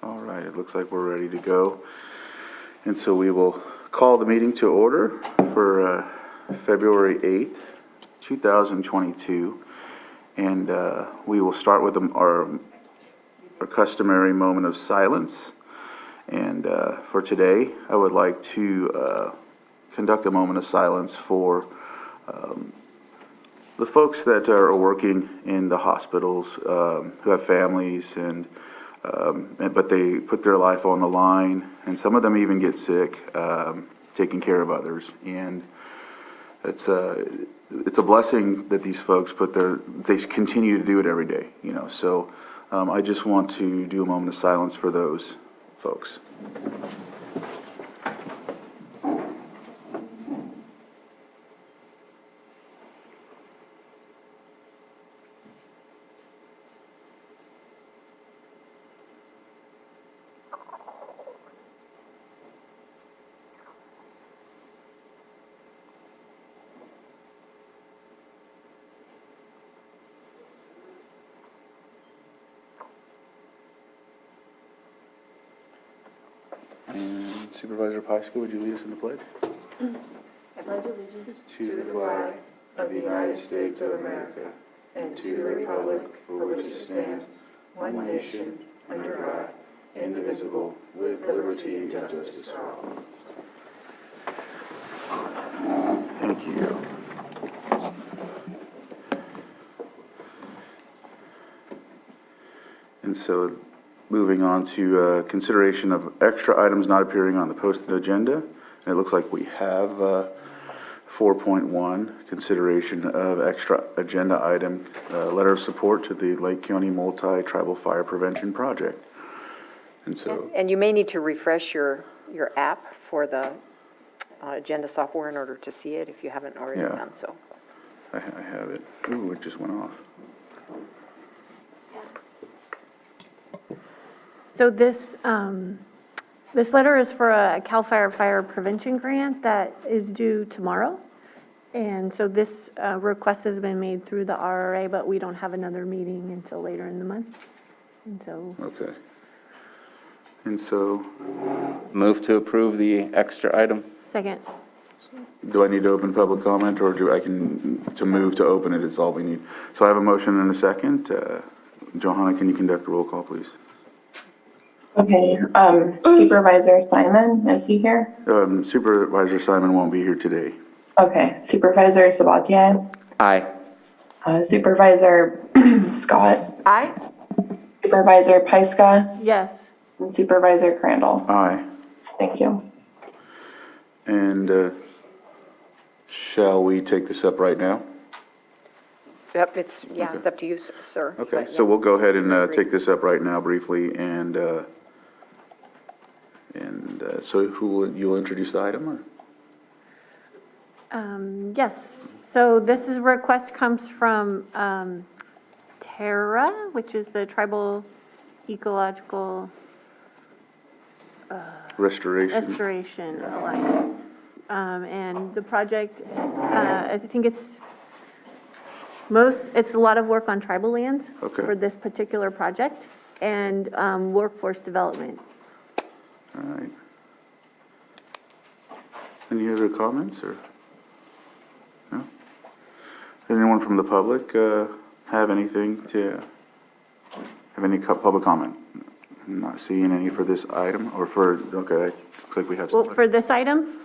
All right, it looks like we're ready to go. And so we will call the meeting to order for February 8th, 2022. And we will start with our customary moment of silence. And for today, I would like to conduct a moment of silence for the folks that are working in the hospitals, who have families, but they put their life on the line, and some of them even get sick, taking care of others. And it's a blessing that these folks they continue to do it every day, you know. So I just want to do a moment of silence for those folks. And Supervisor Pyska, would you lead us in the pledge? I pledge allegiance To the flag of the United States of America and to the republic for which it stands, one nation, under God, indivisible, with liberty and justice for all. Thank you. And so, moving on to consideration of extra items not appearing on the posted agenda. And it looks like we have 4.1, consideration of extra agenda item, letter of support to the Lake County Multi-Tribal Fire Prevention Project. And so, And you may need to refresh your app for the agenda software in order to see it if you haven't already Yeah. done so. I have it. Ooh, it just went off. So this letter is for a CAL FIRE fire prevention grant that is due tomorrow. And so this request has been made through the RRA, but we don't have another meeting until later in the month. And so, Okay. And so, Move to approve the extra item. second. do I need to open public comment, or to move to open it is all we need? So I have a motion and a second. Johanna, can you conduct a roll call, please? Okay, Supervisor Simon, is he here? Supervisor Simon won't be here today. Okay, Supervisor Sabatier, Aye. Supervisor Scott, Aye. Supervisor Pyska, Yes. and Supervisor Crandall. Aye. Thank you. And shall we take this up right now? Yep, it's Okay. up to you, sir. Okay, But, so yeah. we'll go ahead and Agree. take this up right now briefly, and so you'll introduce the item, or? Yes. So this is request comes from TERRA, which is the Tribal Ecological Restoration Alliance. And the project, I think it's a lot of work on tribal lands Okay. for this particular project, and workforce development. All right. Any other comments, or? No? Anyone from the public have any public comment? I'm not seeing any for this item, or okay, looks like we have Well, some. for this item,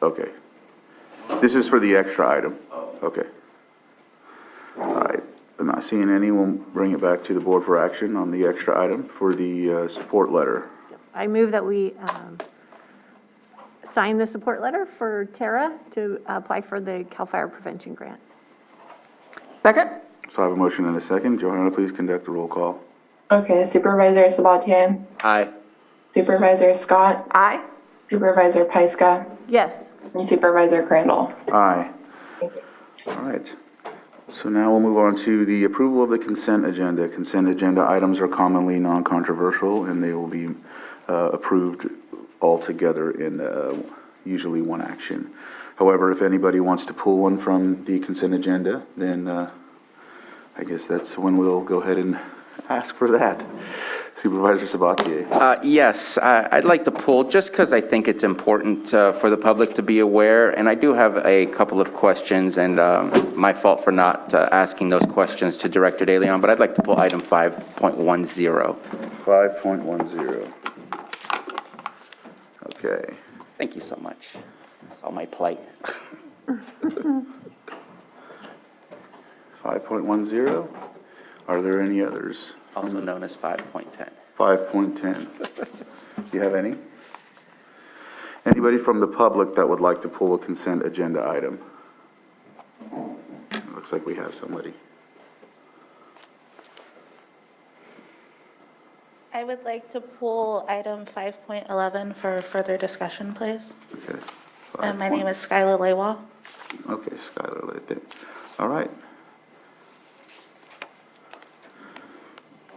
Okay. This is for the extra item? Okay. All right. I'm not seeing any. We'll bring it back to the board for action on the extra item for the support letter. I move that we sign the support letter for TERRA to apply for the CAL FIRE prevention grant. Second? So I have a motion and a second. Johanna, please conduct a roll call. Okay, Supervisor Sabatier, Aye. Supervisor Scott, Aye. Supervisor Pyska, Yes. and Supervisor Crandall. Aye. All right. So now we'll move on to the approval of the consent agenda. Consent agenda items are commonly non-controversial, and they will be approved all together in usually one action. However, if anybody wants to pull one from the consent agenda, then I guess that's when we'll go ahead and ask for that. Supervisor Sabatier. Yes, I'd like to pull, just because I think it's important for the public to be aware, and I do have a couple of questions, and my fault for not asking those questions to Director De Leon, but I'd like to pull item 5.10. 5.10. Okay. Thank you so much. That's on my plate. 5.10. Are there any others? Also known as 5.10. 5.10. Do you have any? Anybody from the public that would like to pull a consent agenda item? Looks like we have somebody. I would like to pull item 5.11 for further discussion, please. Okay. And my name is Skylar Laywall. Okay, Skylar, right there. All right.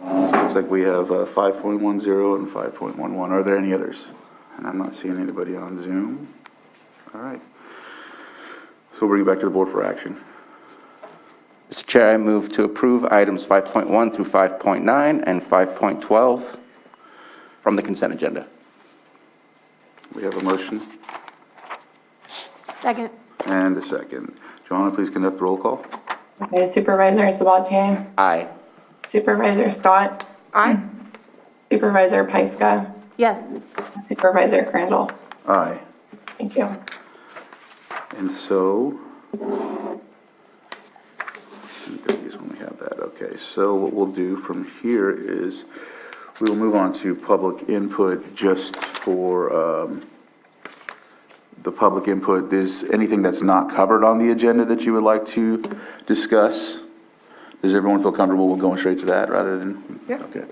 Looks like we have 5.10 and 5.11. Are there any others? And I'm not seeing anybody on Zoom. All right. So we'll bring it back to the board for action. Mr. Chair, I move to approve items 5.1 through 5.9 and 5.12 from the consent agenda. We have a motion Second. and a second. Joanna, please conduct the roll call. Okay, Supervisor Sabatier, Aye. Supervisor Scott, Aye. Supervisor Pyska, Yes. Supervisor Crandall. Aye. Thank you. And so, these when we have that, okay. So what we'll do from here is we'll move on to public input just for the public input. Is anything that's not covered on the agenda that you would like to discuss? Does everyone feel comfortable with going straight to that rather than? Yeah. Okay.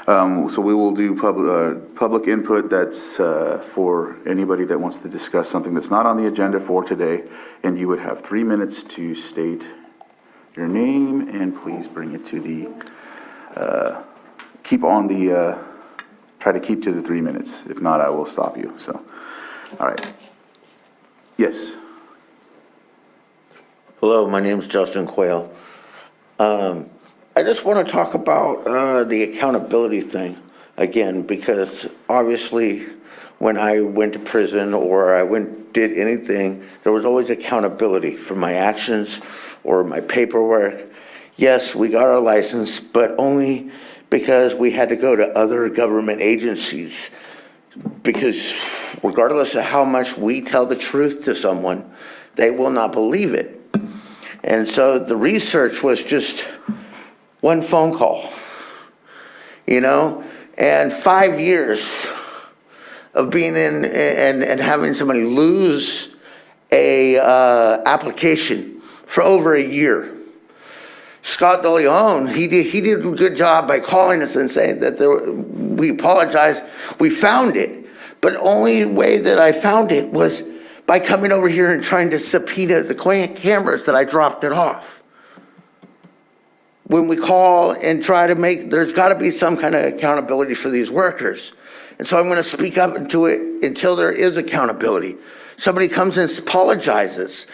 So we will do public input that's for anybody that wants to discuss something that's not on the agenda for today. And you would have 3 minutes to state your name and please bring it to the, try to keep to the 3 minutes. If not, I will stop you. So, all right. Yes. Hello, my name is Justin Quayle. I just want to talk about the accountability thing again, because obviously when I went to prison or I did anything, there was always accountability for my actions or my paperwork. Yes, we got our license, but only because we had to go to other government agencies, because regardless of how much we tell the truth to someone, they will not believe it. And so the research was just one phone call, and 5 years of being in and having somebody lose a application for over a year. Scott De Leon, he did a good job by calling us and saying that we apologize, we found it. But the only way that I found it was by coming over here and trying to subpoena the cameras that I dropped it off. When we call and try to there's got to be some kind of accountability for these workers. And so I'm going to speak up into it until there is accountability. Somebody comes and apologizes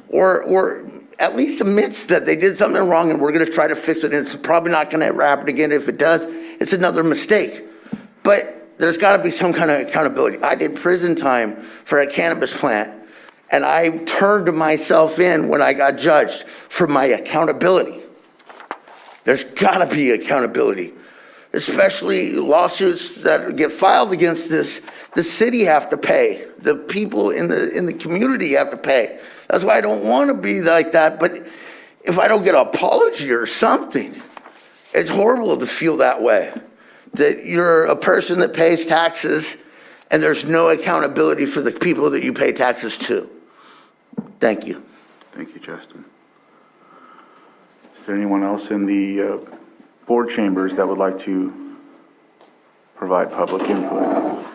or at least admits that they did something wrong and we're going to try to fix it. And it's probably not going to happen again. If it does, it's another mistake. But there's got to be some kind of accountability. I did prison time for a cannabis plant, and I turned myself in when I got judged for my accountability. There's got to be accountability, especially lawsuits that get filed against this. The city have to pay. The people in the community have to pay. That's why I don't want to be like that. But if I don't get an apology or something, it's horrible to feel that way. That you're a person that pays taxes and there's no accountability for the people that you pay taxes to. Thank you. Thank you, Justin. Is there anyone else in the board chambers that would like to provide public input?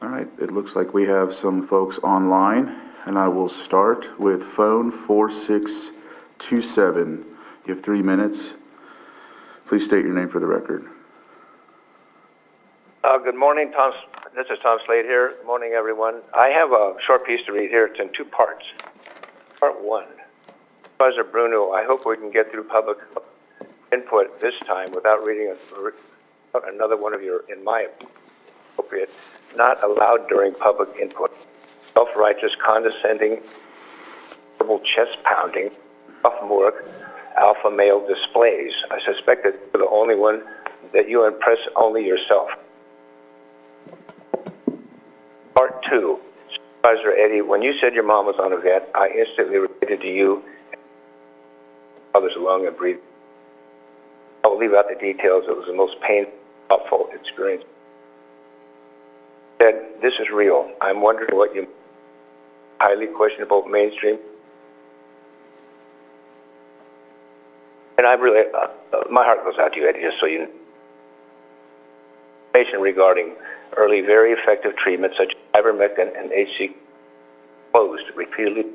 All right, it looks like we have some folks online, and I will start with phone 4627. You have 3 minutes. Please state your name for the record. Good morning, Tom. This is Tom Slade here. Good morning, everyone. I have a short piece to read here. It's in 2 parts. Part 1. Supervisor Bruno, I hope we can get through public input this time without reading another one of your, in my appropriate, not allowed during public input. Self-righteous, condescending, verbal chest pounding, sophomoric, alpha male displays. I suspect that you're the only one that you impress only yourself. Part 2. Supervisor Eddie, when you said your mom was on a vet, I instantly related to you and others along and breathed. I'll leave out the details. It was the most painful, awful experience. Said, this is real. I'm wondering what you highly questionable mainstream. And I really, my heart goes out to you, Eddie, just so you know. Information regarding early, very effective treatments such as ivermectin and HC closed repeatedly,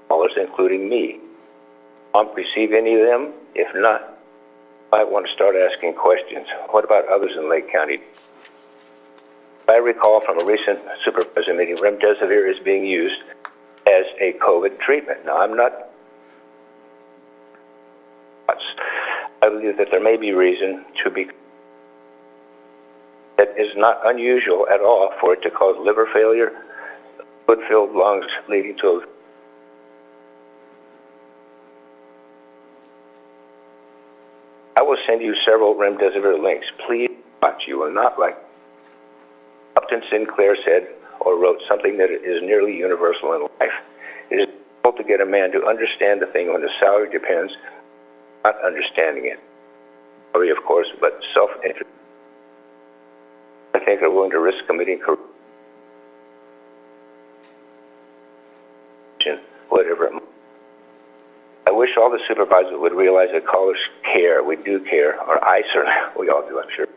callers, including me. Receive any of them? If not, I want to start asking questions. What about others in Lake County? I recall from a recent supervisor meeting, remdesivir is being used as a COVID treatment. Now, I'm not. I believe that there may be reason to be. It is not unusual at all for it to cause liver failure, fluid-filled lungs leading to a. I will send you several remdesivir links. Please watch. You will not like. Upton Sinclair said or wrote something that is nearly universal in life. It is difficult to get a man to understand the thing when the salary depends on not understanding it. Salary, of course, but self-interest. I think are willing to risk committing corruption, whatever it might. I wish all the supervisors would realize that callers care. We do care, or I certainly, we all do, I'm sure.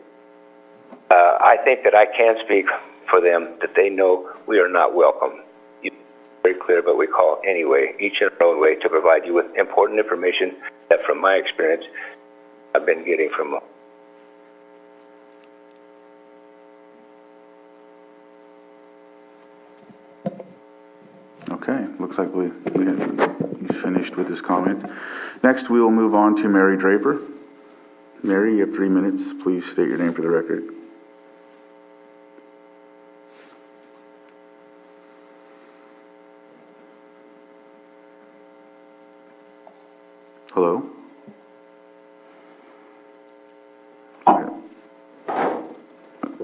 I think that I can speak for them, that they know we are not welcome. You're very clear, but we call anyway, each in our own way, to provide you with important information that, from my experience, I've been getting from. Okay, looks like he's finished with his comment. Next, we will move on to Mary Draper. Mary, you have 3 minutes. Please state your name for the record. Hello?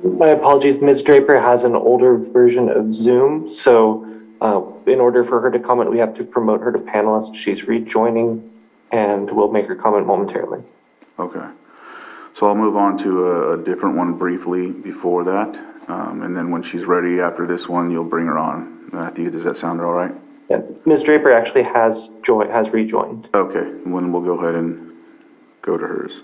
My apologies, Ms. Draper has an older version of Zoom, so in order for her to comment, we have to promote her to panelist. She's rejoining, and we'll make her comment momentarily. Okay. So I'll move on to a different one briefly before that, and then when she's ready after this one, you'll bring her on. Matthew, does that sound all right? Yeah. Ms. Draper actually has rejoined. Okay, then we'll go ahead and go to hers.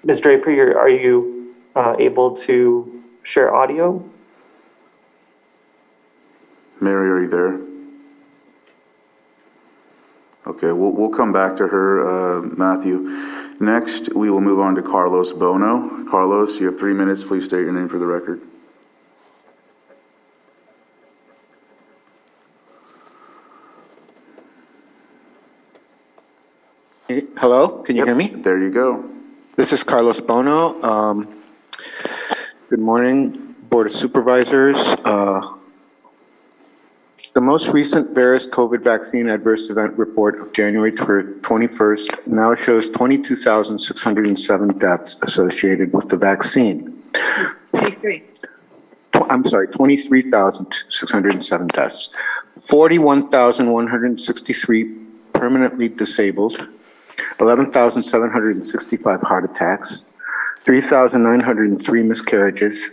Ms. Draper, are you able to share audio? Mary, are you there? Okay, we'll come back to her, Matthew. Next, we will move on to Carlos Bono. Carlos, you have 3 minutes. Please state your name for the record. Hello, can you hear me? There you go. This is Carlos Bono. Good morning, Board of Supervisors. The most recent Veris COVID vaccine adverse event report of January 21st now shows 22,607 deaths associated with the vaccine. 23,607 deaths. 41,163 permanently disabled. 11,765 heart attacks, 3,903 miscarriages,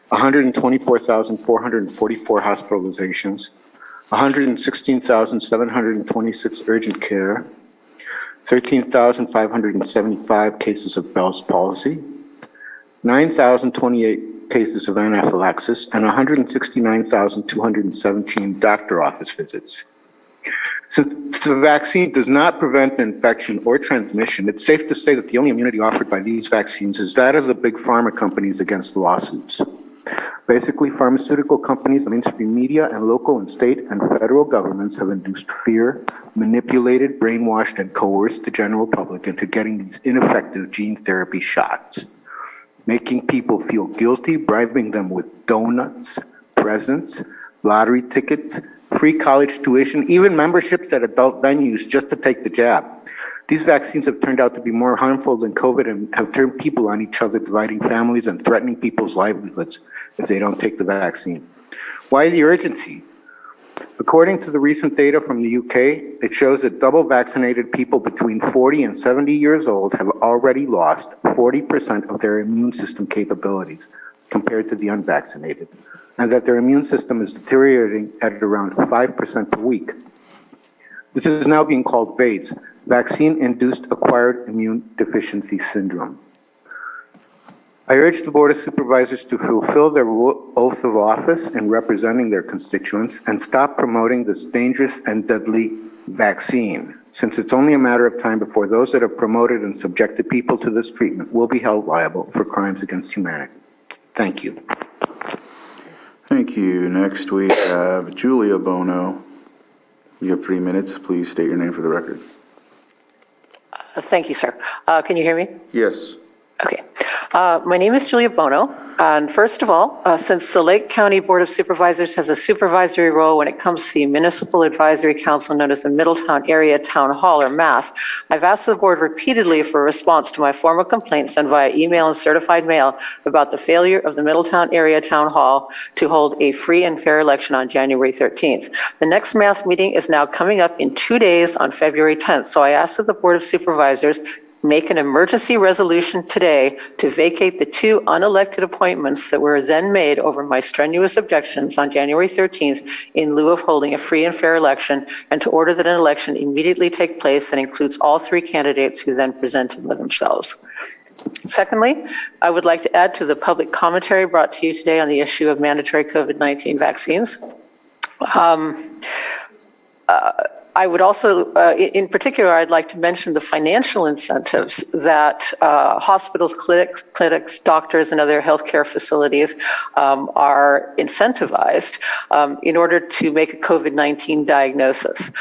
124,444 hospitalizations, 116,726 urgent care, 13,575 cases of Bell's palsy, 9,028 cases of anaphylaxis, and 169,217 doctor office visits. Since the vaccine does not prevent infection or transmission, it's safe to say that the only immunity offered by these vaccines is that of the big pharma companies against lawsuits. Basically, pharmaceutical companies, the mainstream media, and local and state and federal governments have induced fear, manipulated, brainwashed, and coerced the general public into getting these ineffective gene therapy shots, making people feel guilty, bribing them with donuts, presents, lottery tickets, free college tuition, even memberships at adult venues just to take the jab. These vaccines have turned out to be more harmful than COVID and have turned people on each other, dividing families and threatening people's livelihoods if they don't take the vaccine. Why the urgency? According to the recent data from the UK, it shows that double vaccinated people between 40 and 70 years old have already lost 40% of their immune system capabilities compared to the unvaccinated, and that their immune system is deteriorating at around 5% per week. This is now being called VAIDS, Vaccine-Induced Acquired Immune Deficiency Syndrome. I urge the Board of Supervisors to fulfill their oath of office in representing their constituents and stop promoting this dangerous and deadly vaccine, since it's only a matter of time before those that have promoted and subjected people to this treatment will be held liable for crimes against humanity. Thank you. Thank you. Next, we have Julia Bono. You have 3 minutes. Please state your name for the record. Thank you, sir. Can you hear me? Yes. Okay. My name is Julia Bono, and first of all, since the Lake County Board of Supervisors has a supervisory role when it comes to the Municipal Advisory Council known as the Middletown Area Town Hall, or MASS, I've asked the board repeatedly for a response to my formal complaints sent via email and certified mail about the failure of the Middletown Area Town Hall to hold a free and fair election on January 13th. The next MASS meeting is now coming up in 2 days on February 10th, so I ask that the Board of Supervisors make an emergency resolution today to vacate the 2 unelected appointments that were then made over my strenuous objections on January 13th in lieu of holding a free and fair election, and to order that an election immediately take place that includes all 3 candidates who then presented themselves. Secondly, I would like to add to the public commentary brought to you today on the issue of mandatory COVID-19 vaccines. I would also, in particular, I'd like to mention the financial incentives that hospitals, clinics, doctors, and other healthcare facilities are incentivized in order to make a COVID-19 diagnosis.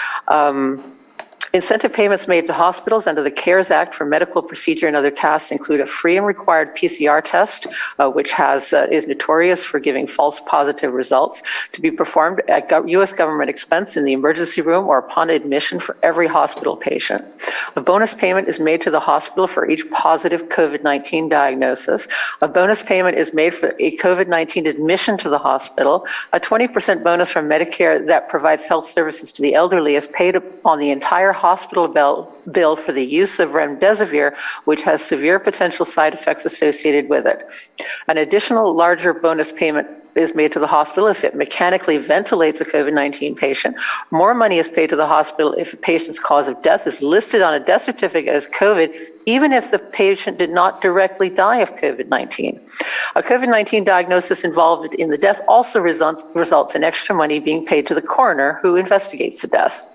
Incentive payments made to hospitals under the CARES Act for medical procedure and other tasks include a free and required PCR test, which is notorious for giving false positive results, to be performed at U.S. government expense in the emergency room or upon admission for every hospital patient. A bonus payment is made to the hospital for each positive COVID-19 diagnosis. A bonus payment is made for a COVID-19 admission to the hospital. A 20% bonus from Medicare that provides health services to the elderly is paid upon the entire hospital bill for the use of remdesivir, which has severe potential side effects associated with it. An additional larger bonus payment is made to the hospital if it mechanically ventilates a COVID-19 patient. More money is paid to the hospital if a patient's cause of death is listed on a death certificate as COVID, even if the patient did not directly die of COVID-19. A COVID-19 diagnosis involved in the death also results in extra money being paid to the coroner who investigates the death.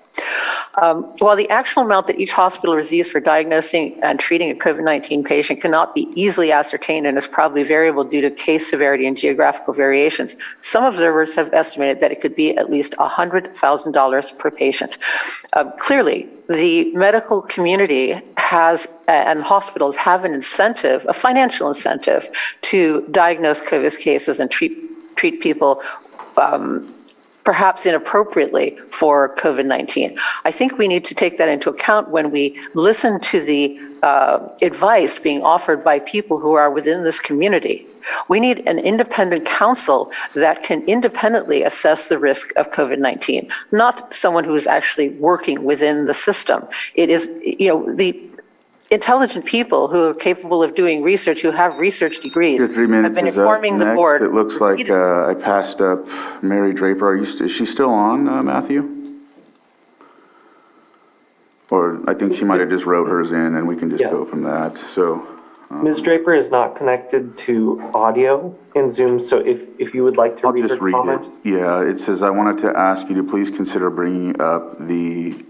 While the actual amount that each hospital receives for diagnosing and treating a COVID-19 patient cannot be easily ascertained and is probably variable due to case severity and geographical variations, some observers have estimated that it could be at least $100,000 per patient. Clearly, the medical community has, and hospitals have an incentive, a financial incentive, to diagnose COVID cases and treat people perhaps inappropriately for COVID-19. I think we need to take that into account when we listen to the advice being offered by people who are within this community. We need an independent counsel that can independently assess the risk of COVID-19, not someone who is actually working within the system. It is, the intelligent people who are capable of doing research, who have research degrees, Your 3 minutes have been is informing up. the Next, board. it looks like I passed up Mary Draper. Is she still on, Matthew? Or I think she might have just wrote hers in, and we can just go from that. So Ms. Draper is not connected to audio in Zoom, so if you would like to I'll read her just read comment. it. Yeah, it says, I wanted to ask you to please consider bringing up the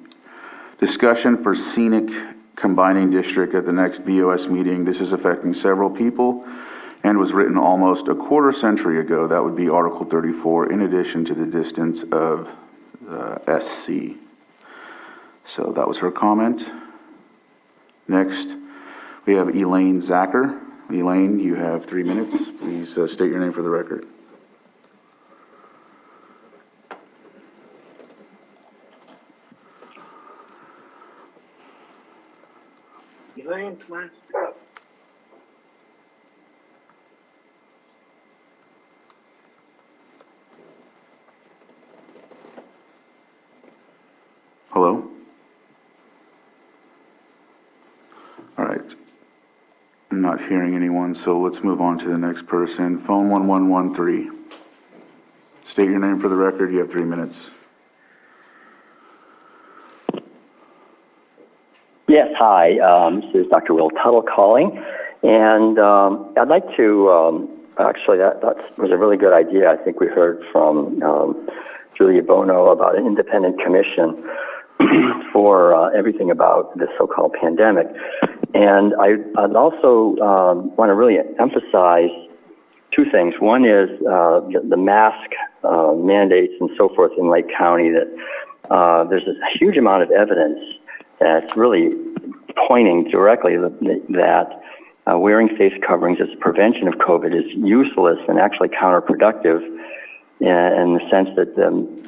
discussion for scenic combining district at the next BOS meeting. This is affecting several people and was written almost a quarter century ago. That would be Article 34, in addition to the distance of SC. So that was her comment. Next, we have Elaine Zacher. Elaine, you have 3 minutes. Please state your name for the record. Elaine, come on, speak up. Hello? All right. I'm not hearing anyone, so let's move on to the next person. Phone 1113. State your name for the record. You have 3 minutes. Yes, hi. This is Dr. Will Tuttle calling, and I'd like to, actually, that was a really good idea. I think we heard from Julia Bono about an independent commission for everything about the so-called pandemic. And I'd also want to really emphasize two things. One is the mask mandates and so forth in Lake County, that there's a huge amount of evidence that's really pointing directly that wearing face coverings as a prevention of COVID is useless and actually counterproductive in the sense that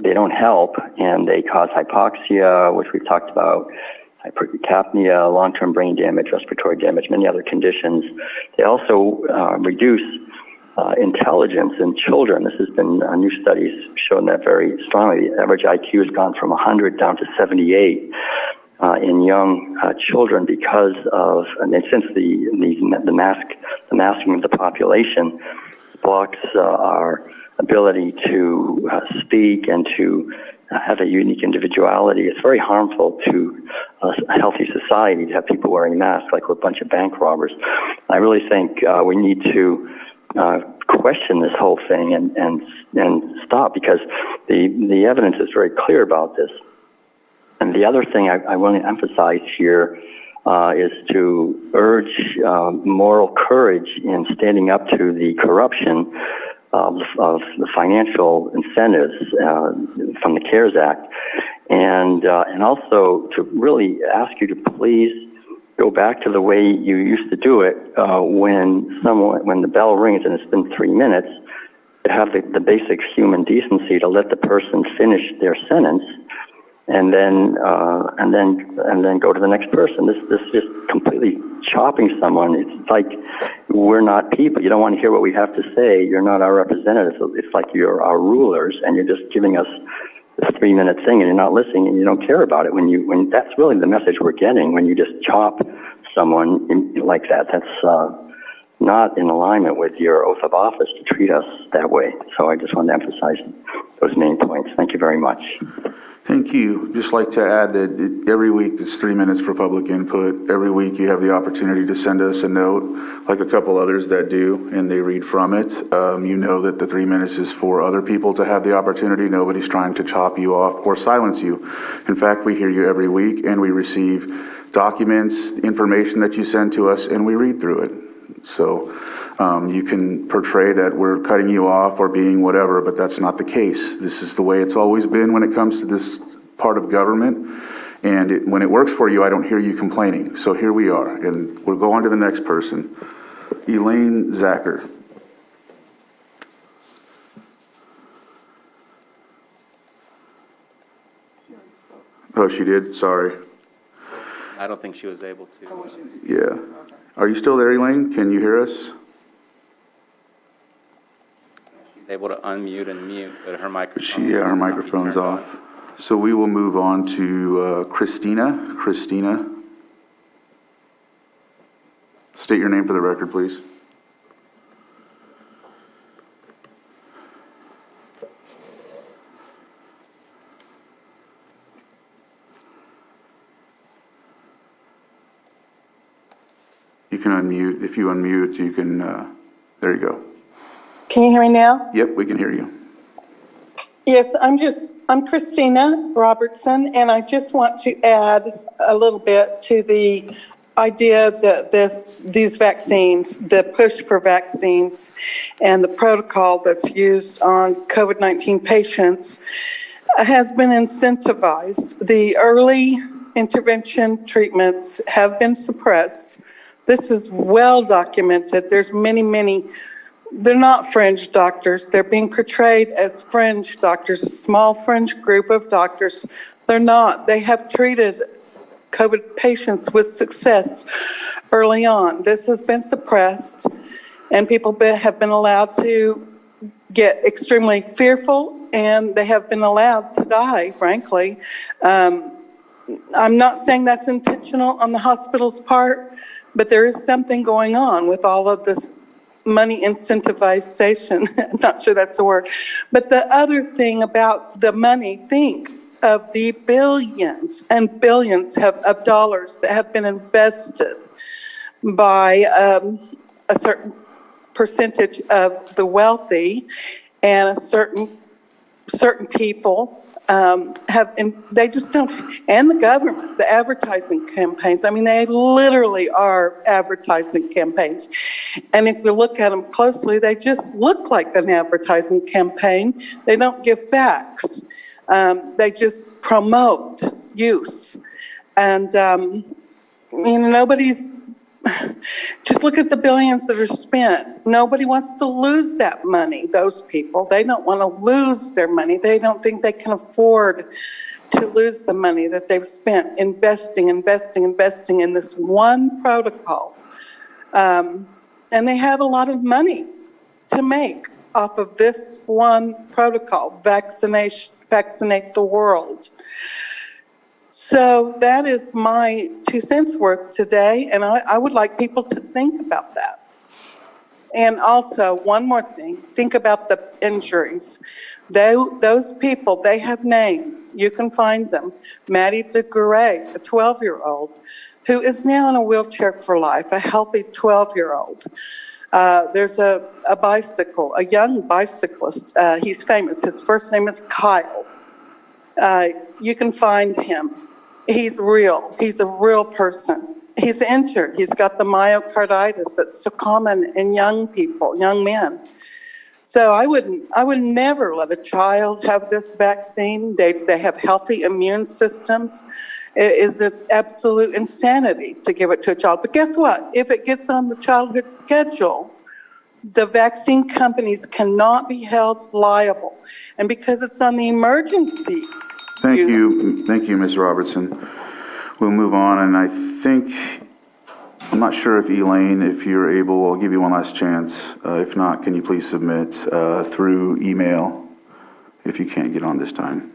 they don't help and they cause hypoxia, which we've talked about, hypercapnia, long-term brain damage, respiratory damage, many other conditions. They also reduce intelligence in children. This has been, new studies shown that very strongly. The average IQ has gone from 100 down to 78 in young children because of, and since the masking of the population blocks our ability to speak and to have a unique individuality. It's very harmful to a healthy society to have people wearing masks like we're a bunch of bank robbers. I really think we need to question this whole thing and stop, because the evidence is very clear about this. And the other thing I want to emphasize here is to urge moral courage in standing up to the corruption of the financial incentives from the CARES Act, and also to really ask you to please go back to the way you used to do it when the bell rings and it's been 3 minutes, to have the basic human decency to let the person finish their sentence, and then go to the next person. This just completely chopping someone. It's like we're not people. You don't want to hear what we have to say. You're not our representatives. It's like you're our rulers, and you're just giving us this 3-minute thing, and you're not listening, and you don't care about it. When that's really the message we're getting. When you just chop someone like that, that's not in alignment with your oath of office to treat us that way. So I just want to emphasize those main points. Thank you very much. Thank you. Just like to add that every week there's 3 minutes for public input. Every week you have the opportunity to send us a note, like a couple others that do, and they read from it. You know that the 3 minutes is for other people to have the opportunity. Nobody's trying to chop you off or silence you. In fact, we hear you every week, and we receive documents, information that you send to us, and we read through it. So you can portray that we're cutting you off or being whatever, but that's not the case. This is the way it's always been when it comes to this part of government. And when it works for you, I don't hear you complaining. So here we are, and we'll go on to the next person. Elaine Zacher. Oh, she did? Sorry. I don't think she was able to. Yeah. Are you still there, Elaine? Can you hear us? She's able to unmute and mute, but her microphone. Yeah, her microphone's off. So we will move on to Christina. Christina. State your name for the record, please. You can unmute. If you unmute, you can, there you go. Can you hear me now? Yep, we can hear you. Yes, I'm Christina Robertson, and I just want to add a little bit to the idea that these vaccines, the push for vaccines and the protocol that's used on COVID-19 patients has been incentivized. The early intervention treatments have been suppressed. This is well documented. There's many, they're not fringe doctors. They're being portrayed as fringe doctors, a small fringe group of doctors. They're not. They have treated COVID patients with success early on. This has been suppressed, and people have been allowed to get extremely fearful, and they have been allowed to die, frankly. I'm not saying that's intentional on the hospital's part, but there is something going on with all of this money incentivization. I'm not sure that's a word. But the other thing about the money, think of the billions and billions of dollars that have been invested by a certain percentage of the wealthy, and a certain people they just don't, and the government, the advertising campaigns. I mean, they literally are advertising campaigns. And if you look at them closely, they just look like an advertising campaign. They don't give facts. They just promote use. And, nobody's, just look at the billions that are spent. Nobody wants to lose that money, those people. They don't want to lose their money. They don't think they can afford to lose the money that they've spent investing in this one protocol. And they have a lot of money to make off of this one protocol, vaccinate the world. So that is my 2 cents worth today, and I would like people to think about that. And also, one more thing, think about the injuries. Those people, they have names. You can find them. Maddie DeGray, a 12-year-old, who is now in a wheelchair for life, a healthy 12-year-old. There's a young bicyclist. He's famous. His first name is Kyle. You can find him. He's real. He's a real person. He's injured. He's got the myocarditis that's so common in young people, young men. So I would never let a child have this vaccine. They have healthy immune systems. It is an absolute insanity to give it to a child. But guess what? If it gets on the childhood schedule, the vaccine companies cannot be held liable. And because it's on the emergency. Thank you, Ms. Robertson. We'll move on, and I'm not sure if Elaine, if you're able, I'll give you one last chance. If not, can you please submit through email if you can't get on this time?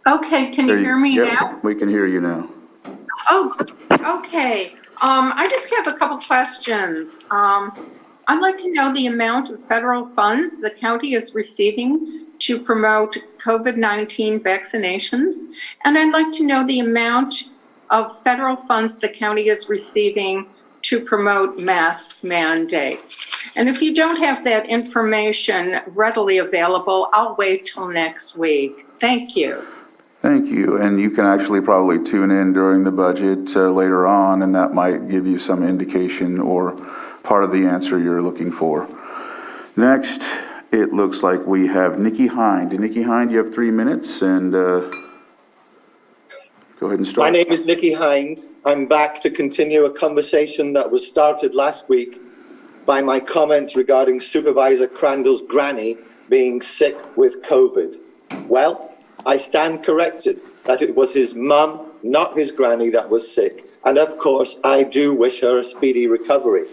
Okay, can you hear me now? We can hear you now. Oh, okay. I just have a couple questions. I'd like to know the amount of federal funds the county is receiving to promote COVID-19 vaccinations, and I'd like to know the amount of federal funds the county is receiving to promote mask mandates. And if you don't have that information readily available, I'll wait till next week. Thank you. Thank you, and you can actually probably tune in during the budget later on, and that might give you some indication or part of the answer you're looking for. Next, it looks like we have Nikki Hind. Nikki Hind, you have 3 minutes, and go ahead and start. My name is Nikki Hind. I'm back to continue a conversation that was started last week by my comments regarding Supervisor Crandall's granny being sick with COVID. Well, I stand corrected that it was his mum, not his granny, that was sick. And of course, I do wish her a speedy recovery.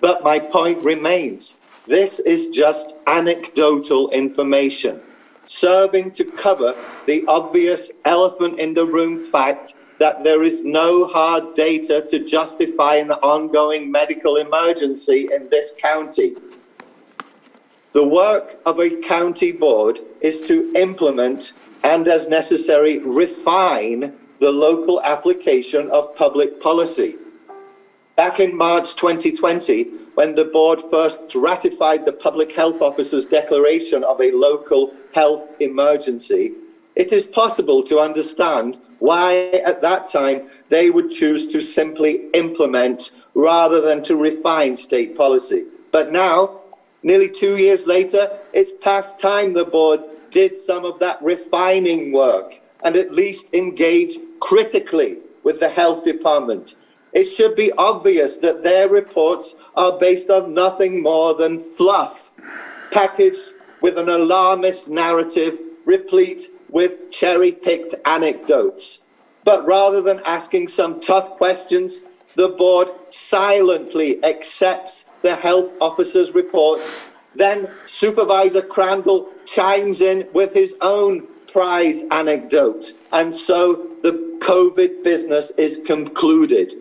But my point remains. This is just anecdotal information, serving to cover the obvious elephant in the room fact that there is no hard data to justify an ongoing medical emergency in this county. The work of a county board is to implement and, as necessary, refine the local application of public policy. Back in March 2020, when the board first ratified the public health officer's declaration of a local health emergency, it is possible to understand why at that time they would choose to simply implement rather than to refine state policy. But now, nearly 2 years later, it's past time the board did some of that refining work and at least engage critically with the health department. It should be obvious that their reports are based on nothing more than fluff, packaged with an alarmist narrative replete with cherry-picked anecdotes. But rather than asking some tough questions, the board silently accepts the health officer's report. Then Supervisor Crandall chimes in with his own prize anecdote. And so the COVID business is concluded.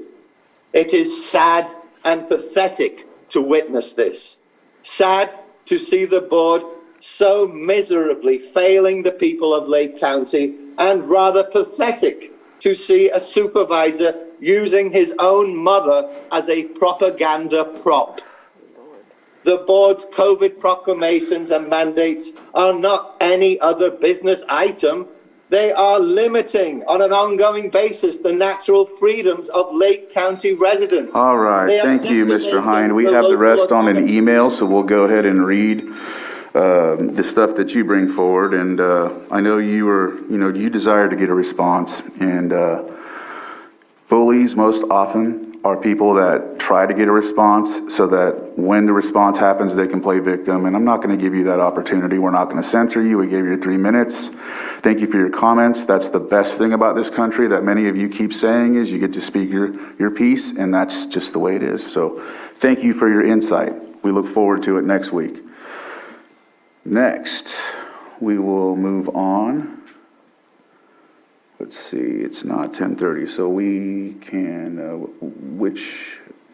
It is sad and pathetic to witness this. Sad to see the board so miserably failing the people of Lake County, and rather pathetic to see a supervisor using his own mother as a propaganda prop. The board's COVID proclamations and mandates are not any other business item. They are limiting on an ongoing basis the natural freedoms of Lake County residents. All right, thank you, Mr. Hine. We have the rest on an email, so we'll go ahead and read the stuff that you bring forward. And I know you desire to get a response. And bullies most often are people that try to get a response so that when the response happens, they can play victim. And I'm not going to give you that opportunity. We're not going to censor you. We gave you 3 minutes. Thank you for your comments. That's the best thing about this country that many of you keep saying is you get to speak your piece, and that's just the way it is. So thank you for your insight. We look forward to it next week. Next, we will move on. Let's see, it's not 10:30, so we can,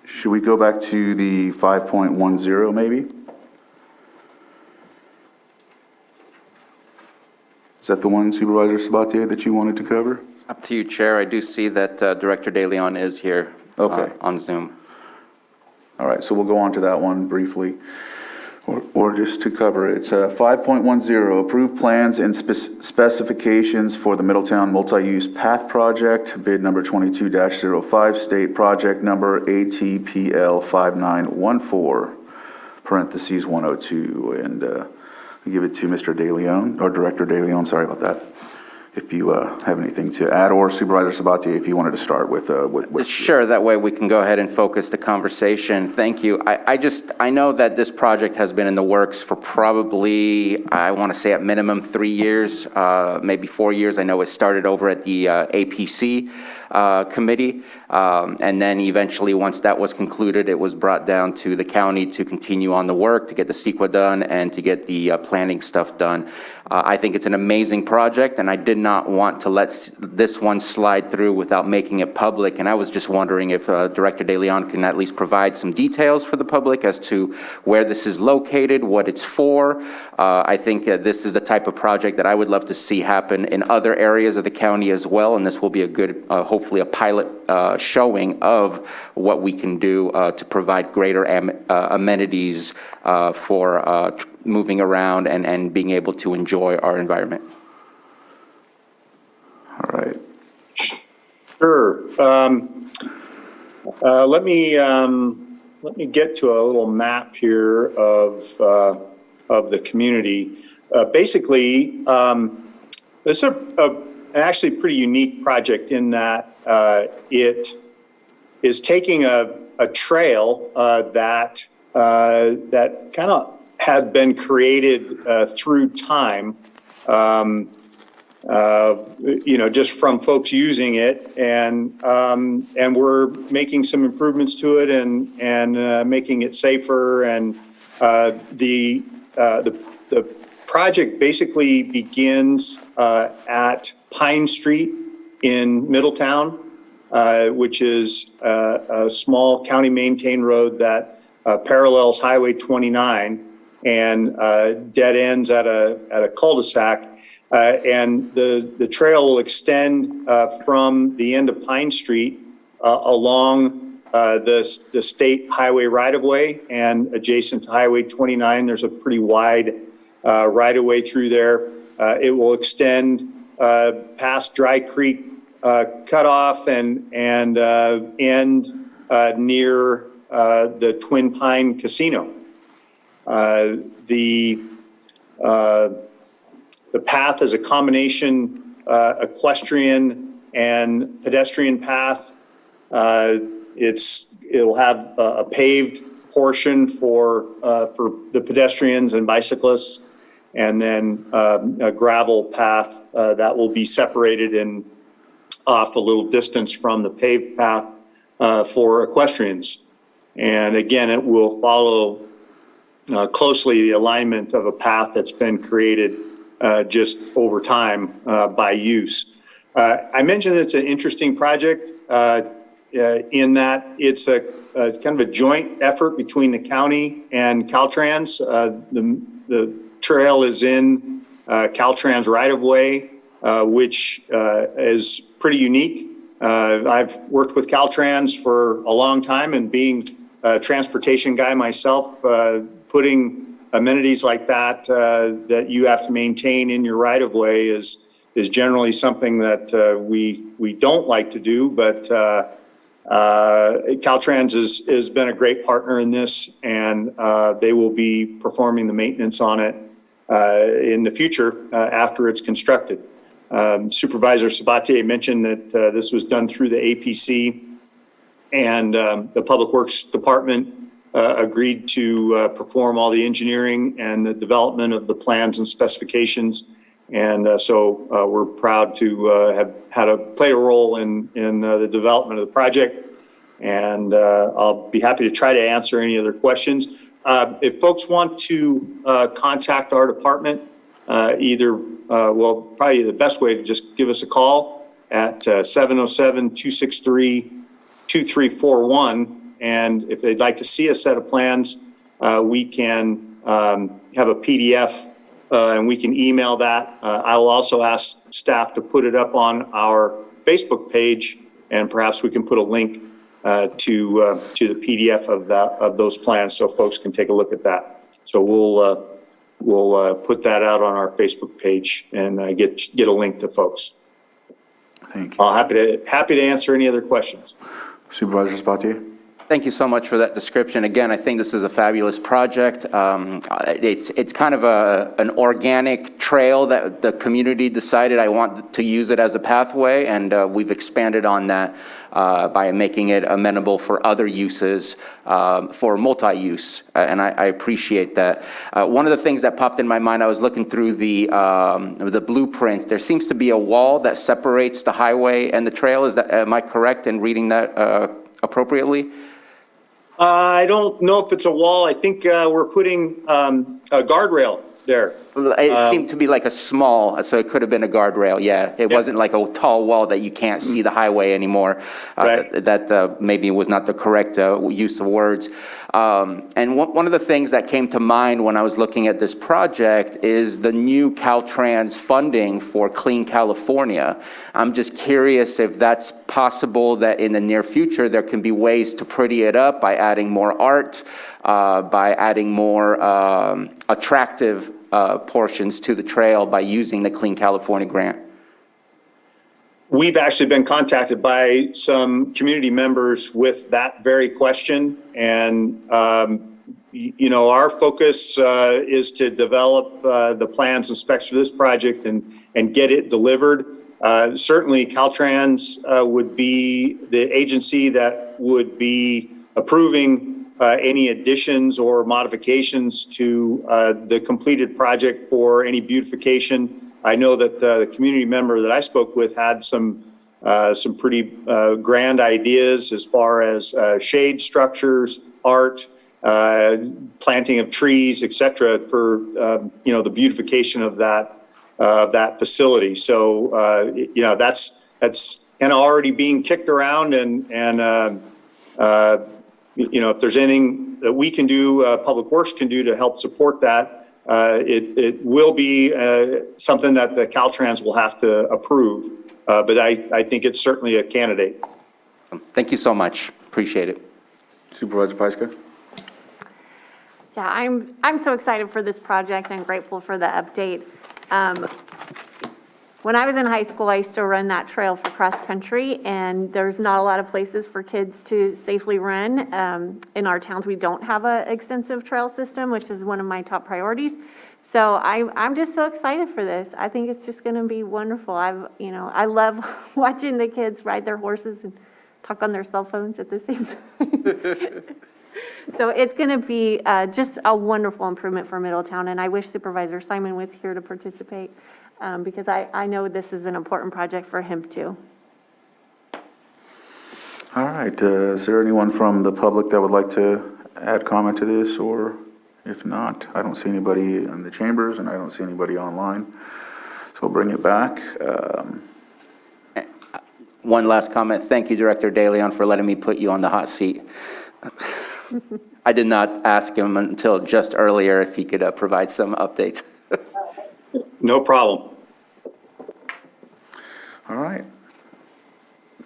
should we go back to the 5.10 maybe? Is that the one, Supervisor Sabatier, that you wanted to cover? Up to you, Chair. I do see that Director De Leon is here on Zoom. All right, so we'll go on to that one briefly. Or just to cover it, it's 5.10, approve plans and specifications for the Middletown Multi-Use Path Project, bid number 22-05, state project number ATPL 5914, parentheses 102. And I'll give it to Mr. De Leon, or Director De Leon, sorry about that. If you have anything to add, or Supervisor Sabatier, if you wanted to start with Sure, that way we can go ahead and focus the conversation. Thank you. I know that this project has been in the works for probably, I want to say at minimum 3 years, maybe 4 years. I know it started over at the APC committee, and then eventually once that was concluded, it was brought down to the county to continue on the work, to get the CEQA done, and to get the planning stuff done. I think it's an amazing project, and I did not want to let this one slide through without making it public, and I was just wondering if Director De Leon can at least provide some details for the public as to where this is located, what it's for. I think this is the type of project that I would love to see happen in other areas of the county as well, and this will be a good, hopefully a pilot showing of what we can do to provide greater amenities for moving around and being able to enjoy our environment. All right. Sure. Let me get to a little map here of the community. Basically, this is an actually pretty unique project in that it is taking a trail that kind of had been created through time, just from folks using it, and we're making some improvements to it and making it safer. And the project basically begins at Pine Street in Middletown, which is a small county maintained road that parallels Highway 29 and dead ends at a cul-de-sac. And the trail will extend from the end of Pine Street along the state highway right-of-way, and adjacent to Highway 29, there's a pretty wide right-of-way through there. It will extend past Dry Creek cutoff and end near the Twin Pine Casino. The path is a combination equestrian and pedestrian path. It'll have a paved portion for the pedestrians and bicyclists, and then a gravel path that will be separated off a little distance from the paved path for equestrians. And again, it will follow closely the alignment of a path that's been created just over time by use. I mentioned it's an interesting project in that it's a kind of a joint effort between the county and Caltrans. The trail is in Caltrans right-of-way, which is pretty unique. I've worked with Caltrans for a long time, and being a transportation guy myself, putting amenities like that that you have to maintain in your right-of-way is generally something that we don't like to do, but Caltrans has been a great partner in this, and they will be performing the maintenance on it in the future after it's constructed. Supervisor Sabatier mentioned that this was done through the APC, and the Public Works Department agreed to perform all the engineering and the development of the plans and specifications. And so we're proud to have played a role in the development of the project. And I'll be happy to try to answer any other questions. If folks want to contact our department, probably the best way to just give us a call at 707-263-2341. And if they'd like to see a set of plans, we can have a PDF and we can email that. I will also ask staff to put it up on our Facebook page, and perhaps we can put a link to the PDF of those plans so folks can take a look at that. So we'll put that out on our Facebook page and get a link to folks. Thank you. Happy to answer any other questions. Supervisor Sabatier? Thank you so much for that description. Again, I think this is a fabulous project. It's kind of an organic trail that the community decided I want to use it as a pathway, and we've expanded on that by making it amenable for other uses, for multi-use, and I appreciate that. One of the things that popped in my mind, I was looking through the blueprint. There seems to be a wall that separates the highway and the trail. Am I correct in reading that appropriately? I don't know if it's a wall. I think we're putting a guardrail there. It seemed to be like a small, so it could have been a guardrail, yeah. It wasn't like a tall wall that you can't see the highway anymore. Right. That maybe was not the correct use of words. And one of the things that came to mind when I was looking at this project is the new Caltrans funding for Clean California. I'm just curious if that's possible that in the near future there can be ways to pretty it up by adding more art, by adding more attractive portions to the trail by using the Clean California grant. We've actually been contacted by some community members with that very question. And, our focus is to develop the plans and specs for this project and get it delivered. Certainly Caltrans would be the agency that would be approving any additions or modifications to the completed project for any beautification. I know that the community member that I spoke with had some pretty grand ideas as far as shade structures, art, planting of trees, etc., for the beautification of that facility. So that's kind of already being kicked around, and if there's anything that we can do, Public Works can do to help support that, it will be something that the Caltrans will have to approve. But I think it's certainly a candidate. Thank you so much. Appreciate it. Supervisor Pyska? Yeah, I'm so excited for this project and grateful for the update. When I was in high school, I used to run that trail for cross-country, and there's not a lot of places for kids to safely run. In our towns, we don't have an extensive trail system, which is one of my top priorities. So I'm just so excited for this. I think it's just going to be wonderful. I love watching the kids ride their horses and talk on their cell phones at the same time. So it's going to be just a wonderful improvement for Middletown, and I wish Supervisor Simon was here to participate because I know this is an important project for him too. All right, is there anyone from the public that would like to add comment to this, or if not, I don't see anybody in the chambers and I don't see anybody online, so we'll bring it back. One last comment. Thank you, Director De Leon, for letting me put you on the hot seat. I did not ask him until just earlier if he could provide some updates. No problem. All right.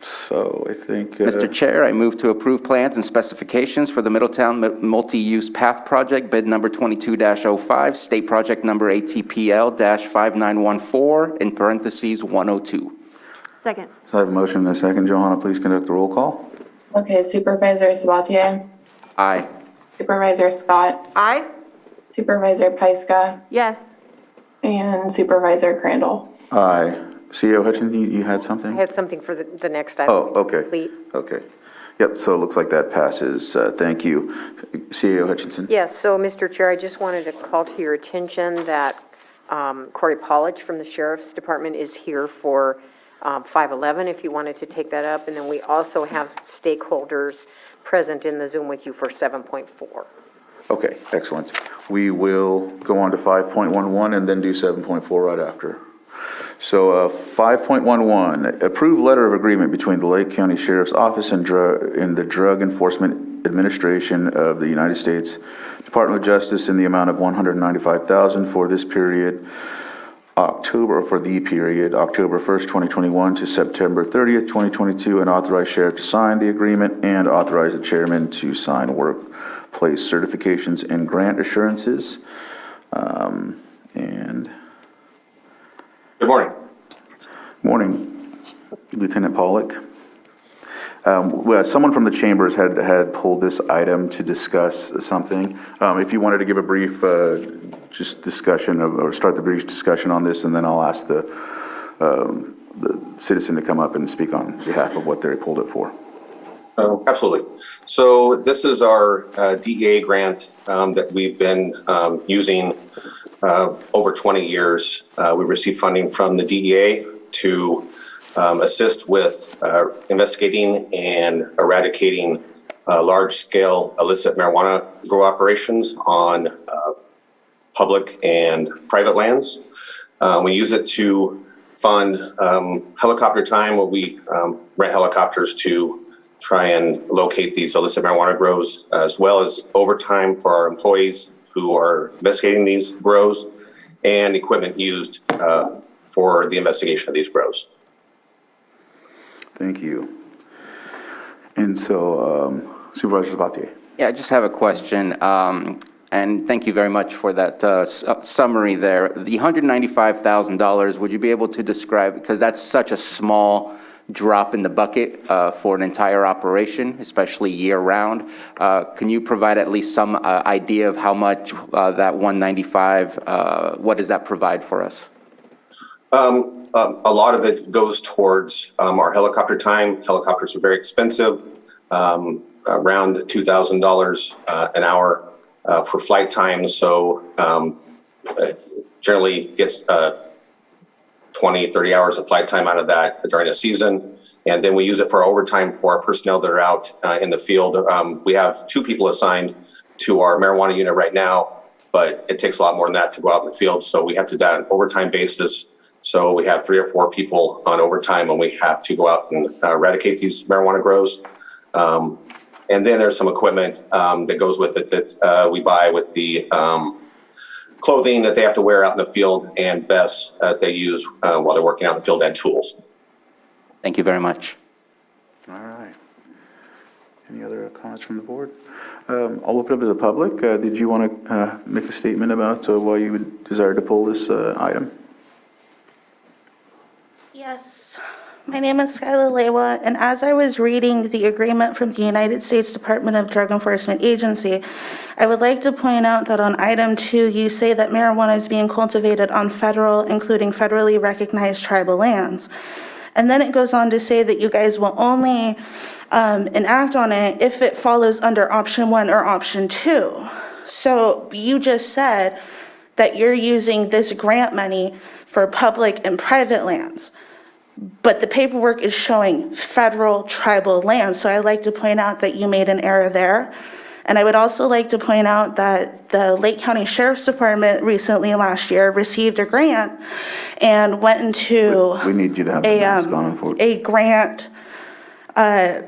So I think... Mr. Chair, I move to approve plans and specifications for the Middletown Multi-Use Path Project, bid number 22-05, state project number ATPL-5914, in parentheses 102. Second. So I have a motion and a second. Johanna, please conduct the roll call. Okay, Supervisor Sabatier? Aye. Supervisor Scott? Aye? Supervisor Pyska? Yes. And Supervisor Crandall? Aye. CEO Hutchinson, you had I something? had something for the next item. Oh, okay. Complete. Okay. Yep, so it looks like that passes. Thank you. CEO Hutchinson? Yes, so Mr. Chair, I just wanted to call to your attention that Corey Pollich from the Sheriff's Department is here for 511, if you wanted to take that up. And then we also have stakeholders present in the Zoom with you for 7.4. Okay, excellent. We will go on to 5.11 and then do 7.4 right after. So 5.11, approved letter of agreement between the Lake County Sheriff's Office and the Drug Enforcement Administration of the United States Department of Justice in the amount of $195,000 for this period, October 1st, 2021 to September 30th, 2022, and authorize sheriff to sign the agreement and authorize the chairman to sign workplace certifications and grant assurances. And good morning. Morning, Lieutenant Pollock. Well, someone from the chambers had pulled this item to discuss something. If you wanted to give a brief just discussion or start the brief discussion on this, and then I'll ask the citizen to come up and speak on behalf of what they pulled it for. Absolutely. So this is our DEA grant that we've been using over 20 years. We received funding from the DEA to assist with investigating and eradicating large-scale illicit marijuana grow operations on public and private lands. We use it to fund helicopter time, where we rent helicopters to try and locate these illicit marijuana grows, as well as overtime for our employees who are investigating these grows, and equipment used for the investigation of these grows. Thank you. And so, Supervisor Sabatier. Yeah, I just have a question, and thank you very much for that summary there. The $195,000, would you be able to describe, because that's such a small drop in the bucket for an entire operation, especially year-round. Can you provide at least some idea of how much that 195, what does that provide for us? A lot of it goes towards our helicopter time. Helicopters are very expensive, around $2,000 an hour for flight time. So generally gets 20, 30 hours of flight time out of that during the season. And then we use it for overtime for our personnel that are out in the field. We have 2 people assigned to our marijuana unit right now, but it takes a lot more than that to go out in the field. So we have to do that on an overtime basis. So we have 3 or 4 people on overtime, and we have to go out and eradicate these marijuana grows. And then there's some equipment that goes with it that we buy with the clothing that they have to wear out in the field, and vests that they use while they're working out in the field, and tools. Thank you very much. All right. Any other comments from the board? I'll open up to the public. Did you want to make a statement about why you would desire to pull this item? Yes. My name is Skyla Lewa, and as I was reading the agreement from the United States Department of Drug Enforcement Agency, I would like to point out that on item 2, you say that marijuana is being cultivated on federal, including federally recognized tribal lands. And then it goes on to say that you guys will only enact on it if it follows under option 1 or option 2. So you just said that you're using this grant money for public and private lands, but the paperwork is showing federal tribal land. So I'd like to point out that you made an error there. And I would also like to point out that the Lake County Sheriff's Department recently last year received a grant and went into We need you to have the mask on, unfortunately. a grant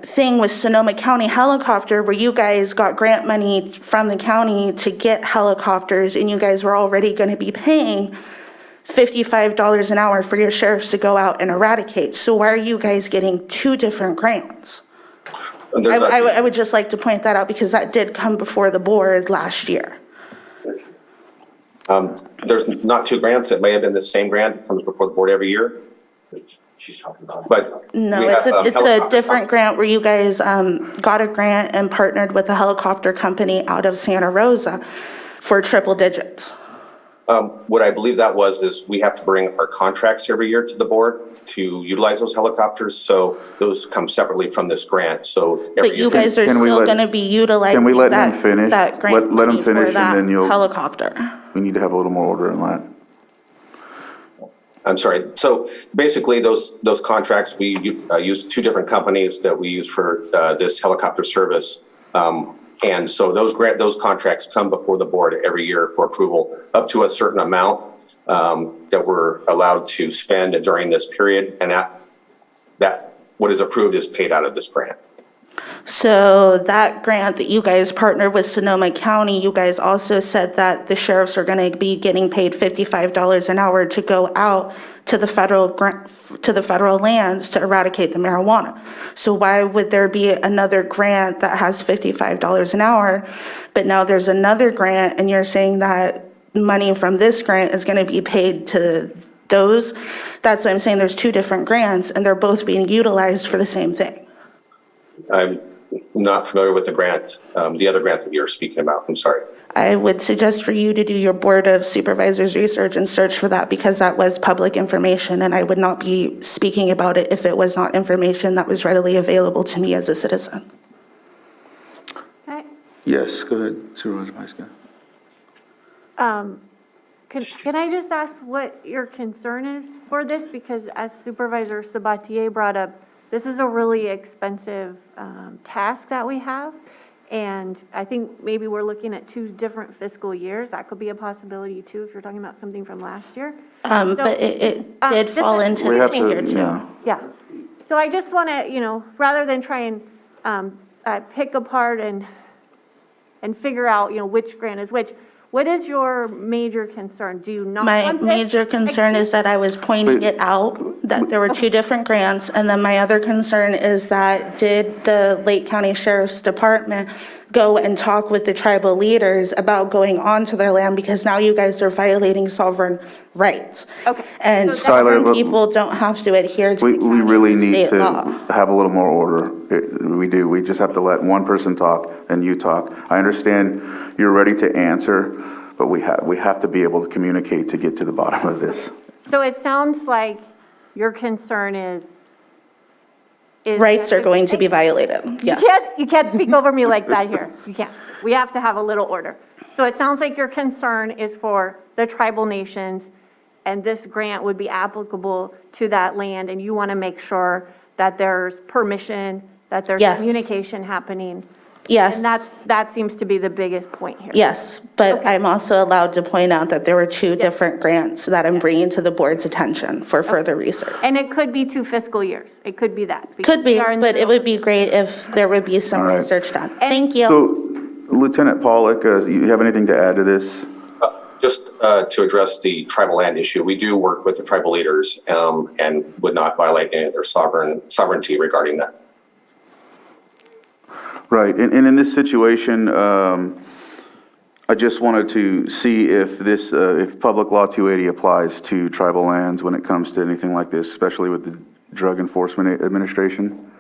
thing with Sonoma County Helicopter, where you guys got grant money from the county to get helicopters, and you guys were already going to be paying $55 an hour for your sheriffs to go out and eradicate. So why are you guys getting 2 different grants? I would just like to point that out because that did come before the board last year. There's not 2 grants. It may have been the same grant that comes before the board every year. She's talking about. But No, we it's have, a different grant where you guys got a grant and partnered with a helicopter company out of Santa Rosa for triple digits. What I believe that was is we have to bring our contracts every year to the board to utilize those helicopters. So those come separately from this grant. So But you guys are still going to be utilizing Can we let him that finish? grant Let him money finish for that and then you'll. helicopter. We need to have a little more order in that. I'm sorry. So basically those contracts, we use 2 different companies that we use for this helicopter service. And so those contracts come before the board every year for approval up to a certain amount that we're allowed to spend during this period. And that what is approved is paid out of this grant. So that grant that you guys partnered with Sonoma County, you guys also said that the sheriffs are going to be getting paid $55 an hour to go out to the federal lands to eradicate the marijuana. So why would there be another grant that has $55 an hour, but now there's another grant and you're saying that money from this grant is going to be paid to those? That's why I'm saying there's 2 different grants and they're both being utilized for the same thing. I'm not familiar with the grant, the other grant that you're speaking about. I'm sorry. I would suggest for you to do your Board of Supervisors research and search for that because that was public information and I would not be speaking about it if it was not information that was readily available to me as a citizen. Okay. Yes, go ahead, Supervisor Paiska. Can I just ask what your concern is for this? Because as Supervisor Sabatier brought up, this is a really expensive task that we have. And I think maybe we're looking at 2 different fiscal years. That could be a possibility too, if you're talking about something from last year. But it did fall into this year too. Yeah. So I just want to, rather than try and pick apart and figure out, which grant is which, what is your major concern? Do you not My want this? major concern is that I was pointing it out, that there were 2 different grants. And then my other concern is that did the Lake County Sheriff's Department go and talk with the tribal leaders about going onto their land because now you guys are violating sovereign rights. Okay. And So sovereign people don't have to adhere to the We county really and need state to law. have a little more order. We do. We just have to let one person talk and you talk. I understand you're ready to answer, but we have to be able to communicate to get to the bottom of this. So it sounds like your concern is Rights are going to be violated, yes. You can't speak over me like that here. You can't. We have to have a little order. So it sounds like your concern is for the tribal nations, and this grant would be applicable to that land, and you want to make sure that there's permission, that there's Yes. communication happening. Yes. And that seems to be the biggest point here. Yes, but I'm also allowed to point out that there were 2 different grants that I'm bringing to the board's attention for further research. And it could be 2 fiscal years. It could be that. Could be, We are in the but it would be great if there would be some All right. research done. Thank you. So Lieutenant Pollock, you have anything to add to this? Just to address the tribal land issue, we do work with the tribal leaders and would not violate any of their sovereignty regarding that. Right, and in this situation, I just wanted to see if this, if Public Law 280 applies to tribal lands when it comes to anything like this, especially with the Drug Enforcement Administration.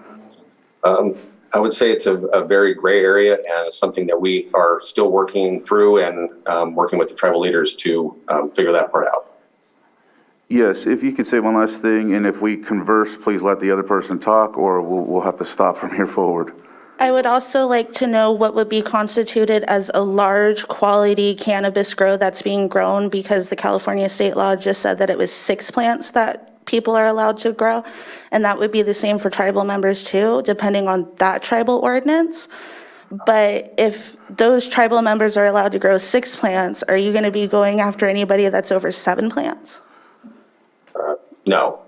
I would say it's a very gray area and something that we are still working through and working with the tribal leaders to figure that part out. Yes, if you could say one last thing, and if we converse, please let the other person talk, or we'll have to stop from here forward. I would also like to know what would be constituted as a large quality cannabis grow that's being grown, because the California state law just said that it was 6 plants that people are allowed to grow. And that would be the same for tribal members too, depending on that tribal ordinance. But if those tribal members are allowed to grow 6 plants, are you going to be going after anybody that's over 7 plants? No.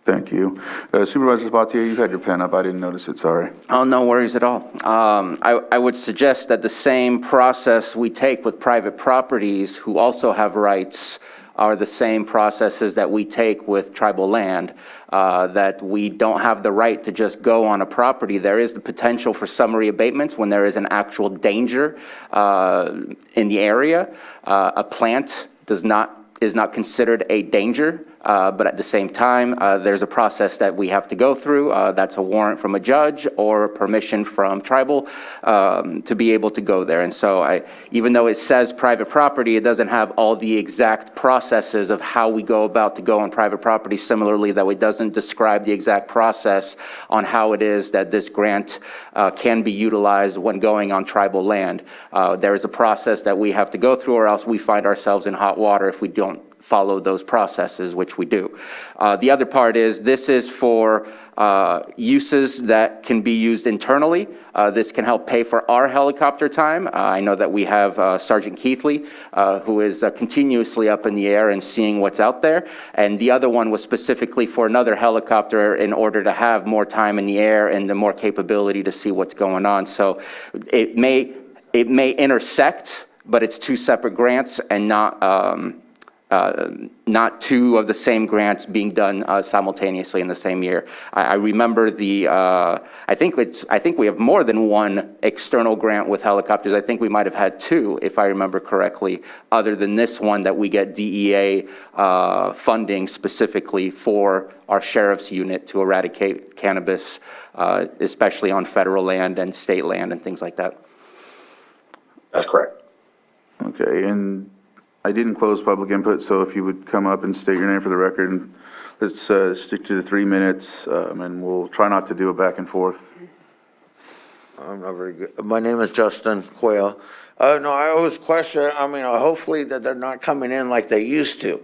Thank you. Supervisor Sabatier, you've had your pen up. I didn't notice it, sorry. Oh, no worries at all. I would suggest that the same process we take with private properties who also have rights are the same processes that we take with tribal land, that we don't have the right to just go on a property. There is the potential for summary abatements when there is an actual danger in the area. A plant is not considered a danger. But at the same time, there's a process that we have to go through. That's a warrant from a judge or permission from tribal to be able to go there. And so even though it says private property, it doesn't have all the exact processes of how we go about to go on private property. Similarly, that it doesn't describe the exact process on how it is that this grant can be utilized when going on tribal land. There is a process that we have to go through, or else we find ourselves in hot water if we don't follow those processes, which we do. The other part is this is for uses that can be used internally. This can help pay for our helicopter time. I know that we have Sergeant Keithley, who is continuously up in the air and seeing what's out there. And the other one was specifically for another helicopter in order to have more time in the air and the more capability to see what's going on. So it may intersect, but it's 2 separate grants and not 2 of the same grants being done simultaneously in the same year. I remember I think we have more than 1 external grant with helicopters. I think we might have had 2, if I remember correctly, other than this one that we get DEA funding specifically for our sheriff's unit to eradicate cannabis, especially on federal land and state land and things like that. That's correct. Okay, and I didn't close public input, so if you would come up and state your name for the record, and let's stick to the 3 minutes, and we'll try not to do a back and forth. I'm not very good. My name is Justin Quayle. No, I always question, hopefully that they're not coming in like they used to.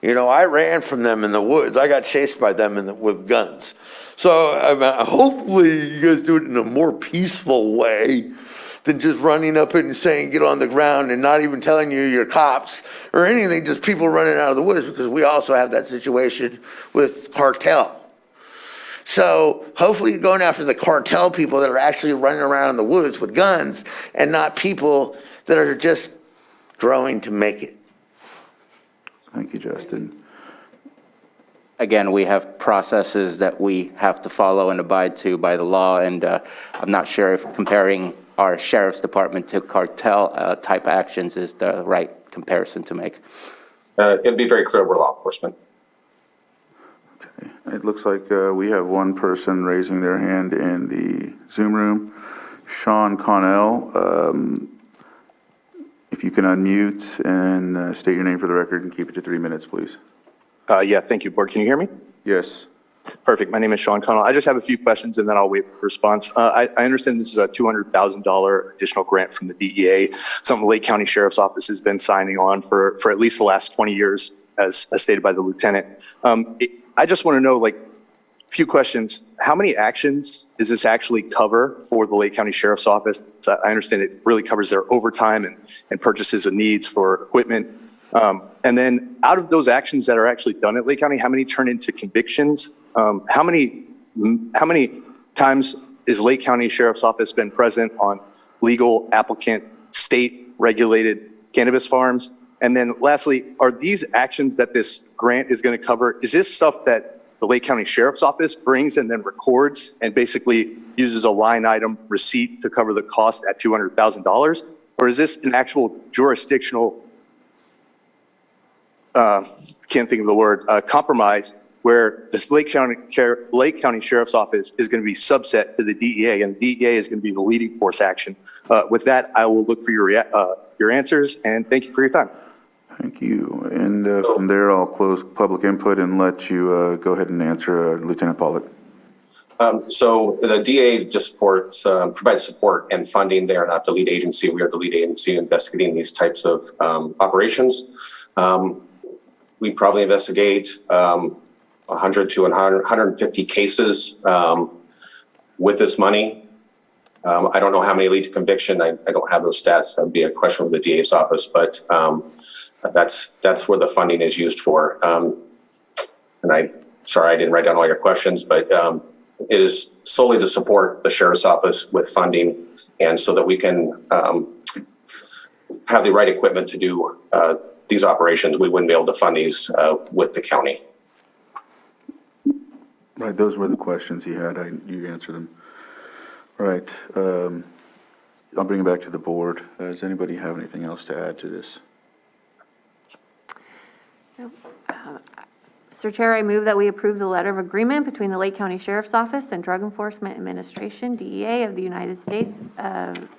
I ran from them in the woods. I got chased by them with guns. So hopefully you guys do it in a more peaceful way than just running up and saying, get on the ground, and not even telling you're cops or anything, just people running out of the woods, because we also have that situation with cartel. So hopefully you're going after the cartel people that are actually running around in the woods with guns, and not people that are just growing to make it. Thank you, Justin. Again, we have processes that we have to follow and abide to by the law, and I'm not sure if comparing our sheriff's department to cartel type actions is the right comparison to make. It'd be very clear we're law enforcement. Okay. It looks like we have 1 person raising their hand in the Zoom room. Sean Connell, if you can unmute and state your name for the record and keep it to 3 minutes, please. Yeah, thank you, Board. Can you hear me? Yes. Perfect. My name is Sean Connell. I just have a few questions, and then I'll wait for a response. I understand this is a $200,000 additional grant from the DEA, something the Lake County Sheriff's Office has been signing on for at least the last 20 years, as stated by the lieutenant. I just want to know, a few questions. How many actions does this actually cover for the Lake County Sheriff's Office? I understand it really covers their overtime and purchases of needs for equipment. And then out of those actions that are actually done at Lake County, how many turn into convictions? How many times is Lake County Sheriff's Office been present on legal applicant state regulated cannabis farms? And then lastly, are these actions that this grant is going to cover, is this stuff that the Lake County Sheriff's Office brings and then records and basically uses a line item receipt to cover the cost at $200,000? Or is this an actual jurisdictional, can't think of the word, compromise where the Lake County Sheriff's Office is going to be subset to the DEA, and the DEA is going to be the leading force action? With that, I will look for your answers, and thank you for your time. Thank you. And from there, I'll close public input and let you go ahead and answer Lieutenant Pollock. So the DA just provides support and funding. They are not the lead agency. We are the lead agency investigating these types of operations. We probably investigate 100 to 150 cases with this money. I don't know how many lead to conviction. I don't have those stats. That would be a question with the DA's office, but that's where the funding is used for. And sorry, I didn't write down all your questions, but it is solely to support the Sheriff's Office with funding, and so that we can have the right equipment to do these operations. We wouldn't be able to fund these with the county. Right, those were the questions he had. You answered them. All right, I'll bring it back to the board. Does anybody have anything else to add to this? Mr. Chair, I move that we approve the letter of agreement between the Lake County Sheriff's Office and Drug Enforcement Administration, DEA, of the United States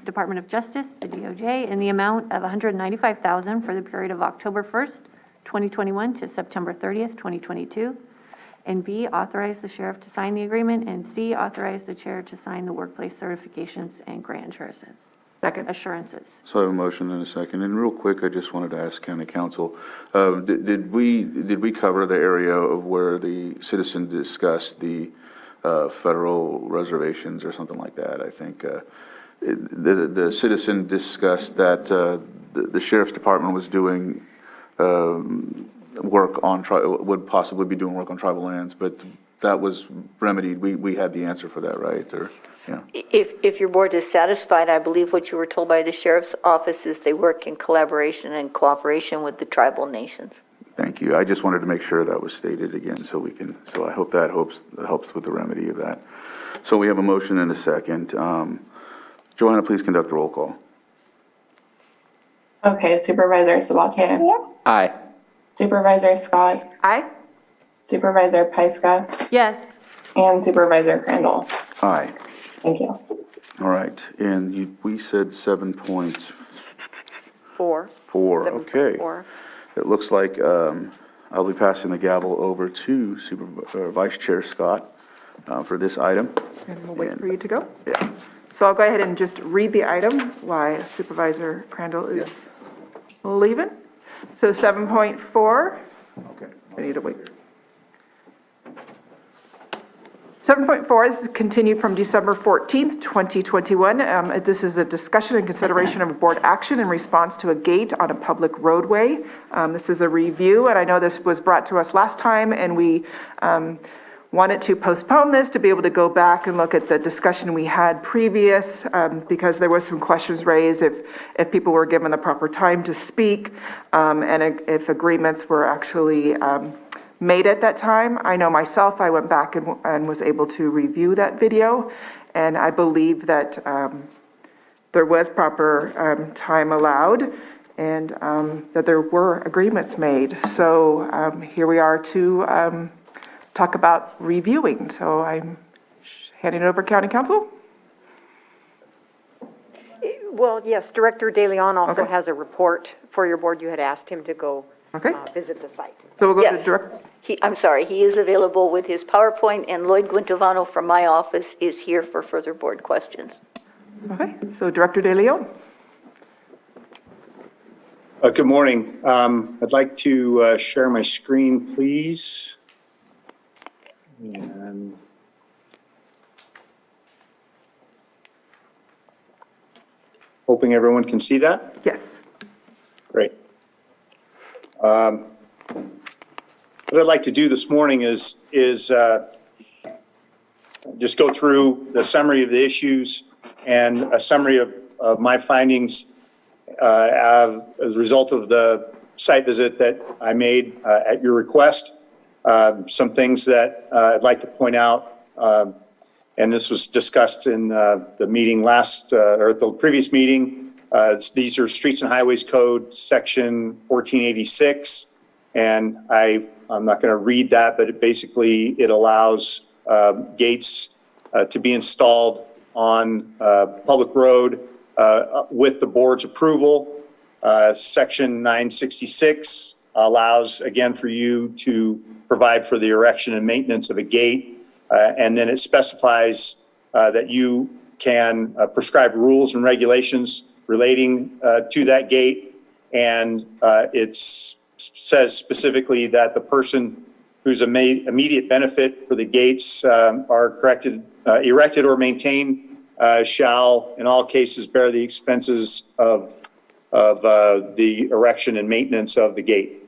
Department of Justice, the DOJ, in the amount of $195,000 for the period of October 1st, 2021 to September 30th, 2022. And B, authorize the sheriff to sign the agreement, and C, authorize the chair to sign the workplace certifications and grant assurances. So I have a motion and a second. And real quick, I just wanted to ask County Council, did we cover the area of where the citizen discussed the federal reservations or something like that? I think the citizen discussed that the sheriff's department was doing work on would possibly be doing work on tribal lands, but that was remedied. We had the answer for that, right? Or yeah. If your board is satisfied, I believe what you were told by the sheriff's office is they work in collaboration and cooperation with the tribal nations. Thank you. I just wanted to make sure that was stated again, so we can. So I hope that helps with the remedy of that. So we have a motion and a second. Joanna, please conduct the roll call. Okay, Supervisor Sabatier. Aye. Supervisor Scott. Aye. Supervisor Pyska. Yes. And Supervisor Crandall. Aye. Thank you. All right, and we said 7.4. 4. Okay. 4. It looks like I'll be passing the gavel over to Vice Chair Scott for this item. And we'll wait for you to go. Yeah. So I'll go ahead and just read the item while Supervisor Crandall is leaving. So 7.4. Okay. I need to wait. 7.4, this is continued from December 14th, 2021. This is a discussion and consideration of a board action in response to a gate on a public roadway. This is a review, and I know this was brought to us last time, and we wanted to postpone this to be able to go back and look at the discussion we had previous, because there were some questions raised if people were given the proper time to speak, and if agreements were actually made at that time. I know myself, I went back and was able to review that video, and I believe that there was proper time allowed, and that there were agreements made. So here we are to talk about reviewing. So I'm handing it over to County Council. Well, yes, Director De Leon also Okay. has a report for your board. You had asked him to go visit the site. So we'll go Yes. to Director. I'm sorry, he is available with his PowerPoint, and Lloyd Guintovano from my office is here for further board questions. Okay, so Director De Leon. Good morning. I'd like to share my screen, please. And hoping everyone can see that. Yes. Great. What I'd like to do this morning is just go through the summary of the issues and a summary of my findings as a result of the site visit that I made at your request. Some things that I'd like to point out and this was discussed in the meeting or the previous meeting. These are Streets and Highways Code, Section 1486, and I'm not going to read that, but it allows gates to be installed on public road with the board's approval. Section 966 allows, again, for you to provide for the erection and maintenance of a gate, and then it specifies that you can prescribe rules and regulations relating to that gate, and it says specifically that the person whose immediate benefit for the gates are erected or maintained shall, in all cases, bear the expenses of the erection and maintenance of the gate.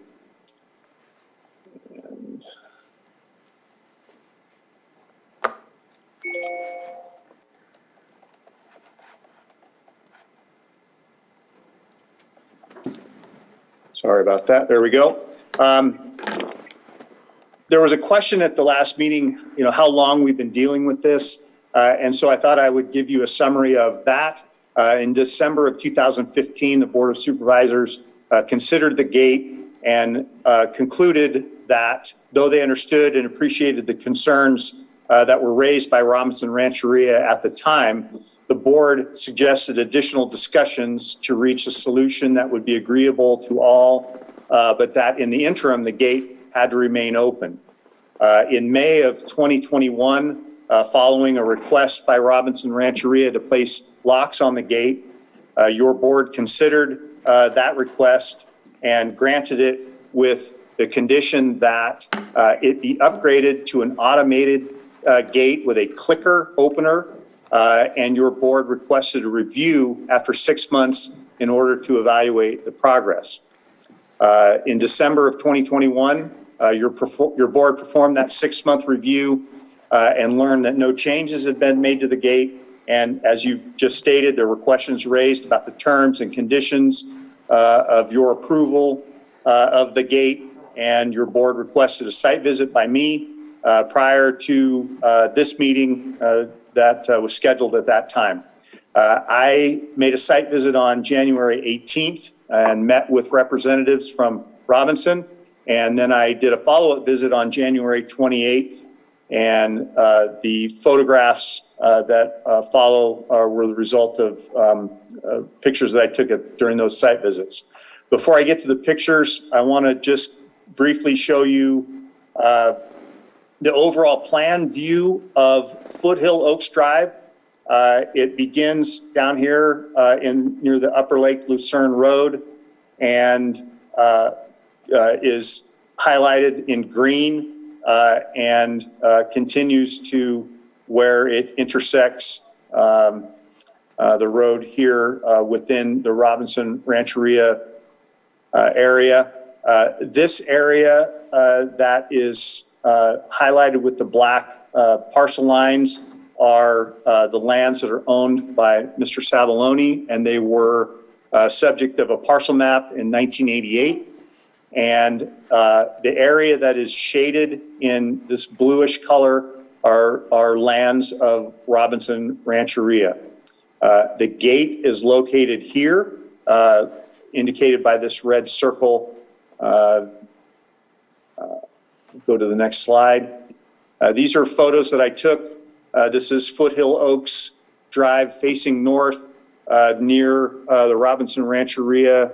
Sorry about that. There we go. There was a question at the last meeting, how long we've been dealing with this. And so I thought I would give you a summary of that. In December of 2015, the Board of Supervisors considered the gate and concluded that though they understood and appreciated the concerns that were raised by Robinson Rancheria at the time, the board suggested additional discussions to reach a solution that would be agreeable to all, but that in the interim, the gate had to remain open. In May of 2021, following a request by Robinson Rancheria to place locks on the gate, your board considered that request and granted it with the condition that it be upgraded to an automated gate with a clicker opener, and your board requested a review after 6 months in order to evaluate the progress. In December of 2021, your board performed that 6-month review and learned that no changes had been made to the gate. And as you've just stated, there were questions raised about the terms and conditions of your approval of the gate, and your board requested a site visit by me prior to this meeting that was scheduled at that time. I made a site visit on January 18th and met with representatives from Robinson, and then I did a follow-up visit on January 28th, and the photographs that follow were the result of pictures that I took during those site visits. Before I get to the pictures, I want to just briefly show you the overall plan view of Foothill Oaks Drive. It begins down here near the Upper Lake Lucerne Road and is highlighted in green and continues to where it intersects the road here within the Robinson Rancheria area. This area that is highlighted with the black parcel lines are the lands that are owned by Mr. Savaloni, and they were subject of a parcel map in 1988. And the area that is shaded in this bluish color are lands of Robinson Rancheria. The gate is located here, indicated by this red circle. Go to the next slide. These are photos that I took. This is Foothill Oaks Drive facing north near the Robinson Rancheria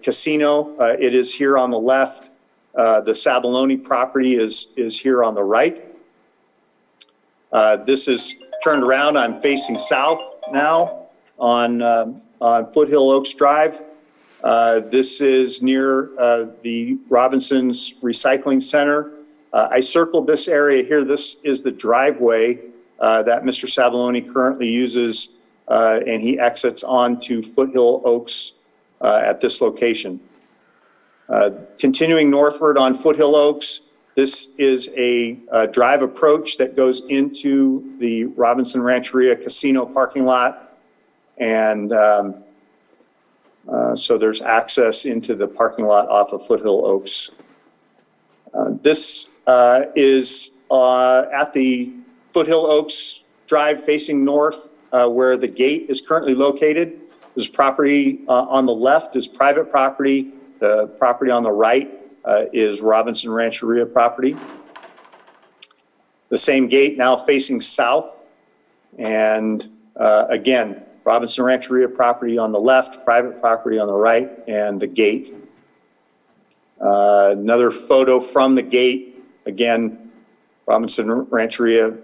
Casino. It is here on the left. The Savaloni property is here on the right. This is turned around. I'm facing south now on Foothill Oaks Drive. This is near the Robinson's Recycling Center. I circled this area here. This is the driveway that Mr. Savaloni currently uses, and he exits onto Foothill Oaks at this location. Continuing northward on Foothill Oaks, this is a drive approach that goes into the Robinson Rancheria Casino parking lot, and so there's access into the parking lot off of Foothill Oaks. This is at the Foothill Oaks Drive facing north, where the gate is currently located. This property on the left is private property. The property on the right is Robinson Rancheria property. The same gate now facing south. And again, Robinson Rancheria property on the left, private property on the right, and the gate. Another photo from the gate. Again, Robinson Rancheria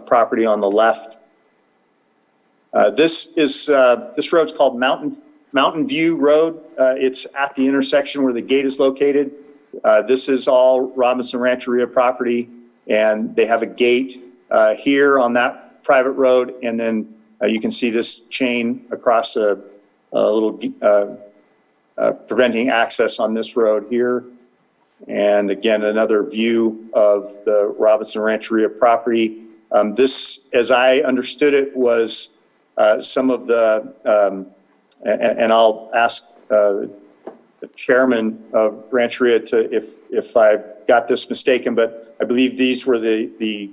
property on the left. This road's called Mountain View Road. It's at the intersection where the gate is located. This is all Robinson Rancheria property, and they have a gate here on that private road, and then you can see this chain across a little preventing access on this road here. And again, another view of the Robinson Rancheria property. This, as I understood it, was some of the, and I'll ask the chairman of Rancheria to, if I've got this mistaken, but I believe these were the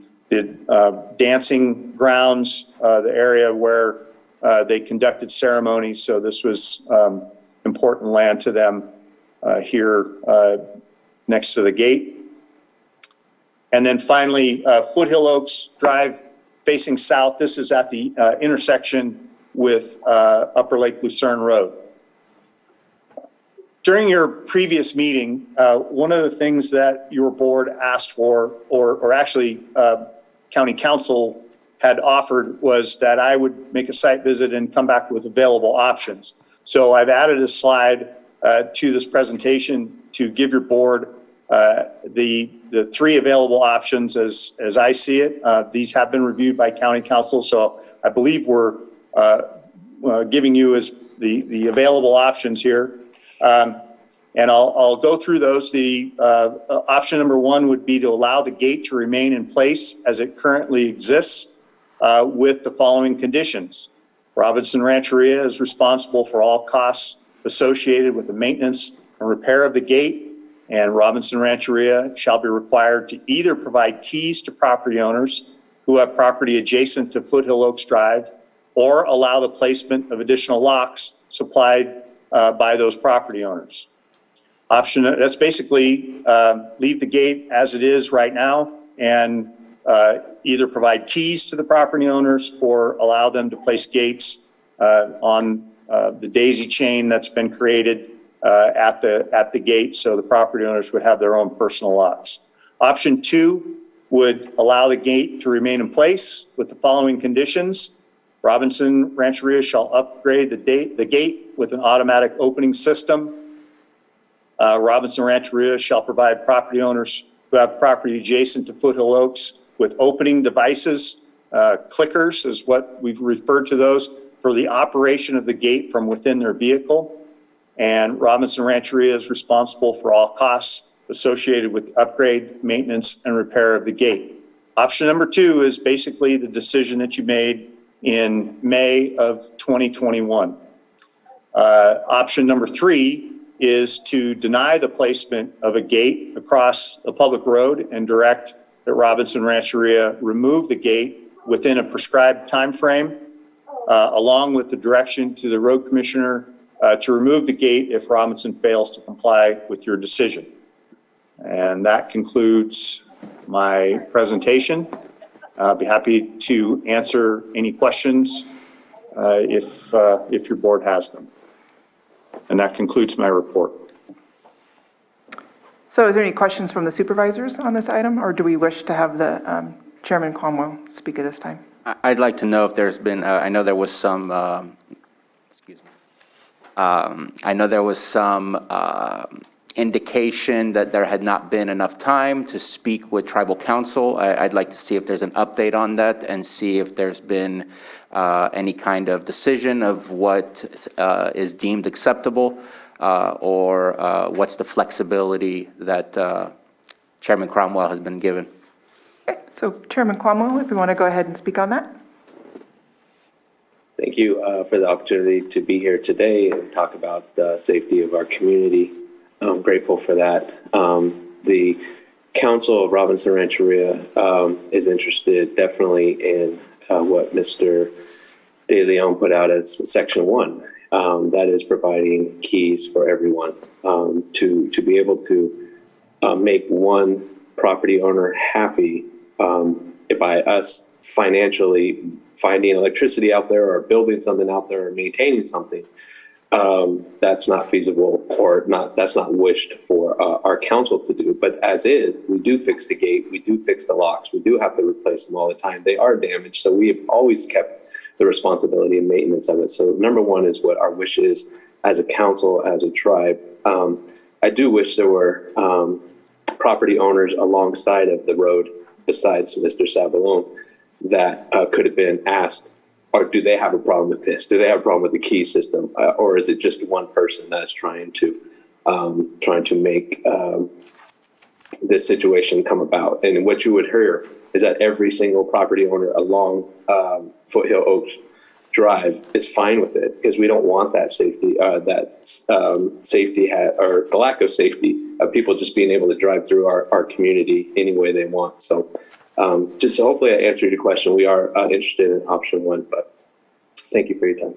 dancing grounds, the area where they conducted ceremonies. So this was important land to them here next to the gate. And then finally, Foothill Oaks Drive facing south. This is at the intersection with Upper Lake Lucerne Road. During your previous meeting, one of the things that your board asked for, or actually county council had offered, was that I would make a site visit and come back with available options. So I've added a slide to this presentation to give your board the three available options as I see it. These have been reviewed by county council, so I believe we're giving you as the available options here. And I'll go through those. The option number one would be to allow the gate to remain in place as it currently exists with the following conditions. Robinson Rancheria is responsible for all costs associated with the maintenance and repair of the gate, and Robinson Rancheria shall be required to either provide keys to property owners who have property adjacent to Foothill Oaks Drive, or allow the placement of additional locks supplied by those property owners. Option, that's basically leave the gate as it is right now and either provide keys to the property owners or allow them to place gates on the daisy chain that's been created at the gate, so the property owners would have their own personal locks. Option two would allow the gate to remain in place with the following conditions. Robinson Rancheria shall upgrade the gate with an automatic opening system. Robinson Rancheria shall provide property owners who have property adjacent to Foothill Oaks with opening devices, clickers is what we've referred to those, for the operation of the gate from within their vehicle. And Robinson Rancheria is responsible for all costs associated with upgrade, maintenance, and repair of the gate. Option number two is basically the decision that you made in May of 2021. Option number three is to deny the placement of a gate across a public road and direct that Robinson Rancheria remove the gate within a prescribed time frame, along with the direction to the road commissioner to remove the gate if Robinson fails to comply with your decision. And that concludes my presentation. I'll be happy to answer any questions if your board has them. And that concludes my report. So is there any questions from the supervisors on this item, or do we wish to have the Chairman Cromwell speak at this time? I'd like to know if there's been, I know there was some, I know there was some indication that there had not been enough time to speak with tribal council. I'd like to see if there's an update on that and see if there's been any kind of decision of what is deemed acceptable or what's the flexibility that Chairman Cromwell has been given. Okay, so Chairman Cromwell, if you want to go ahead and speak on that. Thank you for the opportunity to be here today and talk about the safety of our community. I'm grateful for that. The Council of Robinson Rancheria is interested definitely in what Mr. De Leon put out as Section 1. That is providing keys for everyone to be able to make one property owner happy by us financially finding electricity out there or building something out there or maintaining something. That's not feasible or that's not wished for our council to do. But as is, we do fix the gate, we do fix the locks, we do have to replace them all the time. They are damaged, so we have always kept the responsibility and maintenance of it. So number one is what our wish is as a council, as a tribe. I do wish there were property owners alongside of the road besides Mr. Sabalone that could have been asked, or do they have a problem with this? Do they have a problem with the key system? Or is it just one person that is trying to make this situation come about? And what you would hear is that every single property owner along Foothill Oaks Drive is fine with it because we don't want that safety, or the lack of safety of people just being able to drive through our community any way they want. So just hopefully I answered your question. We are interested in option 1, but thank you for your time.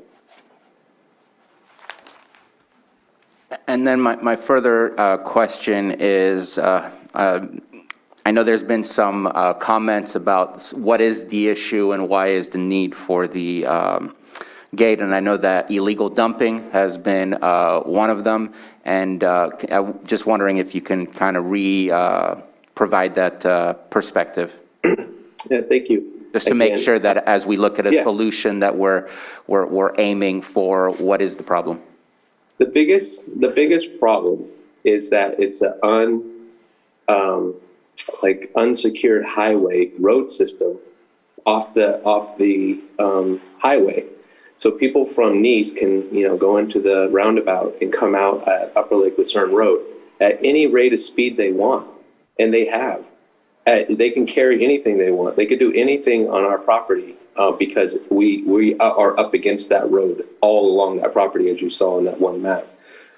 And then my further question is, I know there's been some comments about what is the issue and why is the need for the gate, and I know that illegal dumping has been one of them, and I'm just wondering if you can kind of provide that perspective. Yeah, thank you. Just to make sure that as we look at a solution that we're aiming for what is the problem. The biggest problem is that it's an unsecured highway road system off the highway. So people from Nice can, go into the roundabout and come out at Upper Lake Lucerne Road at any rate of speed they want, and they have. They can carry anything they want. They could do anything on our property because we are up against that road all along that property, as you saw on that one map.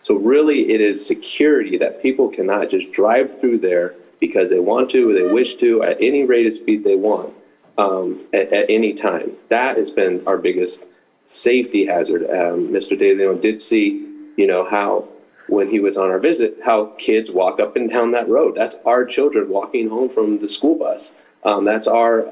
So really, it is security that people cannot just drive through there because they want to or they wish to at any rate of speed they want at any time. That has been our biggest safety hazard. Mr. De Leon did see, how when he was on our visit, how kids walk up and down that road. That's our children walking home from the school bus. That's our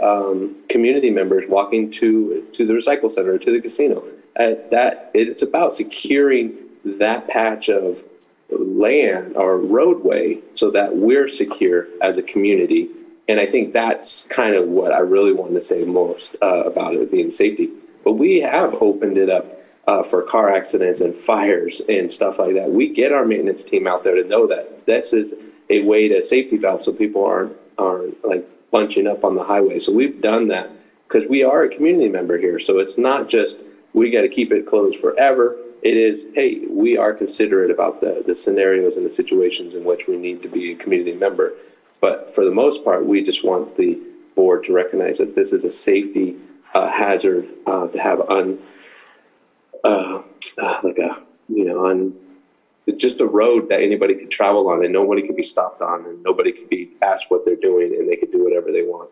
community members walking to the recycle center, to the casino. It's about securing that patch of land or roadway so that we're secure as a community. And I think that's kind of what I really wanted to say most about it being safety. But we have opened it up for car accidents and fires and stuff like that. We get our maintenance team out there to know that this is a way to safety valve so people aren't like bunching up on the highway. So we've done that because we are a community member here. So it's not just we got to keep it closed forever. It is, hey, we are considerate about the scenarios and the situations in which we need to be a community member. But for the most part, we just want the board to recognize that this is a safety hazard to have just a road that anybody could travel on and nobody could be stopped on and nobody could be asked what they're doing and they could do whatever they want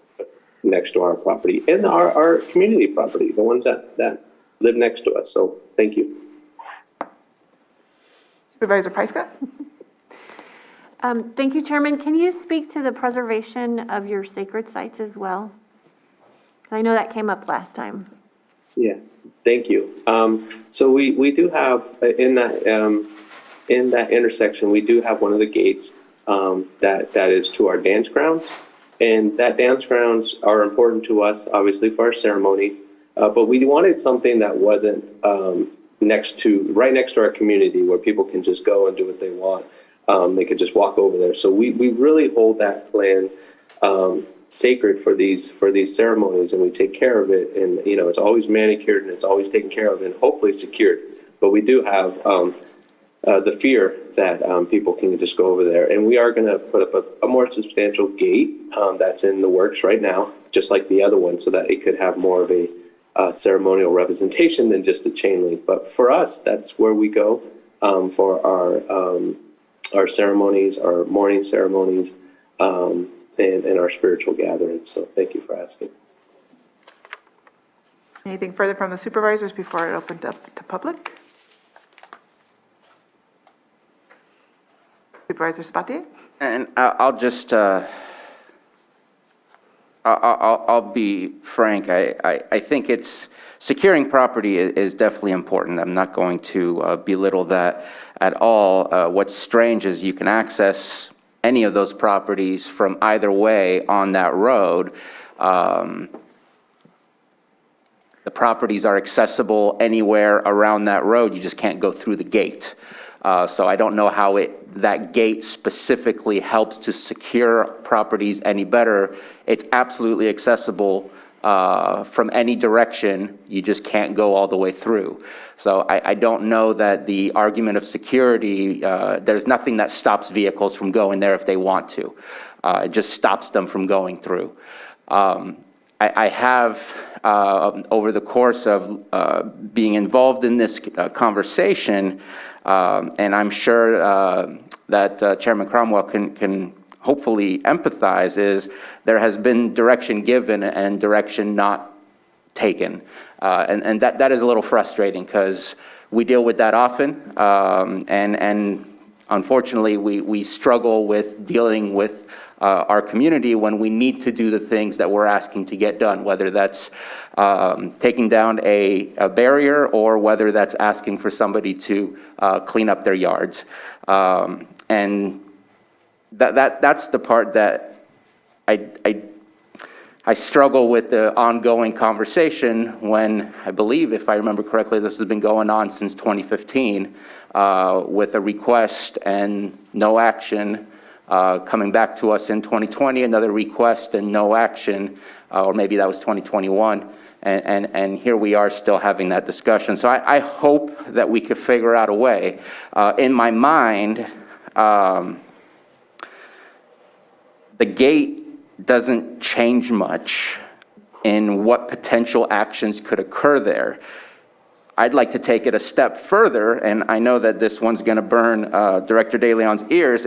next to our property and our community property, the ones that live next to us. So thank you. Supervisor Pyska? Thank you, Chairman. Can you speak to the preservation of your sacred sites as well? I know that came up last time. Yeah, thank you. So we do have in that intersection, we do have one of the gates that is to our dance grounds, and that dance grounds are important to us, obviously for our ceremonies. But we wanted something that wasn't right next to our community where people can just go and do what they want. They could just walk over there. So we really hold that land sacred for these ceremonies, and we take care of it. And it's always manicured and it's always taken care of and hopefully secured. But we do have the fear that people can just go over there. And we are going to put up a more substantial gate that's in the works right now, just like the other one, so that it could have more of a ceremonial representation than just a chain link. But for us, that's where we go for our ceremonies, our morning ceremonies, in our spiritual gatherings. So thank you for asking. Anything further from the supervisors before I open up to public? Supervisor Sabatier? And I'll just, I'll be frank. I think it's, securing property is definitely important. I'm not going to belittle that at all. What's strange is you can access any of those properties from either way on that road. The properties are accessible anywhere around that road. You just can't go through the gate. So I don't know how that gate specifically helps to secure properties any better. It's absolutely accessible from any direction. You just can't go all the way through. So I don't know that the argument of security, there's nothing that stops vehicles from going there if they want to. It just stops them from going through. I have, over the course of being involved in this conversation, and I'm sure that Chairman Cromwell can hopefully empathize, is there has been direction given and direction not taken. And that is a little frustrating because we deal with that often. And unfortunately, we struggle with dealing with our community when we need to do the things that we're asking to get done, whether that's taking down a barrier or whether that's asking for somebody to clean up their yards. And that's the part that I struggle with, the ongoing conversation when I believe, if I remember correctly, this has been going on since 2015 with a request and no action. Coming back to us in 2020, another request and no action, or maybe that was 2021, and here we are still having that discussion. So I hope that we could figure out a way. In my mind, the gate doesn't change much in what potential actions could occur there. I'd like to take it a step further, and I know that this one's going to burn Director De Leon's ears.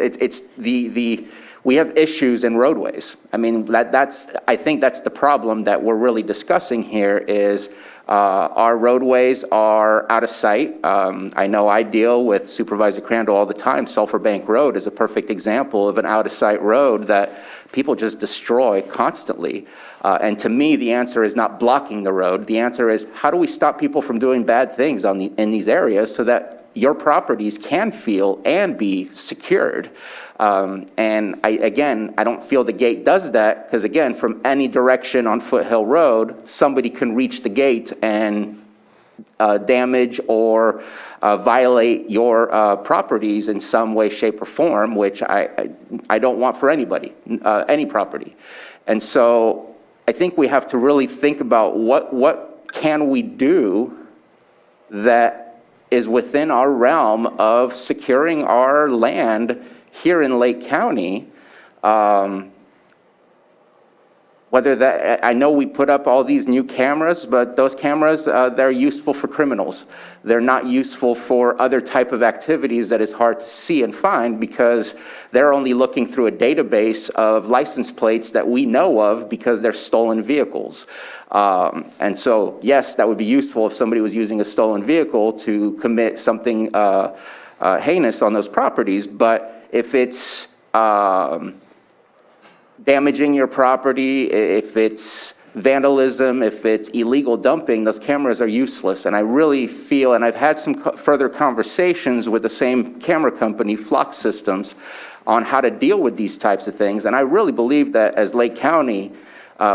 We have issues in roadways. I mean, I think that's the problem that we're really discussing here is our roadways are out of sight. I know I deal with Supervisor Crandall all the time. Sulphur Bank Road is a perfect example of an out of sight road that people just destroy constantly. And to me, the answer is not blocking the road. The answer is, how do we stop people from doing bad things in these areas so that your properties can feel and be secured? And I don't feel the gate does that because, again, from any direction on Foothill Road, somebody can reach the gate and damage or violate your properties in some way, shape, or form, which I don't want for anybody, any property. And so I think we have to really think about what can we do that is within our realm of securing our land here in Lake County. Whether that, I know we put up all these new cameras, but those cameras, they're useful for criminals. They're not useful for other type of activities that is hard to see and find because they're only looking through a database of license plates that we know of because they're stolen vehicles. And so, yes, that would be useful if somebody was using a stolen vehicle to commit something heinous on those properties, but if it's damaging your property, if it's vandalism, if it's illegal dumping, those cameras are useless. And I really feel, and I've had some further conversations with the same camera company, Flock Systems, on how to deal with these types of things. And I really believe that as Lake County,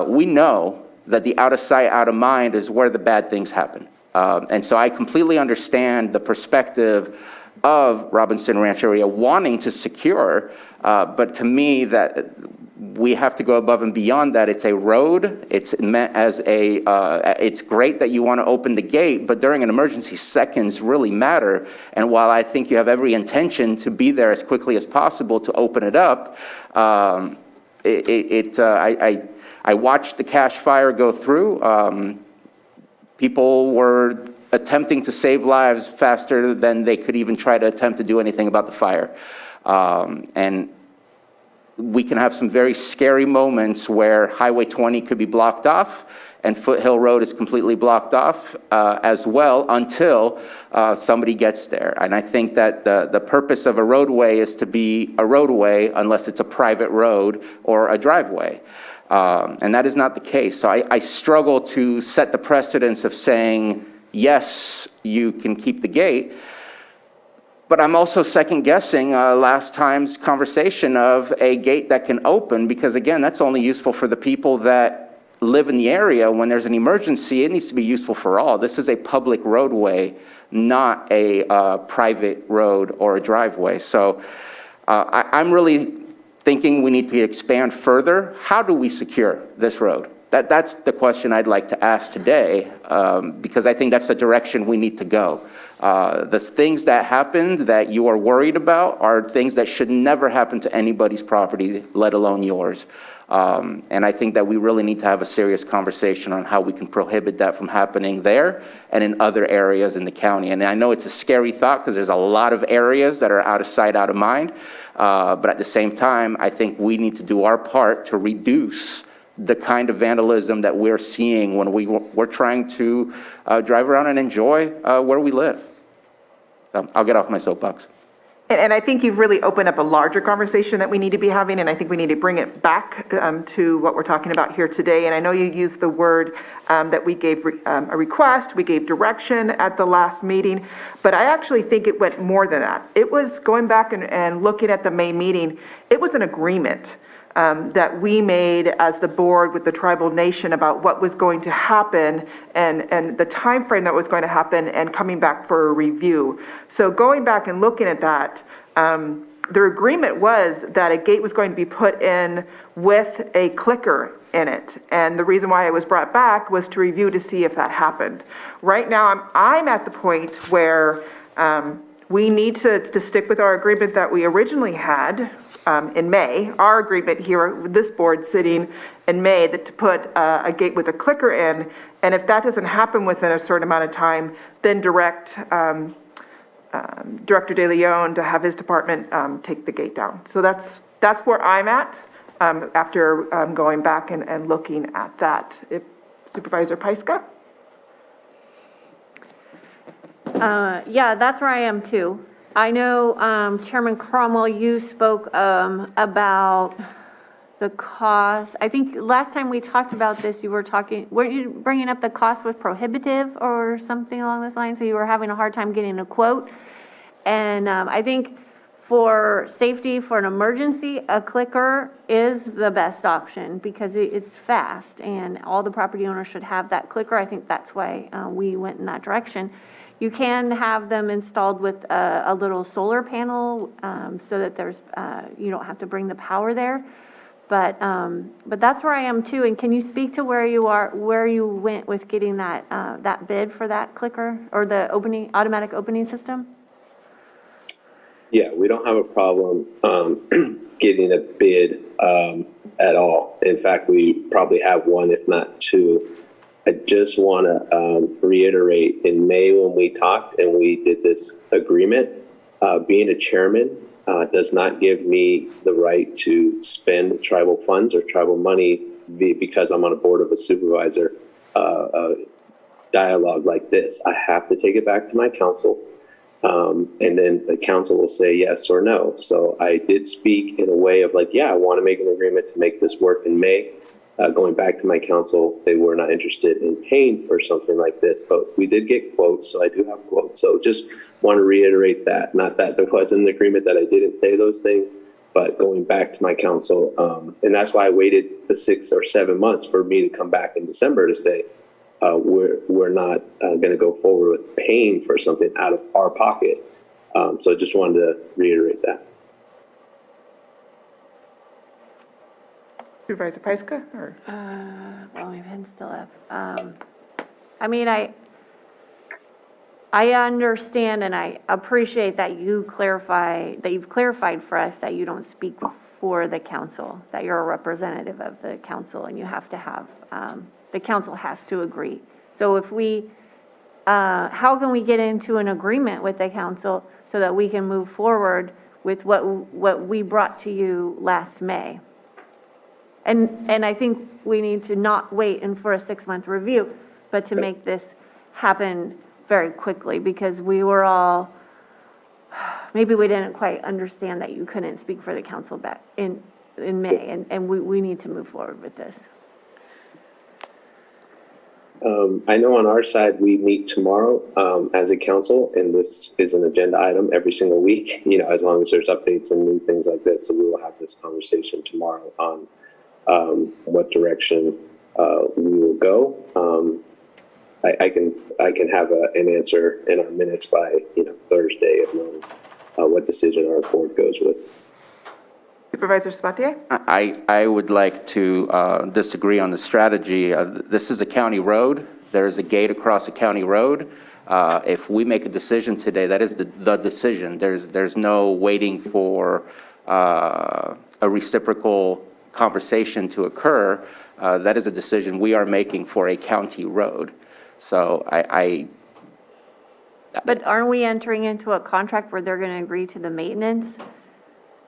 we know that the out of sight, out of mind is where the bad things happen. And so I completely understand the perspective of Robinson Ranch area wanting to secure, but to me that we have to go above and beyond that. It's a road. It's meant as it's great that you want to open the gate, but during an emergency, seconds really matter. And while I think you have every intention to be there as quickly as possible to open it up, I watched the cache fire go through. People were attempting to save lives faster than they could even try to attempt to do anything about the fire. And we can have some very scary moments where Highway 20 could be blocked off and Foothill Road is completely blocked off as well until somebody gets there. And I think that the purpose of a roadway is to be a roadway unless it's a private road or a driveway. And that is not the case. So I struggle to set the precedence of saying, yes, you can keep the gate. But I'm also second guessing last time's conversation of a gate that can open, because again, that's only useful for the people that live in the area. When there's an emergency, it needs to be useful for all. This is a public roadway, not a private road or a driveway. So I'm really thinking we need to expand further. How do we secure this road? That's the question I'd like to ask today, because I think that's the direction we need to go. The things that happened that you are worried about are things that should never happen to anybody's property, let alone yours. And I think that we really need to have a serious conversation on how we can prohibit that from happening there and in other areas in the county. And I know it's a scary thought because there's a lot of areas that are out of sight, out of mind. But at the same time, I think we need to do our part to reduce the kind of vandalism that we're seeing when we're trying to drive around and enjoy where we live. So I'll get off my soapbox. And I think you've really opened up a larger conversation that we need to be having, and I think we need to bring it back to what we're talking about here today. And I know you used the word that we gave a request, we gave direction at the last meeting, but I actually think it went more than that. It was going back and looking at the May meeting, it was an agreement that we made as the board with the tribal nation about what was going to happen and the time frame that was going to happen and coming back for a review. So going back and looking at that, the agreement was that a gate was going to be put in with a clicker in it. And the reason why it was brought back was to review to see if that happened. Right now, I'm at the point where we need to stick with our agreement that we originally had in May, our agreement here with this board sitting in May, that to put a gate with a clicker in, and if that doesn't happen within a certain amount of time, then direct Director De Leon to have his department take the gate down. So that's where I'm at after going back and looking at that. Supervisor Pyska? Yeah, that's where I am too. I know, Chairman Cromwell, you spoke about the cost. I think last time we talked about this, weren't you bringing up the cost was prohibitive or something along those lines? So you were having a hard time getting a quote. And I think for safety, for an emergency, a clicker is the best option because it's fast and all the property owners should have that clicker. I think that's why we went in that direction. You can have them installed with a little solar panel so that there's you don't have to bring the power there. But that's where I am too. And can you speak to where you went with getting that bid for that clicker or the automatic opening system? Yeah, we don't have a problem getting a bid at all. In fact, we probably have one, if not two. I just want to reiterate, in May when we talked and we did this agreement, being a chairman does not give me the right to spend tribal funds or tribal money because I'm on a board of a supervisor dialogue like this. I have to take it back to my council, and then the council will say yes or no. So I did speak in a way of like, yeah, I want to make an agreement to make this work in May. Going back to my council, they were not interested in paying for something like this, but we did get quotes, so I do have quotes. So just want to reiterate that, not that there was an agreement that I didn't say those things, but going back to my council, and that's why I waited the 6 or 7 months for me to come back in December to say, we're not going to go forward with paying for something out of our pocket. So just wanted to reiterate that. Supervisor Pyska? Or? Well, my pen's still up. I mean, I understand and I appreciate that you've clarified for us that you don't speak for the council, that you're a representative of the council and you have to have, the council has to agree. So if how can we get into an agreement with the council so that we can move forward with what we brought to you last May. And I think we need to not wait and for a 6-month review, but to make this happen very quickly, because we were all, maybe we didn't quite understand that you couldn't speak for the council back in May, and we need to move forward with this. I know on our side, we meet tomorrow as a council, and this is an agenda item every single week, as long as there's updates and new things like this. So we will have this conversation tomorrow on what direction we will go. I can have an answer in our minutes by Thursday of knowing what decision our board goes with. Supervisor Sabatier? I would like to disagree on the strategy. This is a county road. There is a gate across a county road. If we make a decision today, that is the decision. There's no waiting for a reciprocal conversation to occur. That is a decision we are making for a county road. So But aren't we entering into a contract where they're going to agree to the maintenance?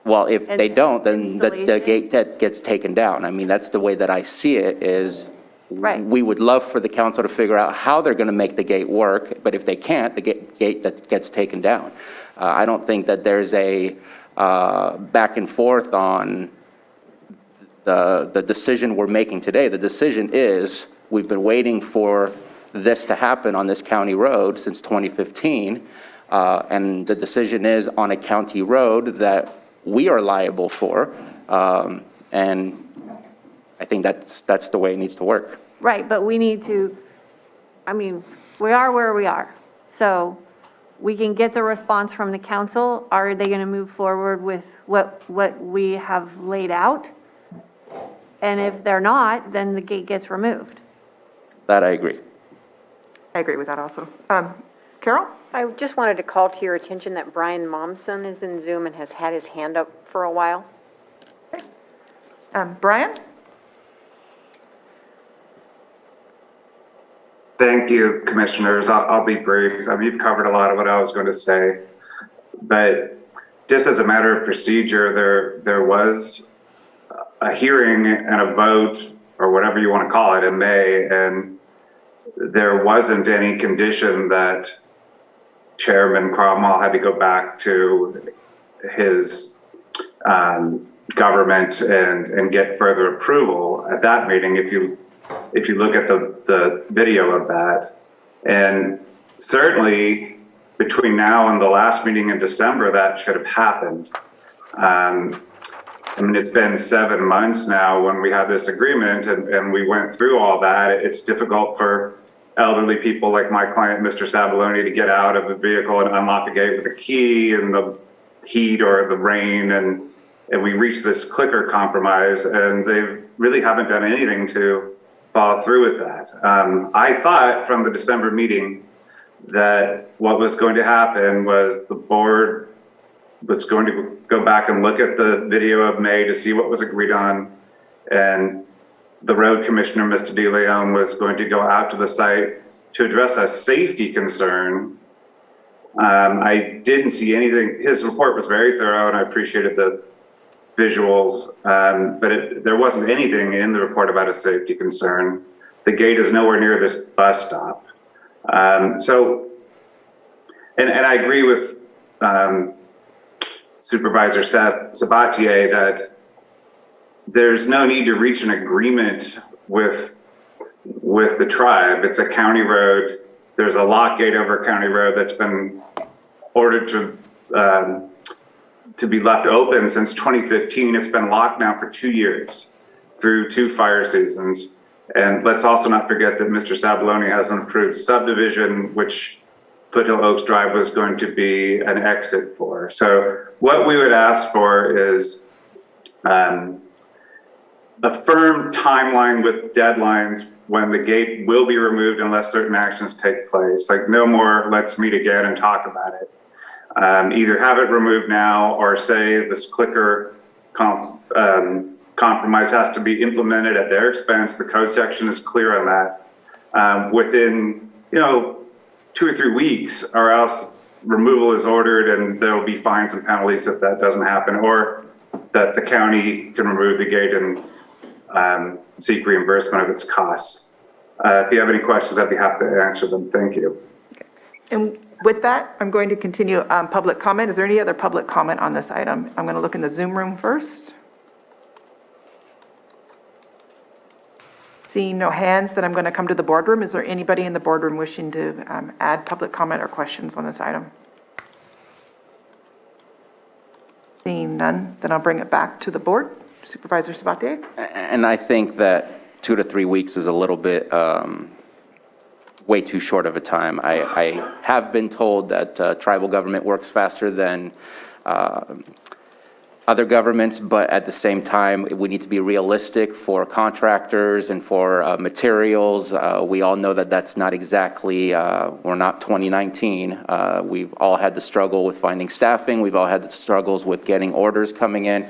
Well, if As they don't, then the installation? gate that gets taken down. I mean, that's the way that I see it is Right. we would love for the council to figure out how they're going to make the gate work, but if they can't, the gate that gets taken down. I don't think that there's a back and forth on the decision we're making today. The decision is we've been waiting for this to happen on this county road since 2015, and the decision is on a county road that we are liable for, and I think that's the way it needs to work. Right, but we need to, we are where we are. So we can get the response from the council. Are they going to move forward with what we have laid out? And if they're not, then the gate gets removed. That I agree. I agree with that also. Carol? I just wanted to call to your attention that Brian Momsen is in Zoom and has had his hand up for a while. Brian? Thank you, commissioners. I'll be brief. You've covered a lot of what I was going to say, but just as a matter of procedure, there was a hearing and a vote, or whatever you want to call it, in May, and there wasn't any condition that Chairman Cromwell had to go back to his government and get further approval at that meeting. If you look at the video of that, and certainly between now and the last meeting in December, that should have happened. It's been 7 months now when we had this agreement, and we went through all that. It's difficult for elderly people like my client, Mr. Sabaloni, to get out of the vehicle and unlock the gate with a key in the heat or the rain, and we reached this clicker compromise, and they really haven't done anything to follow through with that. I thought from the December meeting that what was going to happen was the board was going to go back and look at the video of May to see what was agreed on, and the road commissioner, Mr. De Leon, was going to go out to the site to address a safety concern. I didn't see anything. His report was very thorough, and I appreciated the visuals, but there wasn't anything in the report about a safety concern. The gate is nowhere near this bus stop. And I agree with Supervisor Sabatier that there's no need to reach an agreement with the tribe. It's a county road. There's a lock gate over county road that's been ordered to be left open since 2015. It's been locked now for 2 years through 2 fire seasons. And let's also not forget that Mr. Sabaloni has an approved subdivision, which Foothill Oaks Drive was going to be an exit for. So what we would ask for is a firm timeline with deadlines when the gate will be removed unless certain actions take place. Like no more, let's meet again and talk about it. Either have it removed now or say this clicker compromise has to be implemented at their expense. The code section is clear on that within 2 or 3 weeks, or else removal is ordered and there will be fines and penalties if that doesn't happen, or that the county can remove the gate and seek reimbursement of its costs. If you have any questions, I'd be happy to answer them. Thank you. And with that, I'm going to continue public comment. Is there any other public comment on this item? I'm going to look in the Zoom room first. Seeing no hands, then I'm going to come to the boardroom. Is there anybody in the boardroom wishing to add public comment or questions on this item? Seeing none, then I'll bring it back to the board. Supervisor Sabatier? And I think that 2 to 3 weeks is a little bit way too short of a time. I have been told that tribal government works faster than other governments, but at the same time, we need to be realistic for contractors and for materials. We all know that that's not exactly, we're not 2019. We've all had the struggle with finding staffing. We've all had the struggles with getting orders coming in.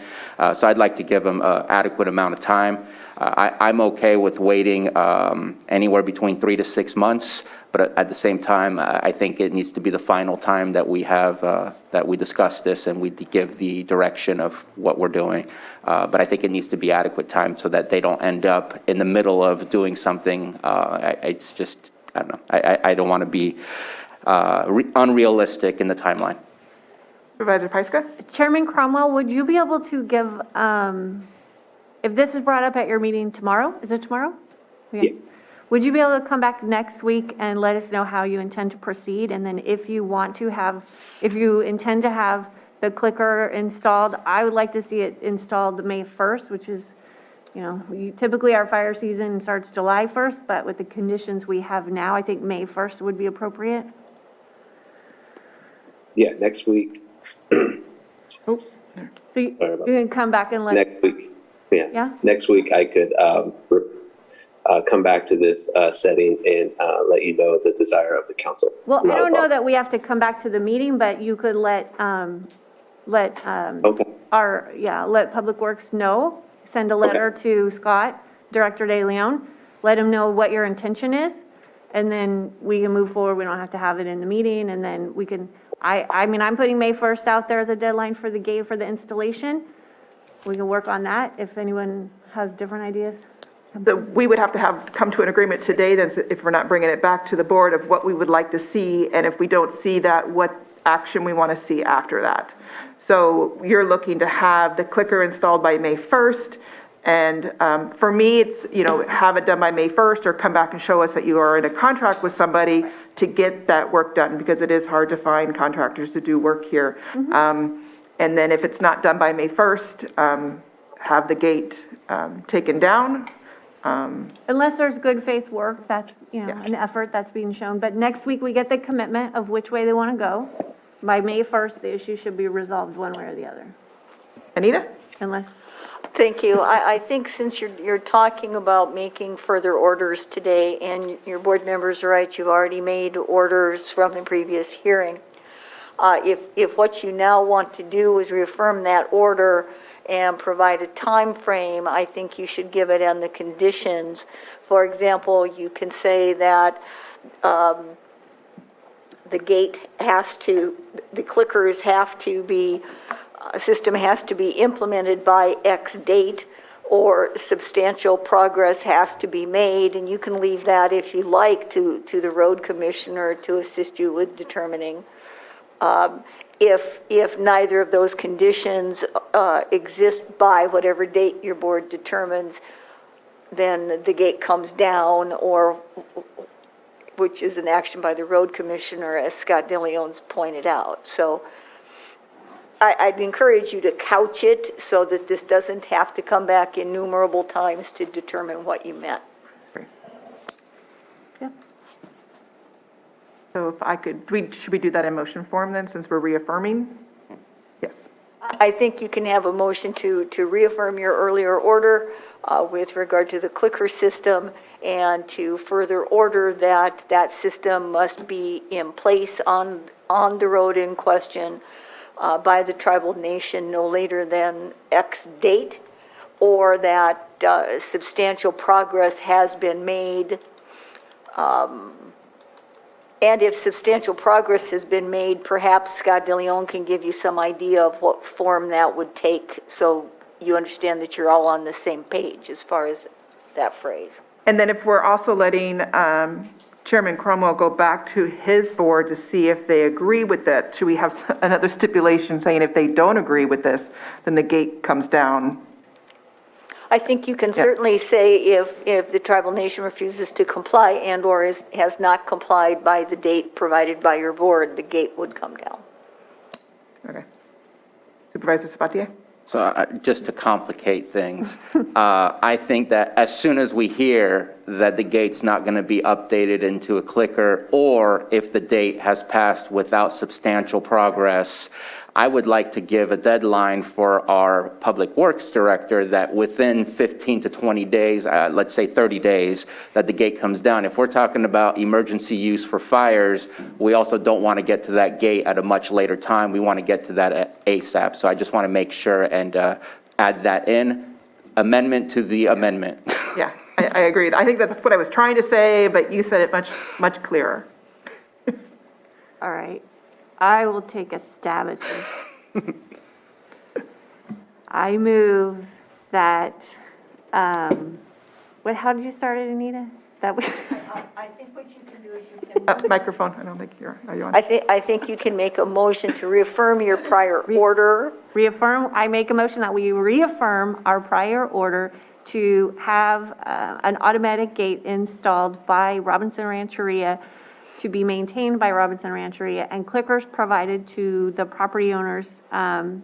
So I'd like to give them an adequate amount of time. I'm okay with waiting anywhere between 3 to 6 months, but at the same time, I think it needs to be the final time that we have, that we discuss this and we give the direction of what we're doing. But I think it needs to be adequate time so that they don't end up in the middle of doing something. It's just, I don't know, I don't want to be unrealistic in the timeline. Supervisor Pyska? Chairman Cromwell, would you be able to give, if this is brought up at your meeting tomorrow, is it tomorrow? Okay. Yeah. Would you be able to come back next week and let us know how you intend to proceed? And then if you want to have, if you intend to have the clicker installed, I would like to see it installed May 1st, which is, you know, typically our fire season starts July 1st, but with the conditions we have now, I think May 1st would be appropriate. Yeah, next week. Oops. So you can come back and let. Next week. Yeah. Next week I could come back to this setting and let you know the desire of the council. Well, I don't know that we have to come back to the meeting, but you could let let Public Works know, send a letter to Scott, Director De Leon, let him know what your intention is, and then we can move forward. We don't have to have it in the meeting, and then we can, I mean, I'm putting May 1st out there as a deadline for the gate for the installation. We can work on that if anyone has different ideas. So we would have to come to an agreement today, then, if we're not bringing it back to the board, of what we would like to see, and if we don't see that, what action we want to see after that. So you're looking to have the clicker installed by May 1st, and for me, it's, you know, have it done by May 1st, or come back and show us that you are in a contract with somebody to get that work done, because it is hard to find contractors to do work here. Mm-hmm. And then if it's not done by May 1st, have the gate taken down. Unless there's good faith work, that's, you know, an effort that's being shown. But next week, we get the commitment of which way they want to go. By May 1st, the issue should be resolved one way or the other. Anita? Unless. Thank you. I think since you're talking about making further orders today, and your board members are right, you've already made orders from the previous hearing. If what you now want to do is reaffirm that order and provide a time frame, I think you should give it and the conditions. For example, you can say that the gate has to, the clickers have to be, a system has to be implemented by X date, or substantial progress has to be made, and you can leave that, if you like, to the road commissioner to assist you with determining. If neither of those conditions exist by whatever date your board determines, then the gate comes down, or which is an action by the road commissioner, as Scott De Leon's pointed out. So I'd encourage you to couch it so that this doesn't have to come back innumerable times to determine what you meant. So if I could, should we do that in motion form then, since we're reaffirming? Yes. I think you can have a motion to reaffirm your earlier order with regard to the clicker system, and to further order that that system must be in place on the road in question by the tribal nation no later than X date, or that substantial progress has been made And if substantial progress has been made, perhaps Scott DeLeon can give you some idea of what form that would take, so you understand that you're all on the same page as far as that phrase. And then if we're also letting Chairman Cromwell go back to his board to see if they agree with that, should we have another stipulation saying if they don't agree with this, then the gate comes down? I think you can certainly say if the tribal nation refuses to comply and/or has not complied by the date provided by your board, the gate would come down. Okay. Supervisor Sabatier? So just to complicate things, I think that as soon as we hear that the gate's not going to be updated into a clicker, or if the date has passed without substantial progress, I would like to give a deadline for our Public Works Director that within 15 to 20 days, let's say 30 days, that the gate comes down. If we're talking about emergency use for fires, we also don't want to get to that gate at a much later time. We want to get to that ASAP. So I just want to make sure and add that in. Amendment to the amendment. Yeah, I agree. I think that's what I was trying to say, but you said it much clearer. All right. I will take a stab at this. I move that, how did you start it, Anita? I think what you can do is you can. Microphone, I don't think are you on? I think you can make a motion to reaffirm your prior order. I make a motion that we reaffirm our prior order to have an automatic gate installed by Robinson Rancheria, to be maintained by Robinson Rancheria, and clickers provided to the property owners, and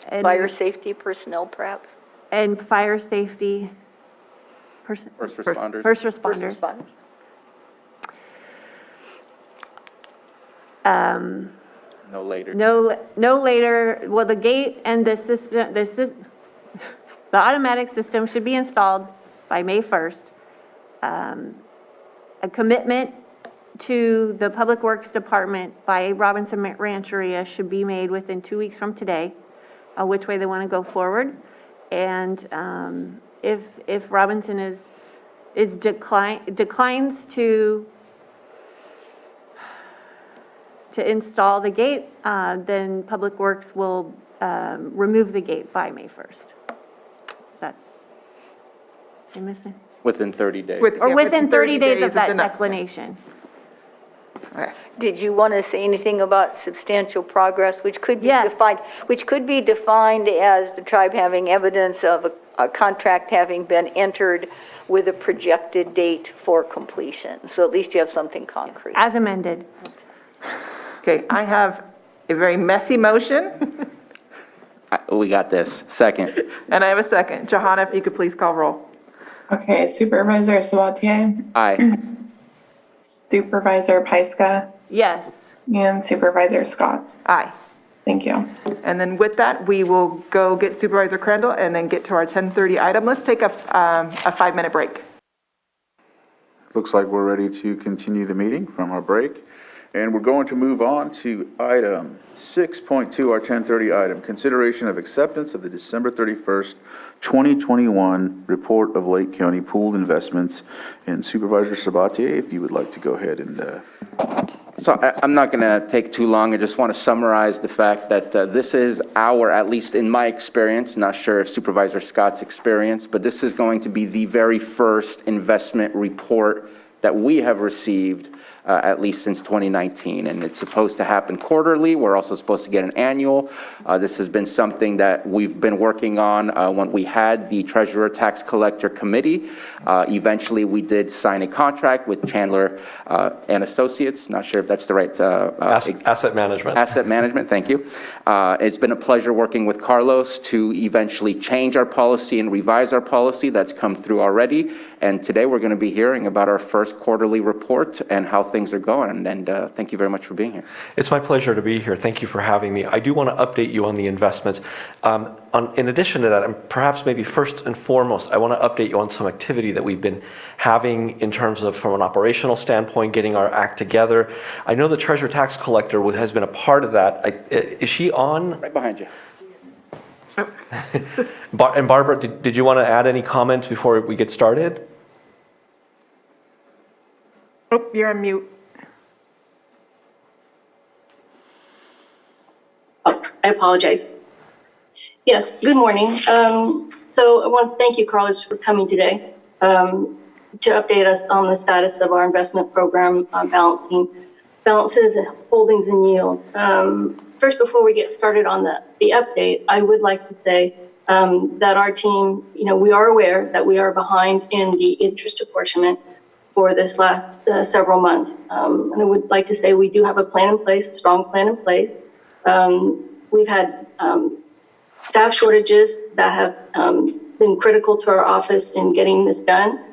Fire safety personnel, perhaps? And fire safety. First responders. First responders. No later. No later, well, the gate and the system, the automatic system should be installed by May 1st. A commitment to the Public Works Department by Robinson Rancheria should be made within 2 weeks from today, which way they want to go forward. And if Robinson declines to install the gate, then Public Works will remove the gate by May 1st. Is that, am I missing? Within 30 days. Within 30 days of that declination. Did you want to say anything about substantial progress, which could be defined as the tribe having evidence of a contract having been entered with a projected date for completion? So at least you have something concrete. As amended. Okay, I have a very messy motion. We got this. Second. And I have a second. Johanna, if you could please call roll. Okay, Supervisor Sabatier? Aye. Supervisor Pyska? Yes. And Supervisor Scott? Aye. Thank you. And then with that, we will go get Supervisor Crandall and then get to our 10:30 item. Let's take a 5-minute break. Looks like we're ready to continue the meeting from our break. And we're going to move on to item 6.2, our 10:30 item, consideration of acceptance of the December 31st, 2021 report of Lake County pooled investments. And Supervisor Sabatier, if you would like to go ahead and... So I'm not going to take too long. I just want to summarize the fact that this is our, at least in my experience, not sure if Supervisor Scott's experience, but this is going to be the very first investment report that we have received at least since 2019, and it's supposed to happen quarterly. We're also supposed to get an annual. This has been something that we've been working on when we had the Treasurer Tax Collector Committee. Eventually, we did sign a contract with Chandler and Associates. Not sure if that's the right... Asset management. Asset management, thank you. It's been a pleasure working with Carlos to eventually change our policy and revise our policy. That's come through already. And today, we're going to be hearing about our first quarterly report and how things are going. And thank you very much for being here. It's my pleasure to be here. Thank you for having me. I do want to update you on the investments. In addition to that, and perhaps maybe first and foremost, I want to update you on some activity that we've been having in terms of, from an operational standpoint, getting our act together. I know the Treasurer Tax Collector has been a part of that. Is she on? Right behind you. And Barbara, did you want to add any comments before we get started? Oh, you're on mute. Oh, I apologize. Yes, good morning. So I want to thank you, Carlos, for coming today to update us on the status of our investment program balances, holdings, and yields. First, before we get started on the update, I would like to say that our team, we are aware that we are behind in the interest apportionment for this last several months. And I would like to say we do have a plan in place, a strong plan in place. We've had staff shortages that have been critical to our office in getting this done,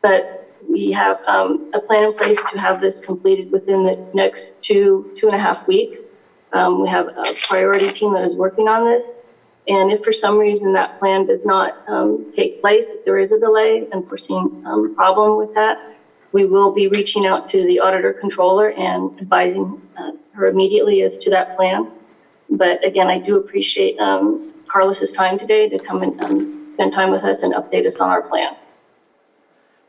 but we have a plan in place to have this completed within the next 2.5 weeks. We have a priority team that is working on this, and if for some reason that plan does not take place, if there is a delay and foreseen a problem with that, we will be reaching out to the auditor controller and advising her immediately as to that plan. But again, I do appreciate Carlos's time today to come and spend time with us and update us on our plan.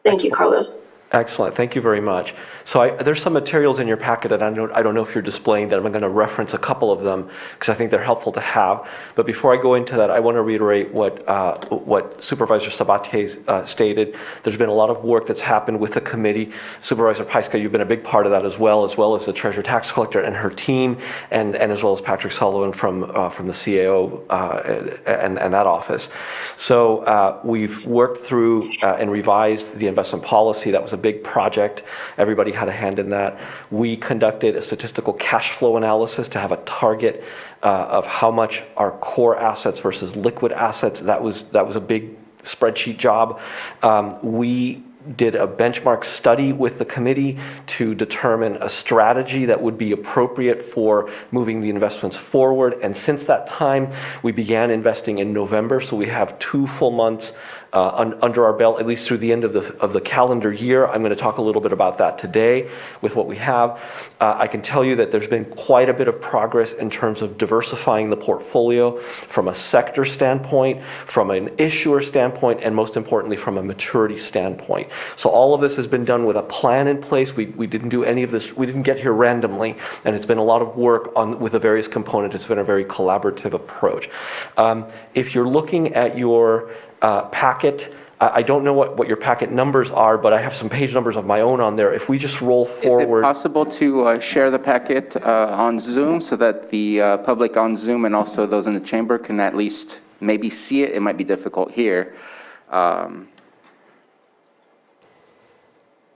Thank you, Carlos. Excellent. Thank you very much. So there's some materials in your packet that I don't know if you're displaying that. I'm going to reference a couple of them because I think they're helpful to have. But before I go into that, I want to reiterate what Supervisor Sabatier stated. There's been a lot of work that's happened with the committee. Supervisor Paiska, you've been a big part of that as well as the Treasurer Tax Collector and her team, and as well as Patrick Sullivan from the CAO and that office. So we've worked through and revised the investment policy. That was a big project. Everybody had a hand in that. We conducted a statistical cash flow analysis to have a target of how much our core assets versus liquid assets. That was a big spreadsheet job. We did a benchmark study with the committee to determine a strategy that would be appropriate for moving the investments forward. And since that time, we began investing in November. So we have 2 full months under our belt, at least through the end of the calendar year. I'm going to talk a little bit about that today with what we have. I can tell you that there's been quite a bit of progress in terms of diversifying the portfolio from a sector standpoint, from an issuer standpoint, and most importantly, from a maturity standpoint. So all of this has been done with a plan in place. We didn't do any of this. We didn't get here randomly, and it's been a lot of work with the various components. It's been a very collaborative approach. If you're looking at your packet, I don't know what your packet numbers are, but I have some page numbers of my own on there. If we just roll forward. Is it possible to share the packet on Zoom so that the public on Zoom and also those in the chamber can at least maybe see it? It might be difficult here.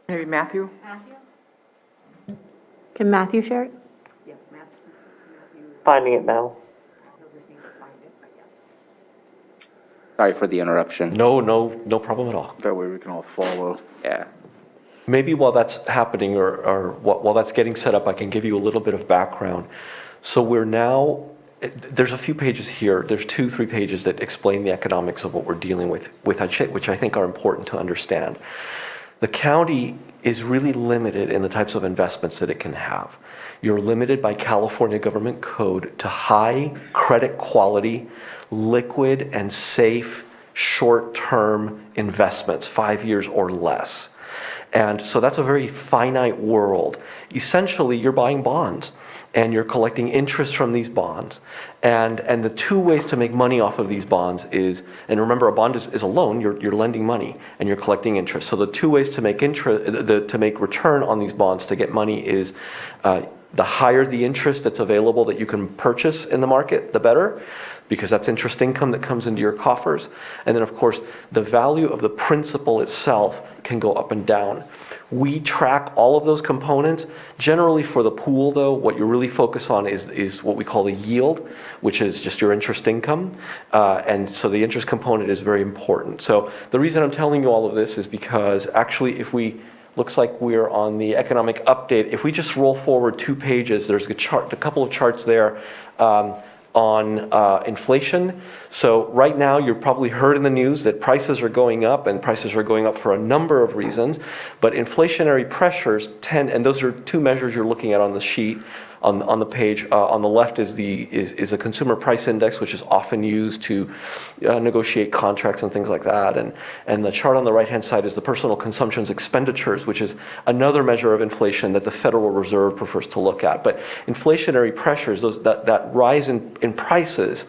Maybe Matthew? Can Matthew share it? Finding it now. Sorry for the interruption. No problem at all. That way we can all follow. Yeah. Maybe while that's happening or while that's getting set up, I can give you a little bit of background. So there's a few pages here. There's 2-3 pages that explain the economics of what we're dealing with which I think are important to understand. The county is really limited in the types of investments that it can have. You're limited by California government code to high credit quality, liquid and safe short-term investments, 5 years or less. And so that's a very finite world. Essentially, you're buying bonds and you're collecting interest from these bonds. And the 2 ways to make money off of these bonds is, and remember, a bond is a loan, you're lending money and you're collecting interest. So the 2 ways to make to make return on these bonds to get money is the higher the interest that's available that you can purchase in the market, the better, because that's interest income that comes into your coffers. And then, of course, the value of the principal itself can go up and down. We track all of those components. Generally for the pool, though, what you really focus on is what we call the yield, which is just your interest income. And so the interest component is very important. So the reason I'm telling you all of this is because actually looks like we're on the economic update. If we just roll forward 2 pages, there's a couple of charts there on inflation. So right now, you've probably heard in the news that prices are going up, and prices are going up for a number of reasons. But inflationary pressures and those are 2 measures you're looking at on the sheet. on the page. On the left is the consumer price index, which is often used to negotiate contracts and things like that. And the chart on the right-hand side is the personal consumption's expenditures, which is another measure of inflation that the Federal Reserve prefers to look at. But inflationary pressures, that rise in prices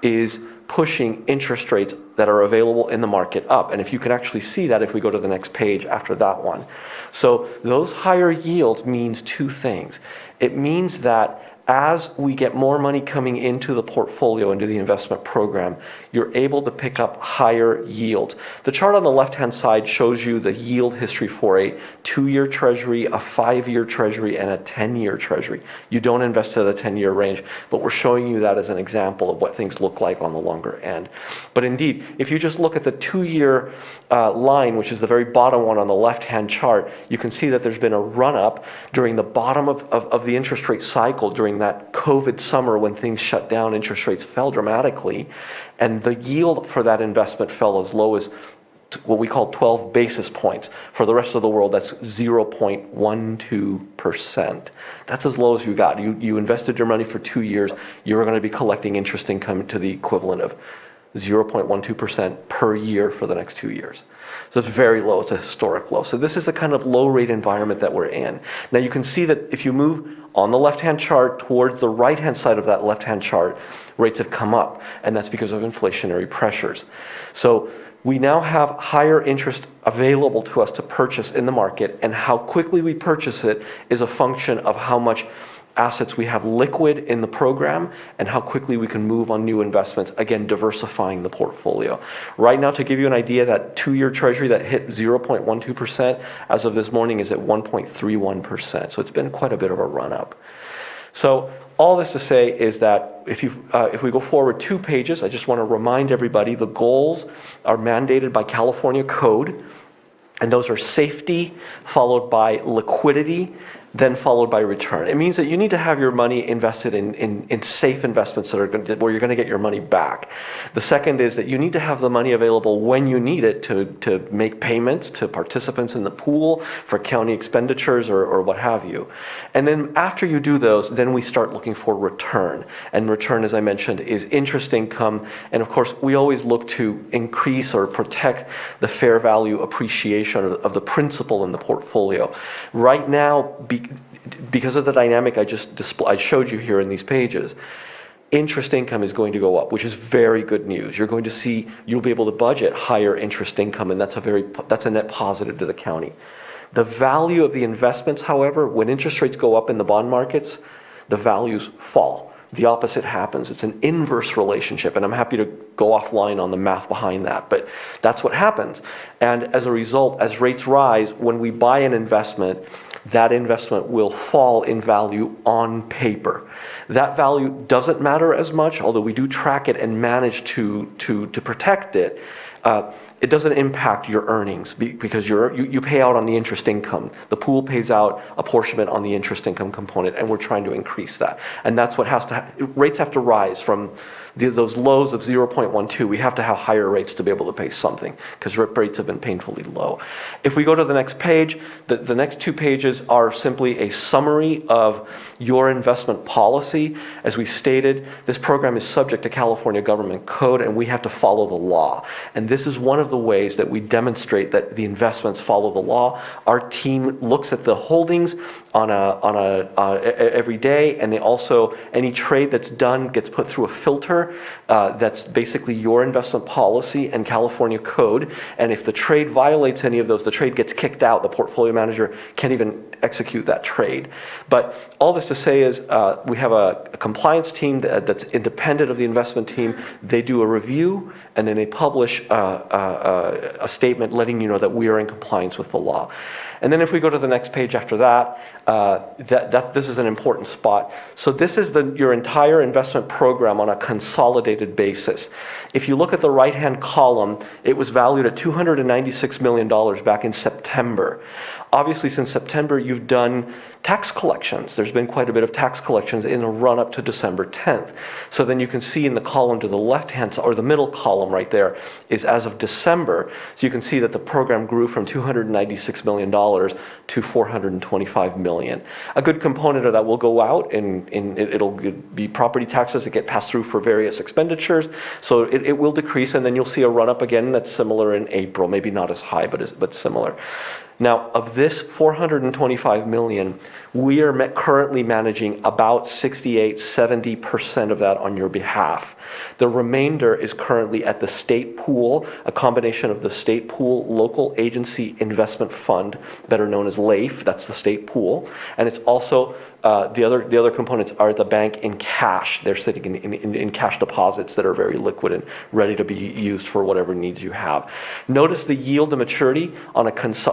is pushing interest rates that are available in the market up. And if you can actually see that if we go to the next page after that one. So those higher yields means two things. It means that as we get more money coming into the portfolio, into the investment program, you're able to pick up higher yields. The chart on the left-hand side shows you the yield history for a 2-year treasury, a 5-year treasury, and a 10-year treasury. You don't invest at a 10-year range, but we're showing you that as an example of what things look like on the longer end. But indeed, if you just look at the 2-year line, which is the very bottom one on the left-hand chart, you can see that there's been a run-up during the bottom of the interest rate cycle during that COVID summer when things shut down, interest rates fell dramatically, and the yield for that investment fell as low as what we call 12 basis points. For the rest of the world, that's 0.12%. That's as low as you got. You invested your money for 2 years, you're going to be collecting interest income to the equivalent of 0.12% per year for the next 2 years. So it's very low, it's a historic low. So this is the kind of low rate environment that we're in. Now you can see that if you move on the left-hand chart towards the right-hand side of that left-hand chart, rates have come up, and that's because of inflationary pressures. So we now have higher interest available to us to purchase in the market, and how quickly we purchase it is a function of how much assets we have liquid in the program and how quickly we can move on new investments, again, diversifying the portfolio. Right now, to give you an idea, that 2-year treasury that hit 0.12% as of this morning is at 1.31%. So it's been quite a bit of a run up. So all this to say is that if we go forward 2 pages, I just want to remind everybody the goals are mandated by California code, and those are safety followed by liquidity, then followed by return. It means that you need to have your money invested in safe investments that are where you're going to get your money back. The second is that you need to have the money available when you need it to make payments to participants in the pool for county expenditures or what have you. And then after you do those, then we start looking for return. And return, as I mentioned, is interest income. And of course, we always look to increase or protect the fair value appreciation of the principal in the portfolio. Right now, because of the dynamic I showed you here in these pages, interest income is going to go up, which is very good news. You'll be able to budget higher interest income, and that's a net positive to the county. The value of the investments, however, when interest rates go up in the bond markets, the values fall. The opposite happens. It's an inverse relationship, and I'm happy to go offline on the math behind that, but that's what happens. And as a result, as rates rise, when we buy an investment, that investment will fall in value on paper. That value doesn't matter as much, although we do track it and manage to protect it. It doesn't impact your earnings because you pay out on the interest income. The pool pays out apportionment on the interest income component, and we're trying to increase that. And that's what rates have to rise from those lows of 0.12. We have to have higher rates to be able to pay something because rates have been painfully low. If we go to the next page, the next 2 pages are simply a summary of your investment policy. As we stated, this program is subject to California government code, and we have to follow the law. And this is one of the ways that we demonstrate that the investments follow the law. Our team looks at the holdings every day, and they also, any trade that's done gets put through a filter that's basically your investment policy and California code. And if the trade violates any of those, the trade gets kicked out. The portfolio manager can't even execute that trade. But all this to say is we have a compliance team that's independent of the investment team. They do a review, and then they publish a statement letting you know that we are in compliance with the law. And then if we go to the next page after that, this is an important spot. So this is your entire investment program on a consolidated basis. If you look at the right-hand column, it was valued at $296 million back in September. Obviously, since September, you've done tax collections. There's been quite a bit of tax collections in the run-up to December 10th. So then you can see in the column to the left-hand side, or the middle column right there, is as of December. So you can see that the program grew from $296 million to $425 million. million. A good component of that will go out, and it'll be property taxes that get passed through for various expenditures. So it will decrease, and then you'll see a run up again that's similar in April, maybe not as high, but similar. Now, of this $425 million, we are currently managing about 70% of that on your behalf. The remainder is currently at the state pool, a combination of the state pool Local Agency Investment Fund, better known as LAIF, that's the state pool, and it's also the other components are at the bank in cash. They're sitting in cash deposits that are very liquid and ready to be used for whatever needs you have. Notice the yield to maturity on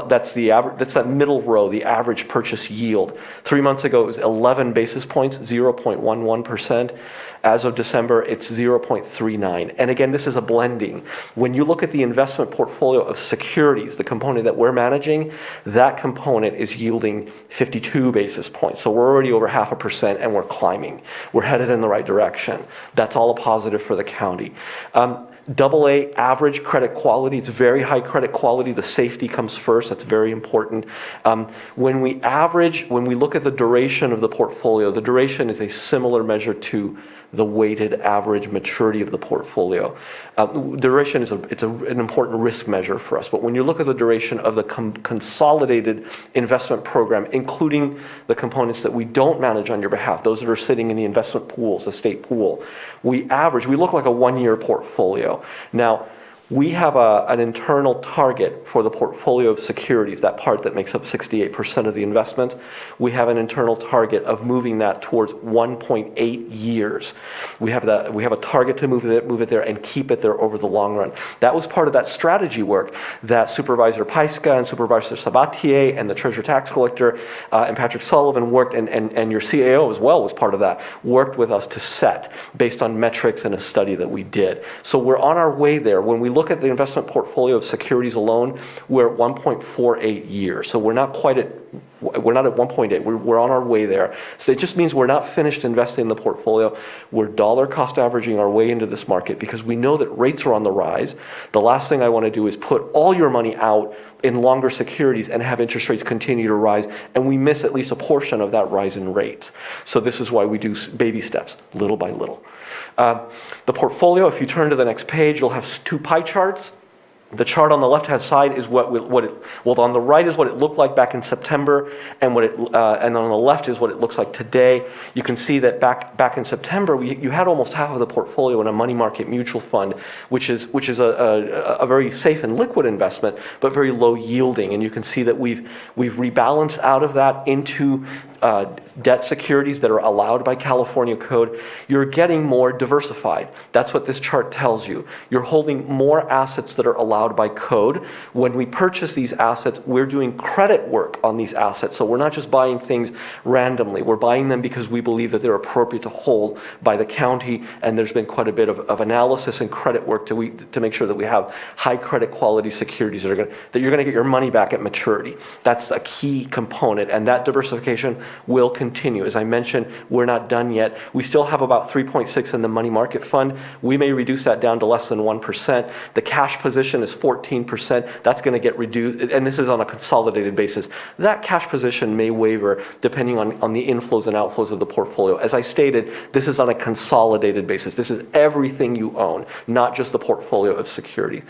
that's the average. That's that middle row, the average purchase yield. 3 months ago it was 11 basis points, 0.11%. As of December, it's 0.39. And again, this is a blending. When you look at the investment portfolio of securities, the component that we're managing, that component is yielding 52 basis points. So we're already over 0.5% and we're climbing. We're headed in the right direction. That's all a positive for the county. AA average credit quality, it's very high credit quality. The safety comes first, that's very important. When we look at the duration of the portfolio, the duration is a similar measure to the weighted average maturity of the portfolio. Duration is an important risk measure for us, but when you look at the duration of the consolidated investment program, including the components that we don't manage on your behalf, those that are sitting in the investment pools, the state pool, we look like a 1-year portfolio. Now, we have an internal target for the portfolio of securities, that part that makes up 68% of the investment. We have an internal target of moving that towards 1.8 years. We have a target to move it there and keep it there over the long run. That was part of that strategy work that Supervisor Paiska and Supervisor Sabatier and the Treasurer Tax Collector and Patrick Sullivan worked, and your CAO as well was part of that, worked with us to set based on metrics and a study that we did. So we're on our way there. When we look at the investment portfolio of securities alone, we're at 1.48 years. So we're not at 1.8. We're on our way there. So it just means we're not finished investing in the portfolio. We're dollar cost averaging our way into this market because we know that rates are on the rise. The last thing I want to do is put all your money out in longer securities and have interest rates continue to rise, and we miss at least a portion of that rise in rates. So this is why we do baby steps, little by little. The portfolio, if you turn to the next page, you'll have 2 pie charts. The chart on the left-hand side is on the right is what it looked like back in September, and on the left is what it looks like today. You can see that back in September, you had almost half of the portfolio in a money market mutual fund, which is a very safe and liquid investment, but very low yielding. And you can see that we've rebalanced out of that into debt securities that are allowed by California code. You're getting more diversified. That's what this chart tells you. You're holding more assets that are allowed by code. When we purchase these assets, we're doing credit work on these assets. So we're not just buying things randomly. We're buying them because we believe that they're appropriate to hold by the county, and there's been quite a bit of analysis and credit work to make sure that we have high credit quality securities that you're going to get your money back at maturity. That's a key component, and that diversification will continue. As I mentioned, we're not done yet. We still have about 3.6 in the money market fund. We may reduce that down to less than 1%. The cash position is 14%. That's going to get reduced, and this is on a consolidated basis. That cash position may waver depending on the inflows and outflows of the portfolio. As I stated, this is on a consolidated basis. This is everything you own, not just the portfolio of securities.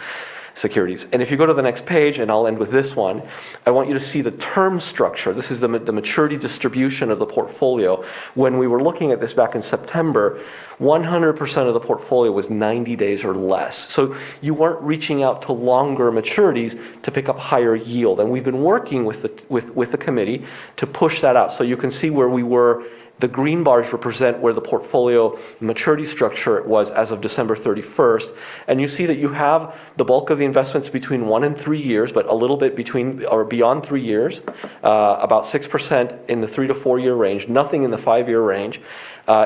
And if you go to the next page, and I'll end with this one, I want you to see the term structure. This is the maturity distribution of the portfolio. When we were looking at this back in September, 100% of the portfolio was 90 days or less. So you weren't reaching out to longer maturities to pick up higher yield. And we've been working with the committee to push that out. So you can see where we were. The green bars represent where the portfolio maturity structure was as of December 31st. And you see that you have the bulk of the investments between 1 and 3 years, but a little bit between or beyond 3 years, about 6% in the 3 to 4 year range, nothing in the 5 year range.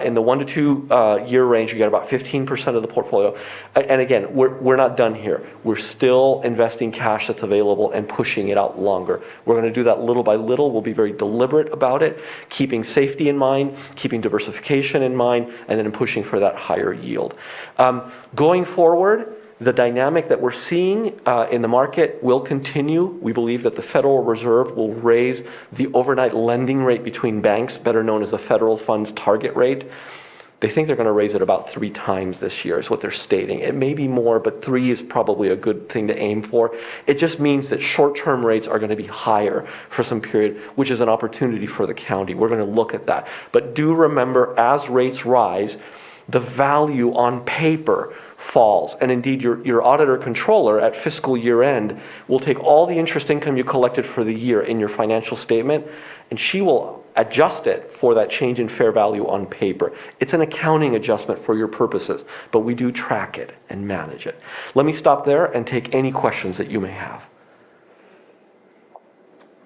In the 1 to 2 year range, you get about 15% of the portfolio. And again, we're not done here. We're still investing cash that's available and pushing it out longer. We're going to do that little by little. We'll be very deliberate about it, keeping safety in mind, keeping diversification in mind, and then pushing for that higher yield. Going forward, The dynamic that we're seeing in the market will continue. We believe that the Federal Reserve will raise the overnight lending rate between banks, better known as the federal funds target rate. They think they're going to raise it about 3 times this year is what they're stating. It may be more, but 3 is probably a good thing to aim for. It just means that short-term rates are going to be higher for some period, which is an opportunity for the county. We're going to look at that. But do remember, as rates rise, the value on paper falls. And indeed, your auditor controller at fiscal year end will take all the interest income you collected for the year in your financial statement, and she will adjust it for that change in fair value on paper. It's an accounting adjustment for your purposes, but we do track it and manage it. Let me stop there and take any questions that you may have.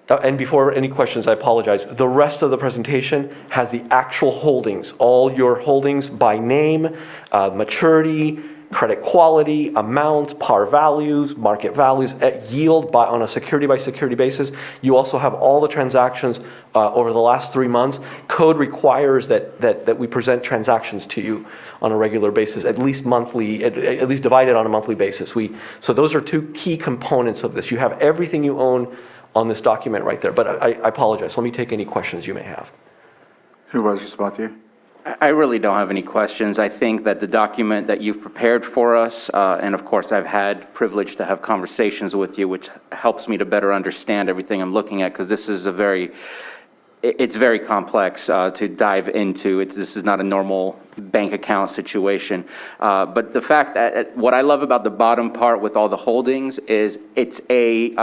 And before any questions, I apologize. The rest of the presentation has the actual holdings, all your holdings by name, maturity, credit quality, amounts, par values, market values, yield on a security by security basis. You also have all the transactions over the last 3 months. Code requires that we present transactions to you on a regular basis, at least monthly, at least divided on a monthly basis. So those are 2 key components of this. You have everything you own on this document right there. But I apologize. Let me take any questions you may have. Supervisor Sabatier? I really don't have any questions. I think that the document that you've prepared for us, and of course I've had privilege to have conversations with you, which helps me to better understand everything I'm looking at, because this is it's very complex to dive into. This is not a normal bank account situation. But the fact that what I love about the bottom part with all the holdings is it's a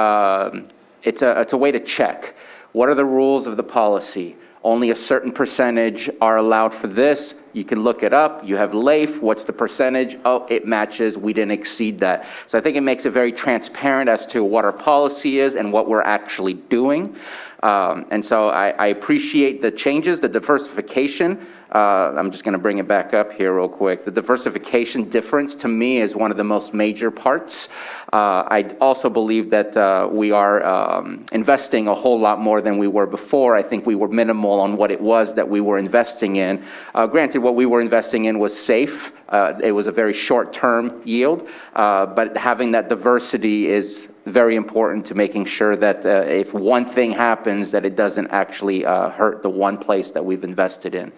way to check. What are the rules of the policy? Only a certain percentage are allowed for this. You can look it up. You have LAIF. What's the percentage? Oh, it matches. We didn't exceed that. So I think it makes it very transparent as to what our policy is and what we're actually doing. And so I appreciate the changes, the diversification. I'm just going to bring it back up here real quick. The diversification difference to me is one of the most major parts. I also believe that we are investing a whole lot more than we were before. I think we were minimal on what it was that we were investing in. Granted, what we were investing in was safe. It was a very short-term yield, but having that diversity is very important to making sure that if one thing happens, that it doesn't actually hurt the one place that we've invested in.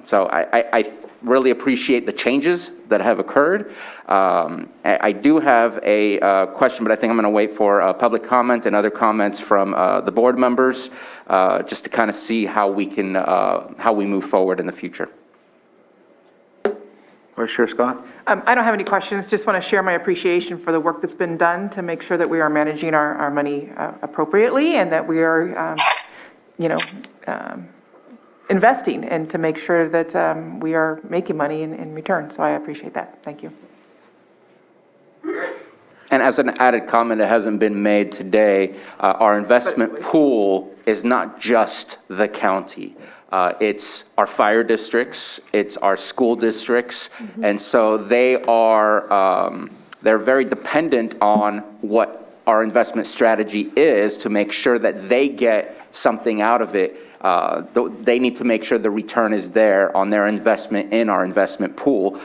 So I really appreciate the changes that have occurred. I do have a question, but I think I'm going to wait for public comment and other comments from the board members, just to kind of see how we move forward in the future. Vice Chair Scott? I don't have any questions. Just want to share my appreciation for the work that's been done to make sure that we are managing our money appropriately, and that we are, investing, and to make sure that we are making money in return. So I appreciate that. Thank you. And as an added comment that hasn't been made today, our investment pool is not just the county. It's our fire districts, it's our school districts, and so they're very dependent on what our investment strategy is to make sure that they get something out of it. They need to make sure the return is there on their investment in our investment pool.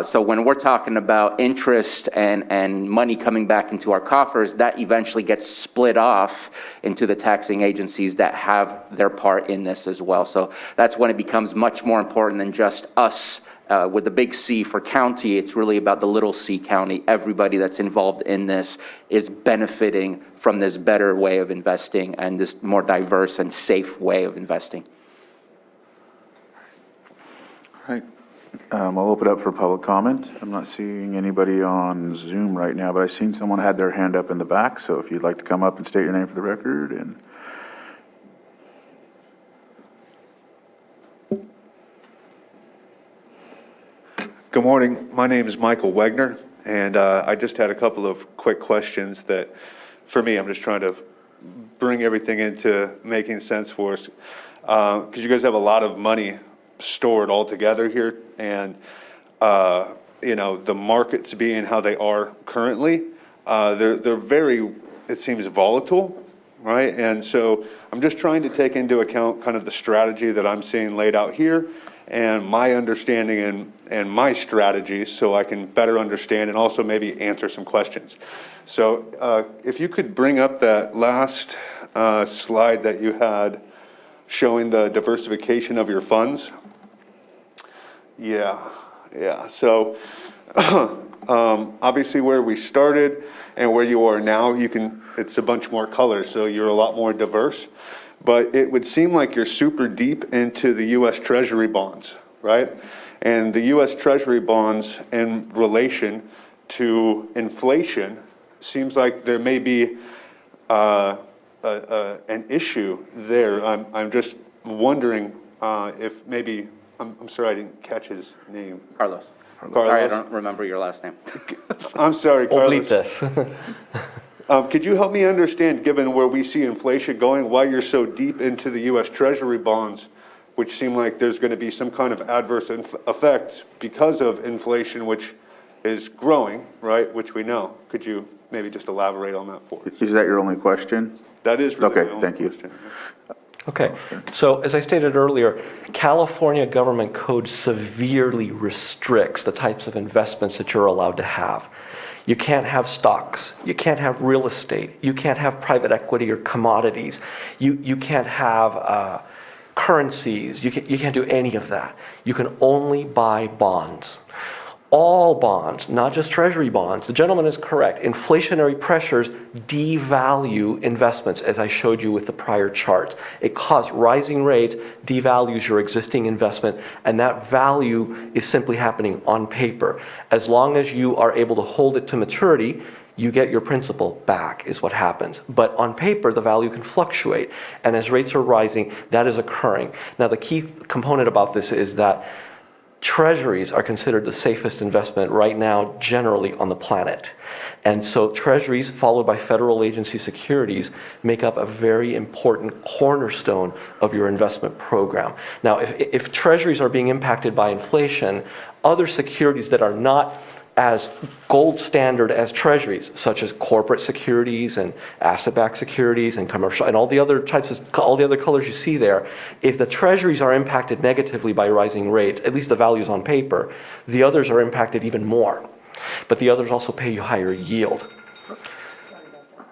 So when we're talking about interest and money coming back into our coffers, that eventually gets split off into the taxing agencies that have their part in this as well. So that's when it becomes much more important than just us. With the big C for county, it's really about the little c county. Everybody that's involved in this is benefiting from this better way of investing and this more diverse and safe way of investing. All right. I'll open up for public comment. I'm not seeing anybody on Zoom right now, but I've seen someone had their hand up in the back. So if you'd like to come up and state your name for the record. And good morning. My name is Michael Wegner, and I just had a couple of quick questions that, for me, I'm just trying to bring everything into making sense for us. Because you guys have a lot of money stored all together here, and the markets being how they are currently, they're very, it seems, volatile, right? And so I'm just trying to take into account kind of the strategy that I'm seeing laid out here, and my understanding and my strategies so I can better understand and also maybe answer some questions. So if you could bring up that last slide that you had showing the diversification of your funds. Yeah. So obviously where we started and where you are now, it's a bunch more colors, so you're a lot more diverse. But it would seem like you're super deep into the U.S. Treasury bonds, right? And the U.S. Treasury bonds in relation to inflation seems like there may be an issue there. I'm just wondering if maybe, I'm sorry, I didn't catch his name. Carlos. Sorry, I don't remember your last name. I'm sorry, Carlos. We'll bleep this. Could you help me understand, given where we see inflation going, why you're so deep into the U.S. Treasury bonds, which seem like there's going to be some kind of adverse effect because of inflation, which is growing, right, which we know. Could you maybe just elaborate on that for us? Is that your only question? That is really Okay, thank you. question. Okay, so as I stated earlier, California government code severely restricts the types of investments that you're allowed to have. You can't have stocks, you can't have real estate, you can't have private equity or commodities, you can't have currencies, you can't do any of that. You can only buy bonds. All bonds, not just treasury bonds. The gentleman is correct. Inflationary pressures devalue investments, as I showed you with the prior charts. It causes rising rates, devalues your existing investment, and that value is simply happening on paper. As long as you are able to hold it to maturity, you get your principal back, is what happens. But on paper, the value can fluctuate. And as rates are rising, that is occurring. Now, the key component about this is that treasuries are considered the safest investment right now generally on the planet. And so treasuries followed by federal agency securities make up a very important cornerstone of your investment program. Now, if treasuries are being impacted by inflation, other securities that are not as gold standard as treasuries, such as corporate securities and asset-backed securities and commercial and all the other colors you see there, if the treasuries are impacted negatively by rising rates, at least the values on paper, the others are impacted even more. But the others also pay you higher yield.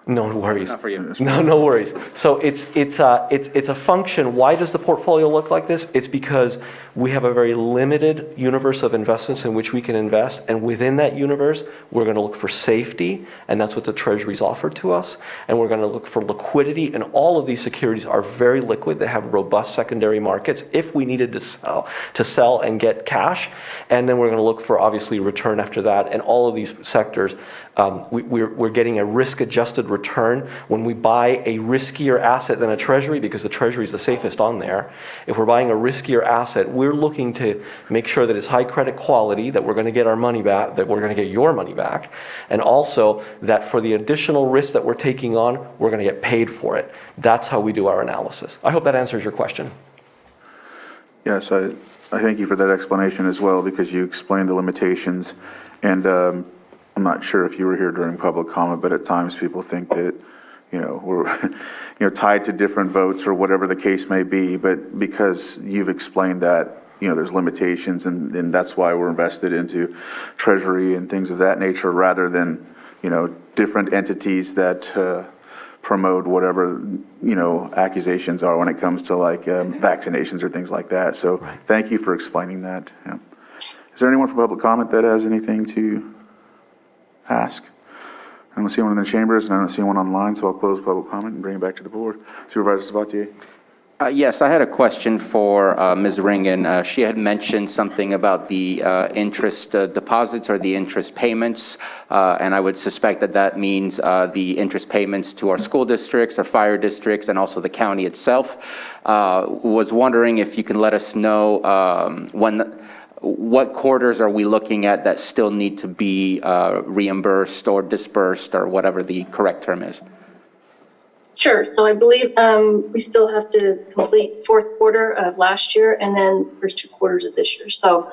No worries. Not for you. No worries. So it's a function. Why does the portfolio look like this? It's because we have a very limited universe of investments in which we can invest, and within that universe, we're going to look for safety, and that's what the treasuries offer to us. And we're going to look for liquidity, and all of these securities are very liquid. They have robust secondary markets if we needed to sell and get cash. And then we're going to look for obviously return after that. And all of these sectors, we're getting a risk-adjusted return when we buy a riskier asset than a treasury, because the treasury is the safest on there. If we're buying a riskier asset, we're looking to make sure that it's high credit quality, that we're going to get our money back, that we're going to get your money back, and also that for the additional risk that we're taking on, we're going to get paid for it. That's how we do our analysis. I hope that answers your question. Yes, I thank you for that explanation as well, because you explained the limitations. And I'm not sure if you were here during public comment, but at times people think that, we're tied to different votes or whatever the case may be. But because you've explained that, there's limitations, and that's why we're invested into treasury and things of that nature, rather than, different entities that promote whatever, accusations are when it comes to like vaccinations or things like that. So thank you for explaining that. Yeah. Is there anyone from public comment that has anything to ask? I don't see anyone in the chambers, and I don't see anyone online, so I'll close public comment and bring it back to the board. Supervisor Sabatier? Yes, I had a question for Ms. Ringen. She had mentioned something about the interest deposits or the interest payments, and I would suspect that means the interest payments to our school districts, our fire districts, and also the county itself. Was wondering if you can let us know what quarters are we looking at that still need to be reimbursed or dispersed, or whatever the correct term is? Sure. So I believe we still have to complete fourth quarter of last year and then first 2 quarters of this year. So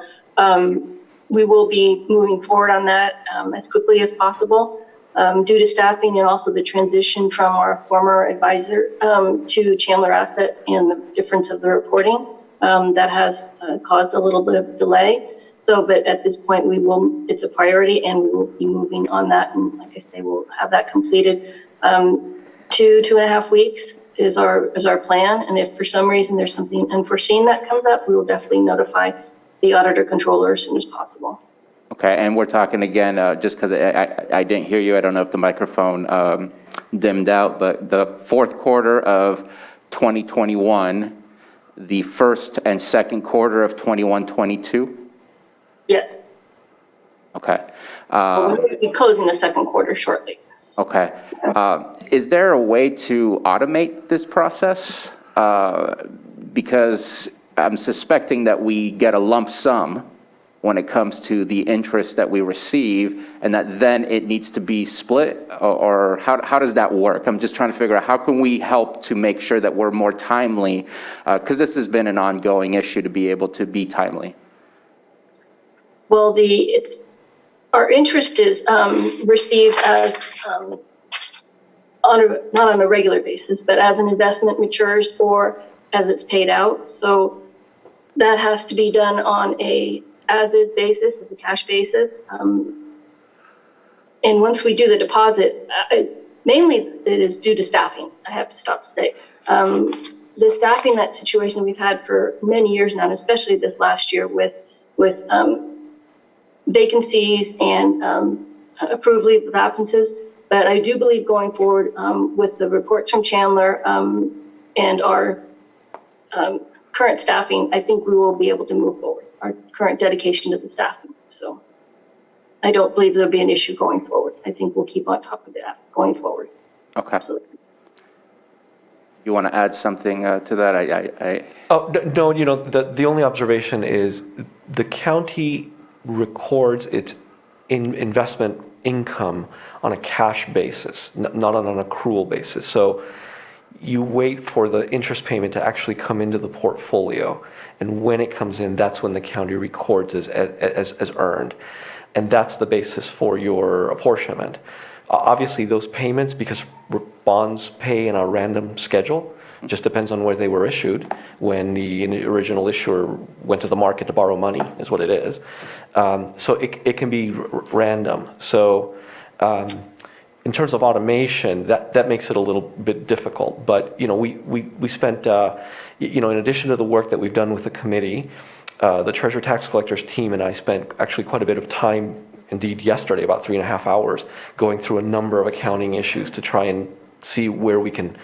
we will be moving forward on that as quickly as possible due to staffing and also the transition from our former advisor to Chandler Asset and the difference of the reporting. that has caused a little bit of delay. So, but at this point, it's a priority, and we will be moving on that. And like I say, we'll have that completed 2.5 weeks is our plan. And if for some reason there's something unforeseen that comes up, we will definitely notify the auditor controller as soon as possible. Okay, and we're talking again, just because I didn't hear you, I don't know if the microphone dimmed out, but the fourth quarter of 2021, the first and second quarter of 21-22? Yes. Okay. We're going to be closing the second quarter shortly. Okay. Is there a way to automate this process? Because I'm suspecting that we get a lump sum when it comes to the interest that we receive, and that then it needs to be split, or how does that work? I'm just trying to figure out how can we help to make sure that we're more timely, because this has been an ongoing issue to be able to be timely. Well, our interest is received as not on a regular basis, but as an investment matures or as it's paid out. So that has to be done on a as-is basis, as a cash basis. And once we do the deposit, mainly it is due to staffing, I have to stop to say. The staffing, that situation we've had for many years now, and especially this last year with vacancies and approved leave of absences. But I do believe going forward with the reports from Chandler and our current staffing, I think we will be able to move forward, our current dedication to the staffing. So I don't believe there'll be an issue going forward. I think we'll keep on top of that going forward. Okay. Absolutely. You want to add something to that? Oh, no, the only observation is the county records its investment income on a cash basis, not on an accrual basis. So you wait for the interest payment to actually come into the portfolio, and when it comes in, that's when the county records as earned, and that's the basis for your apportionment. Obviously, those payments, because bonds pay in a random schedule, just depends on where they were issued. When the original issuer went to the market to borrow money, is what it is. So it can be random. So in terms of automation, that makes it a little bit difficult. But we spent in addition to the work that we've done with the committee, the Treasurer Tax Collectors team and I spent actually quite a bit of time, indeed yesterday, about 3.5 hours, going through a number of accounting issues to try and see where we can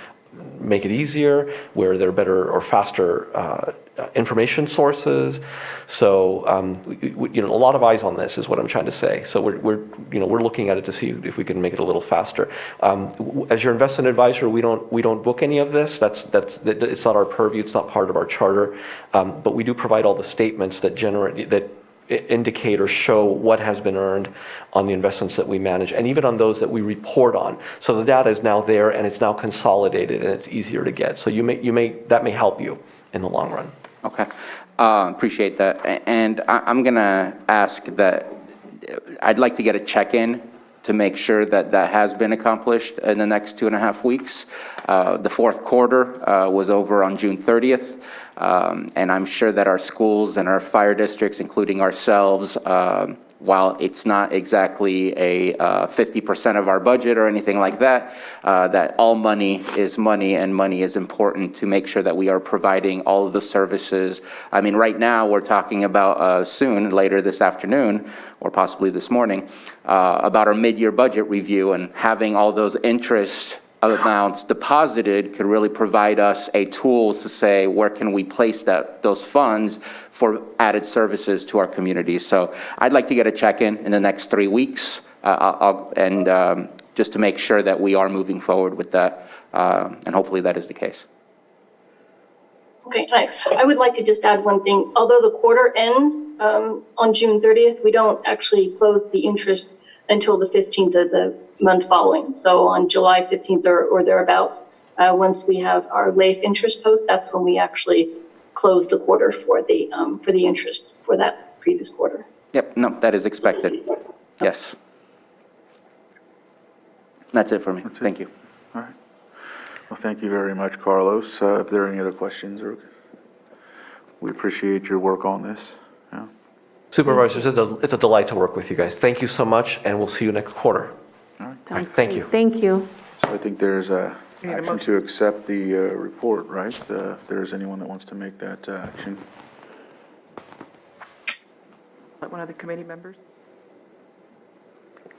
make it easier, where there are better or faster information sources. So a lot of eyes on this is what I'm trying to say. So we're looking at it to see if we can make it a little faster. As your investment advisor, we don't book any of this. It's not our purview. It's not part of our charter. But we do provide all the statements that indicate or show what has been earned on the investments that we manage, and even on those that we report on. So the data is now there, and it's now consolidated, and it's easier to get. So that may help you in the long run. Okay, appreciate that. And I'm gonna ask that I'd like to get a check-in to make sure that that has been accomplished in the next 2.5 weeks. The fourth quarter was over on June 30th. And I'm sure that our schools and our fire districts, including ourselves, while it's not exactly a 50% of our budget or anything like that, that all money is money, and money is important to make sure that we are providing all of the services. I mean, right now we're talking about later this afternoon, or possibly this morning, about our mid-year budget review, and having all those interest amounts deposited could really provide us a tool to say, where can we place those funds for added services to our communities? So I'd like to get a check-in the next 3 weeks, just to make sure that we are moving forward with that, and hopefully that is the case. Okay, thanks. I would like to just add one thing. Although the quarter ends on June 30th, we don't actually close the interest until the 15th of the month following. So on July 15th or thereabouts, once we have our late interest post, that's when we actually close the quarter for the interest for that previous quarter. Yep, no, that is expected. Yes. That's it for me. Thank you. All right. Well, thank you very much, Carlos. If there are any other questions, we appreciate your work on this. Yeah. Supervisors, it's a delight to work with you guys. Thank you so much, and we'll see you next quarter. All right. Sounds Thank great. you. Thank you. So I think there's a Need a action motion. to accept the report, right? If there's anyone that wants to make that action. Let one of the committee members.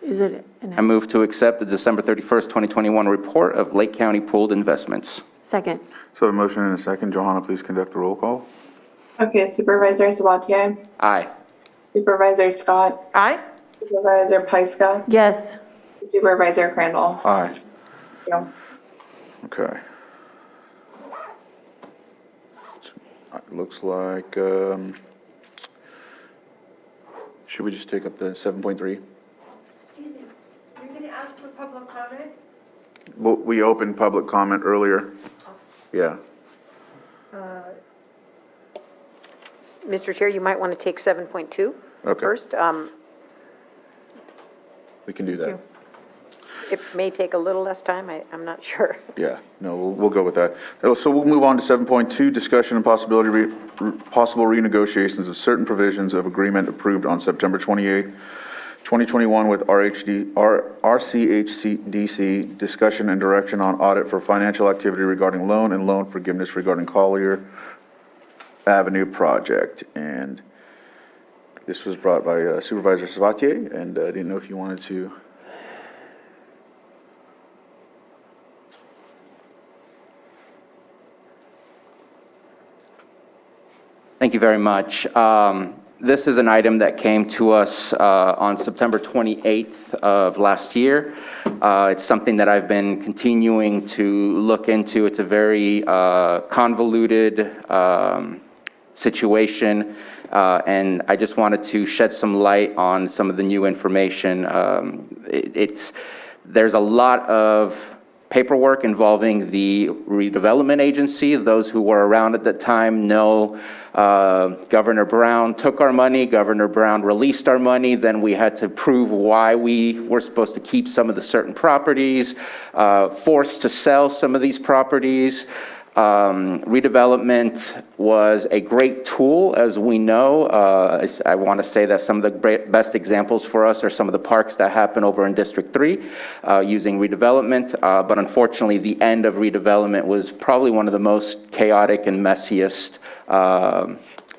Is it an I move to accept the December 31st, 2021 report of Lake County pooled investments. second? So a motion and a second. Johanna, please conduct the roll call. Okay, Supervisor Sabatier? Aye. Supervisor Scott? Aye? Supervisor Pyska? Yes. Supervisor Crandall? Aye. Thank you. Okay. It looks like, should we just take up the 7.3? Excuse me, you're going to ask for public comment? Well, we opened public comment earlier. Yeah. Mr. Chair, you might want to take 7.2 Okay. first. We can do that. It may take a little less time, I'm not sure. Yeah, no, we'll go with that. So we'll move on to 7.2, discussion and possible renegotiations of certain provisions of agreement approved on September 28, 2021 with RCHDC, discussion and direction on audit for financial activity regarding loan and loan forgiveness regarding Collier Avenue project. And this was brought by Supervisor Sabatier, and I didn't know if you wanted to. Thank you very much. This is an item that came to us on September 28th of last year. It's something that I've been continuing to look into. It's a very convoluted situation, and I just wanted to shed some light on some of the new information. There's a lot of paperwork involving the redevelopment agency. Those who were around at that time know Governor Brown took our money, Governor Brown released our money, then we had to prove why we were supposed to keep some of the certain properties, forced to sell some of these properties. Redevelopment was a great tool, as we know. I want to say that some of the best examples for us are some of the parks that happen over in District 3 using redevelopment. But unfortunately, the end of redevelopment was probably one of the most chaotic and messiest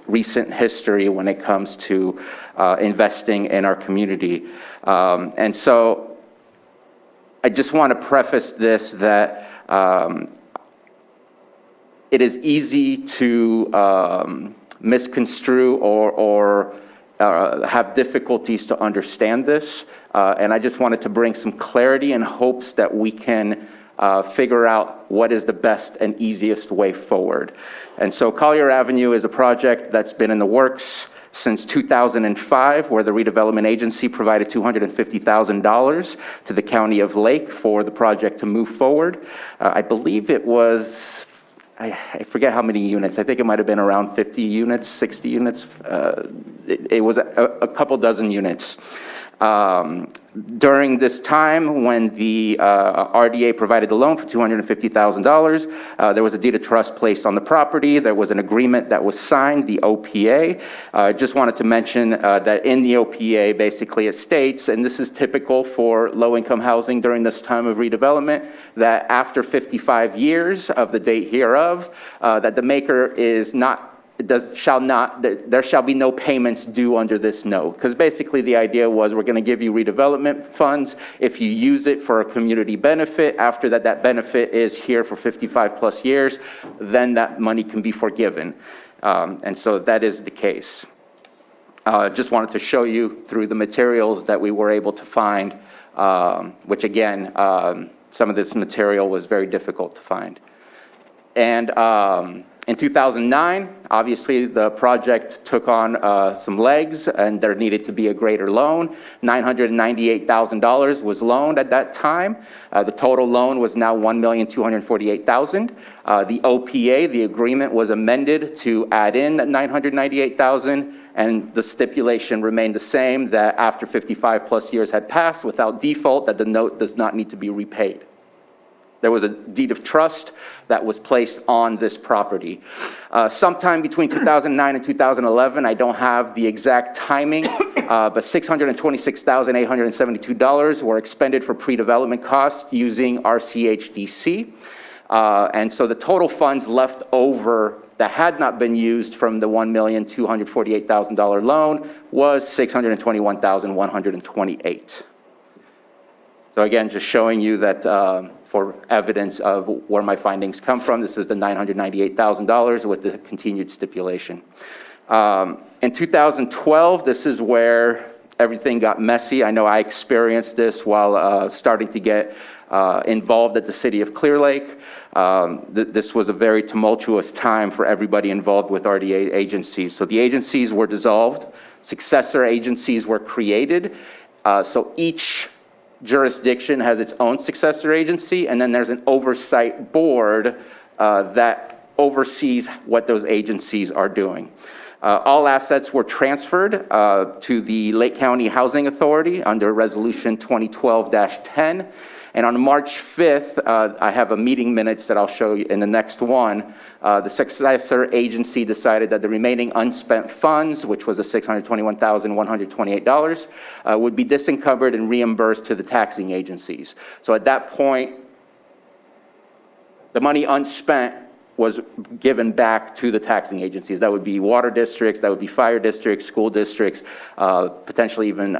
recent history when it comes to investing in our community. And so I just want to preface this that it is easy to misconstrue or have difficulties to understand this. And I just wanted to bring some clarity in hopes that we can figure out what is the best and easiest way forward. And so Collier Avenue is a project that's been in the works since 2005, where the redevelopment agency provided $250,000 to the County of Lake for the project to move forward. I believe it was, I forget how many units. I think it might have been around 50 units, 60 units. It was a couple dozen units. During this time, when the RDA provided the loan for $250,000, there was a deed of trust placed on the property. There was an agreement that was signed, the OPA. I just wanted to mention that in the OPA, basically it states, and this is typical for low-income housing during this time of redevelopment, that after 55 years of the date hereof, that the maker is not there shall be no payments due under this note. Because basically the idea was we're going to give you redevelopment funds. If you use it for a community benefit, after that benefit is here for 55 plus years, then that money can be forgiven. And so that is the case. Just wanted to show you through the materials that we were able to find, which again, some of this material was very difficult to find. And in 2009, obviously, the project took on some legs, and there needed to be a greater loan. $998,000 was loaned at that time. The total loan was now $1,248,000. The OPA, the agreement, was amended to add in that $998,000, and the stipulation remained the same, that after 55 plus years had passed without default, that the note does not need to be repaid. there was a deed of trust that was placed on this property. Sometime between 2009 and 2011, I don't have the exact timing, but $626,872 were expended for pre-development costs using RCHDC. And so the total funds left over that had not been used from the $1,248,000 loan was $621,128. So again, just showing you that for evidence of where my findings come from, this is the $998,000 with the continued stipulation. In 2012, this is where everything got messy. I know I experienced this while starting to get involved at the city of Clear Lake. This was a very tumultuous time for everybody involved with RDA agencies. So the agencies were dissolved, successor agencies were created. So each jurisdiction has its own successor agency, and then there's an oversight board that oversees what those agencies are doing. All assets were transferred to the Lake County Housing Authority under Resolution 2012-10. And on March 5th, I have a meeting minutes that I'll show you in the next one. The successor agency decided that the remaining unspent funds, which was the $621,128, would be disencumbered and reimbursed to the taxing agencies. So at that point, the money unspent was given back to the taxing agencies. That would be water districts, that would be fire districts, school districts, potentially even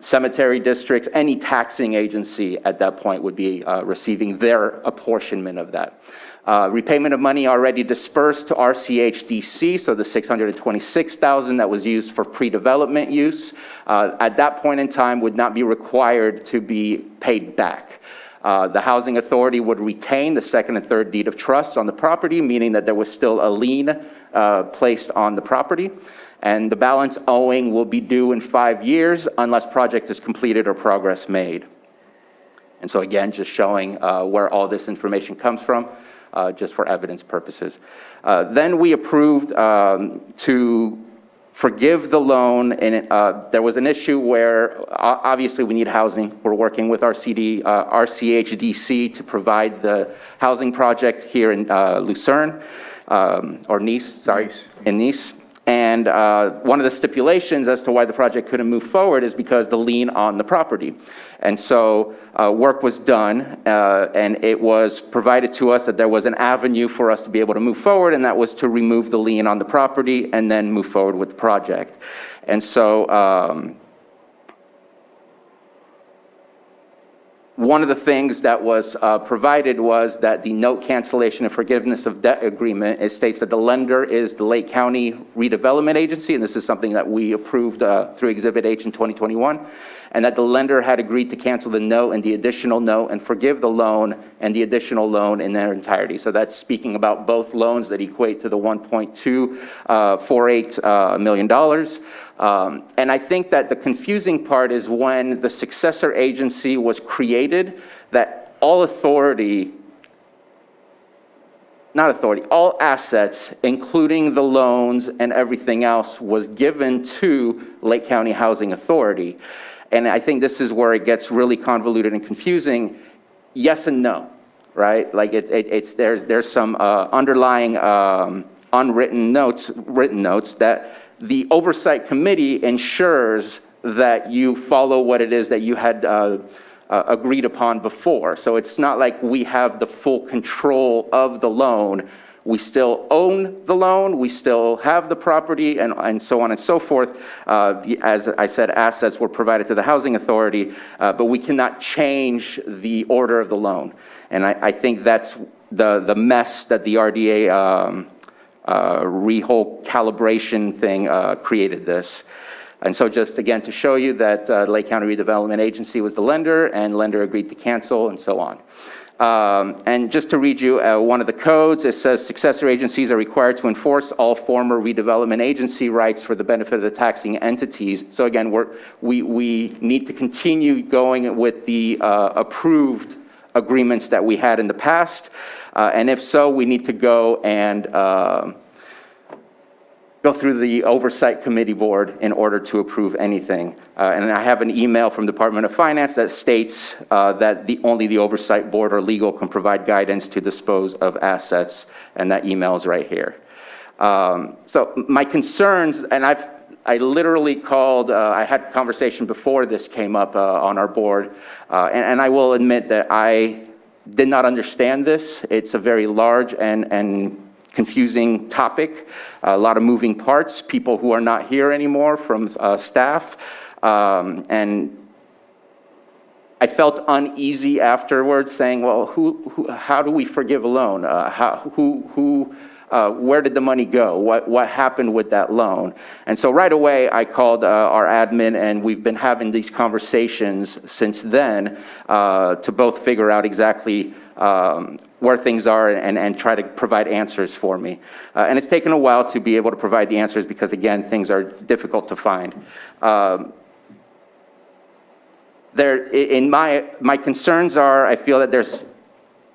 cemetery districts. Any taxing agency at that point would be receiving their apportionment of that. Repayment of money already dispersed to RCHDC, so the $626,000 that was used for pre-development use, at that point in time would not be required to be paid back. The housing authority would retain the second and third deed of trust on the property, meaning that there was still a lien placed on the property. And the balance owing will be due in 5 years unless project is completed or progress made. And so again, just showing where all this information comes from, just for evidence purposes. Then we approved to forgive the loan, and there was an issue where obviously we need housing. We're working with RCHDC to provide the housing project here in Lucerne, or Nice, sorry, in Nice. And one of the stipulations as to why the project couldn't move forward is because the lien on the property. And so work was done, and it was provided to us that there was an avenue for us to be able to move forward, and that was to remove the lien on the property and then move forward with the project. And so one of the things that was provided was that the note cancellation and forgiveness of debt agreement, it states that the lender is the Lake County Redevelopment Agency, and this is something that we approved through Exhibit H in 2021, and that the lender had agreed to cancel the note and the additional note and forgive the loan and the additional loan in their entirety. So that's speaking about both loans that equate to the $1.248 million. And I think that the confusing part is when the successor agency was created, that all assets, including the loans and everything else, was given to Lake County Housing Authority. And I think this is where it gets really convoluted and confusing. Yes and no, right? Like there's some underlying unwritten notes, written notes that the oversight committee ensures that you follow what it is that you had agreed upon before. So it's not like we have the full control of the loan. We still own the loan, we still have the property, and so on and so forth. As I said, assets were provided to the housing authority, but we cannot change the order of the loan. And I think that's the mess that the RDA whole calibration thing created this. And so just again to show you that Lake County Redevelopment Agency was the lender, and lender agreed to cancel, and so on. And just to read you one of the codes, it says successor agencies are required to enforce all former redevelopment agency rights for the benefit of the taxing entities. So again, we need to continue going with the approved agreements that we had in the past. And if so, we need to go and go through the Oversight Committee Board in order to approve anything. And I have an email from Department of Finance that states that only the Oversight Board or legal can provide guidance to dispose of assets, and that email is right here. So my concerns, and I literally called, I had a conversation before this came up on our board, and I will admit that I did not understand this. It's a very large and confusing topic, a lot of moving parts, people who are not here anymore from staff, and I felt uneasy afterwards saying, well, how do we forgive a loan? Where did the money go? What happened with that loan? And so right away, I called our admin, and we've been having these conversations since then to both figure out exactly where things are and try to provide answers for me. And it's taken a while to be able to provide the answers because, again, things are difficult to find. My concerns are, I feel that there's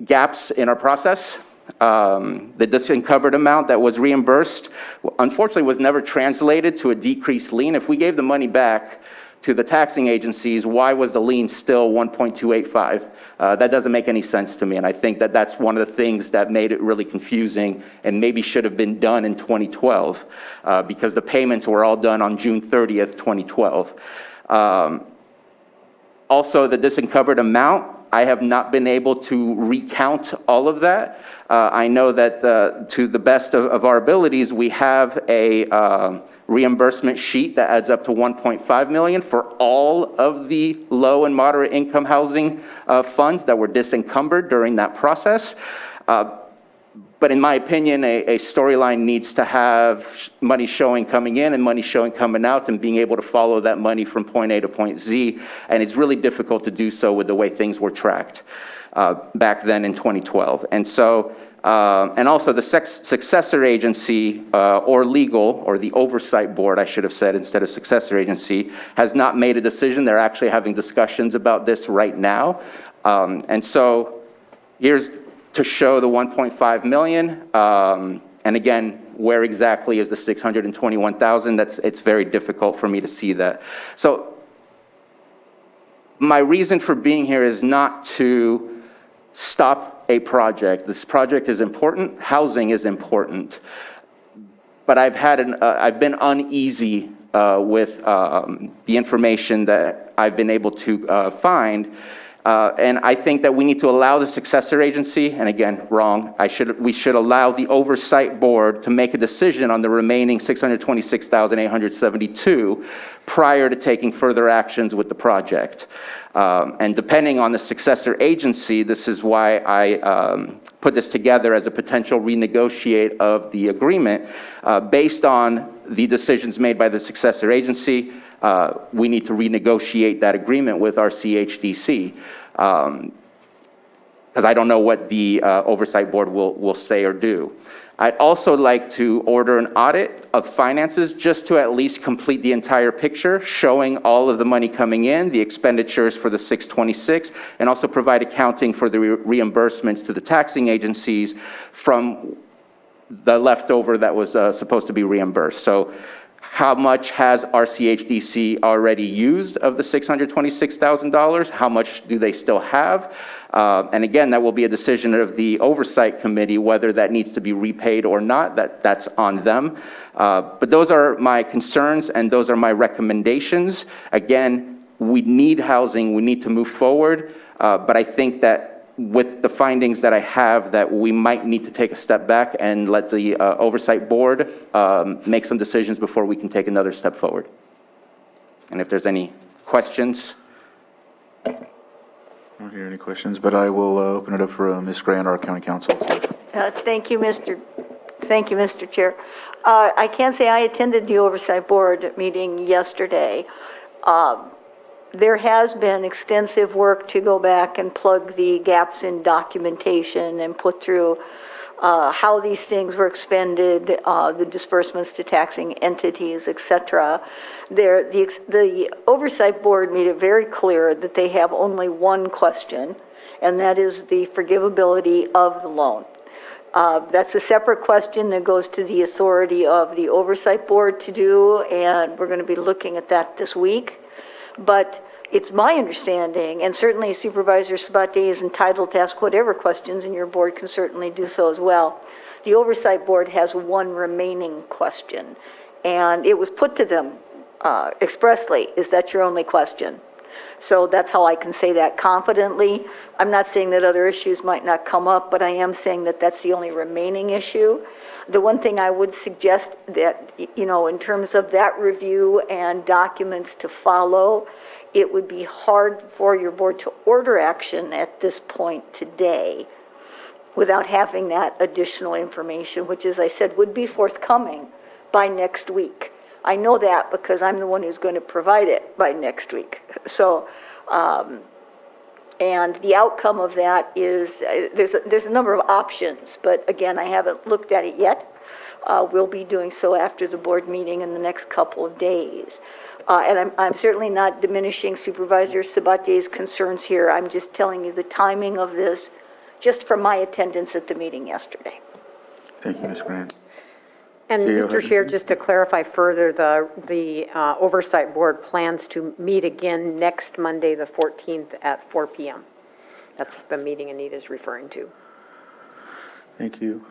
gaps in our process. The disencumbered amount that was reimbursed, unfortunately, was never translated to a decreased lien. If we gave the money back to the taxing agencies, why was the lien still 1.285? That doesn't make any sense to me, and I think that that's one of the things that made it really confusing and maybe should have been done in 2012 because the payments were all done on June 30th, 2012. Also, the disencumbered amount, I have not been able to recount all of that. I know that to the best of our abilities, we have a reimbursement sheet that adds up to $1.5 million for all of the low and moderate income housing funds that were disencumbered during that process. But in my opinion, a storyline needs to have money showing coming in and money showing coming out and being able to follow that money from point A to point Z. And it's really difficult to do so with the way things were tracked back then in 2012. And so, and also the successor agency or legal, or the oversight board, I should have said instead of successor agency, has not made a decision. They're actually having discussions about this right now. And so here's to show the 1.5 million. And again, where exactly is the 621,000? It's very difficult for me to see that. So my reason for being here is not to stop a project. This project is important. Housing is important. But I've been uneasy with the information that I've been able to find. And I think that we need to allow the successor agency, and again, wrong, we should allow the oversight board to make a decision on the remaining 626,872 prior to taking further actions with the project. And depending on the successor agency, this is why I put this together as a potential renegotiate of the agreement. Based on the decisions made by the successor agency, we need to renegotiate that agreement with our CHDC. Because I don't know what the oversight board will say or do. I'd also like to order an audit of finances just to at least complete the entire picture, showing all of the money coming in, the expenditures for the 626, and also provide accounting for the reimbursements to the taxing agencies from the leftover that was supposed to be reimbursed. So how much has our CHDC already used of the $626,000? How much do they still have? And again, that will be a decision of the oversight committee, whether that needs to be repaid or not. That's on them. But those are my concerns and those are my recommendations. Again, we need housing. We need to move forward. But I think that with the findings that I have, that we might need to take a step back and let the oversight board make some decisions before we can take another step forward. And if there's any questions. I don't hear any questions, but I will open it up for Ms. Grant, our county counsel. Thank you, Mr. Chair. I can say I attended the oversight board meeting yesterday. There has been extensive work to go back and plug the gaps in documentation and put through how these things were expended, the disbursements to taxing entities, et cetera. The oversight board made it very clear that they have only one question, and that is the forgivability of the loan. That's a separate question that goes to the authority of the Oversight Board to do, and we're going to be looking at that this week. But it's my understanding, and certainly Supervisor Sabatier is entitled to ask whatever questions, and your board can certainly do so as well. The Oversight Board has one remaining question, and it was put to them expressly, is that your only question? So that's how I can say that confidently. I'm not saying that other issues might not come up, but I am saying that that's the only remaining issue. The one thing I would suggest that, you know, in terms of that review and documents to follow, it would be hard for your board to order action at this point today without having that additional information, which, as I said, would be forthcoming by next week. I know that because I'm the one who's going to provide it by next week. So, and the outcome of that is, there's a number of options, but again, I haven't looked at it yet. We'll be doing so after the board meeting in the next couple of days. And I'm certainly not diminishing Supervisor Sabatier's concerns here. I'm just telling you the timing of this, just from my attendance at the meeting yesterday. Thank you, Ms. Grant. And Go Mr. ahead. Chair, just to clarify further, the Oversight Board plans to meet again next Monday, the 14th at 4 p.m. That's the meeting Anita is referring to. Thank you.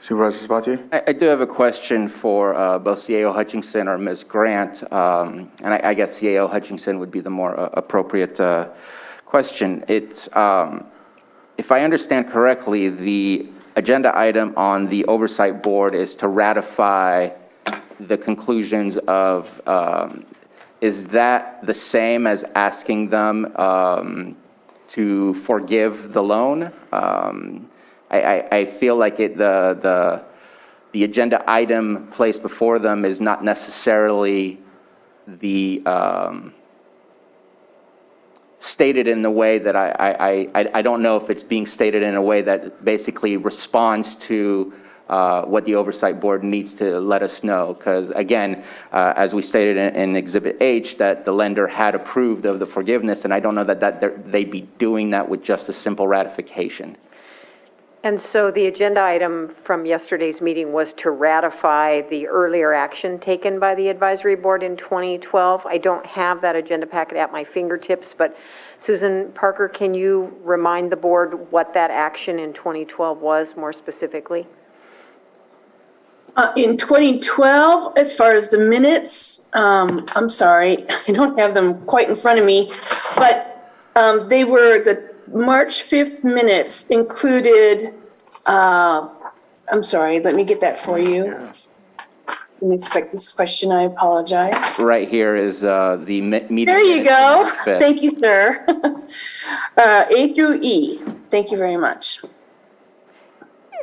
Supervisor Sabatier? I do have a question for both CAO Hutchinson or Ms. Grant, and I guess CAO Hutchinson would be the more appropriate question. It's, if I understand correctly, the agenda item on the Oversight Board is to ratify the conclusions of, is that the same as asking them to forgive the loan? I feel like the agenda item placed before them is not necessarily the stated in the way that I don't know if it's being stated in a way that basically responds to what the Oversight Board needs to let us know. Because again, as we stated in Exhibit H, that the lender had approved of the forgiveness, and I don't know that they'd be doing that with just a simple ratification. And so the agenda item from yesterday's meeting was to ratify the earlier action taken by the advisory board in 2012. I don't have that agenda packet at my fingertips, but Susan Parker, can you remind the board what that action in 2012 was more specifically? In 2012, as far as the minutes, I'm sorry, I don't have them quite in front of me, but they were the March 5th minutes included, I'm sorry, let me get that for you. Didn't expect this question, I apologize. Right here is the meeting. There you go. Fit. Thank you, sir. A through E. Thank you very much.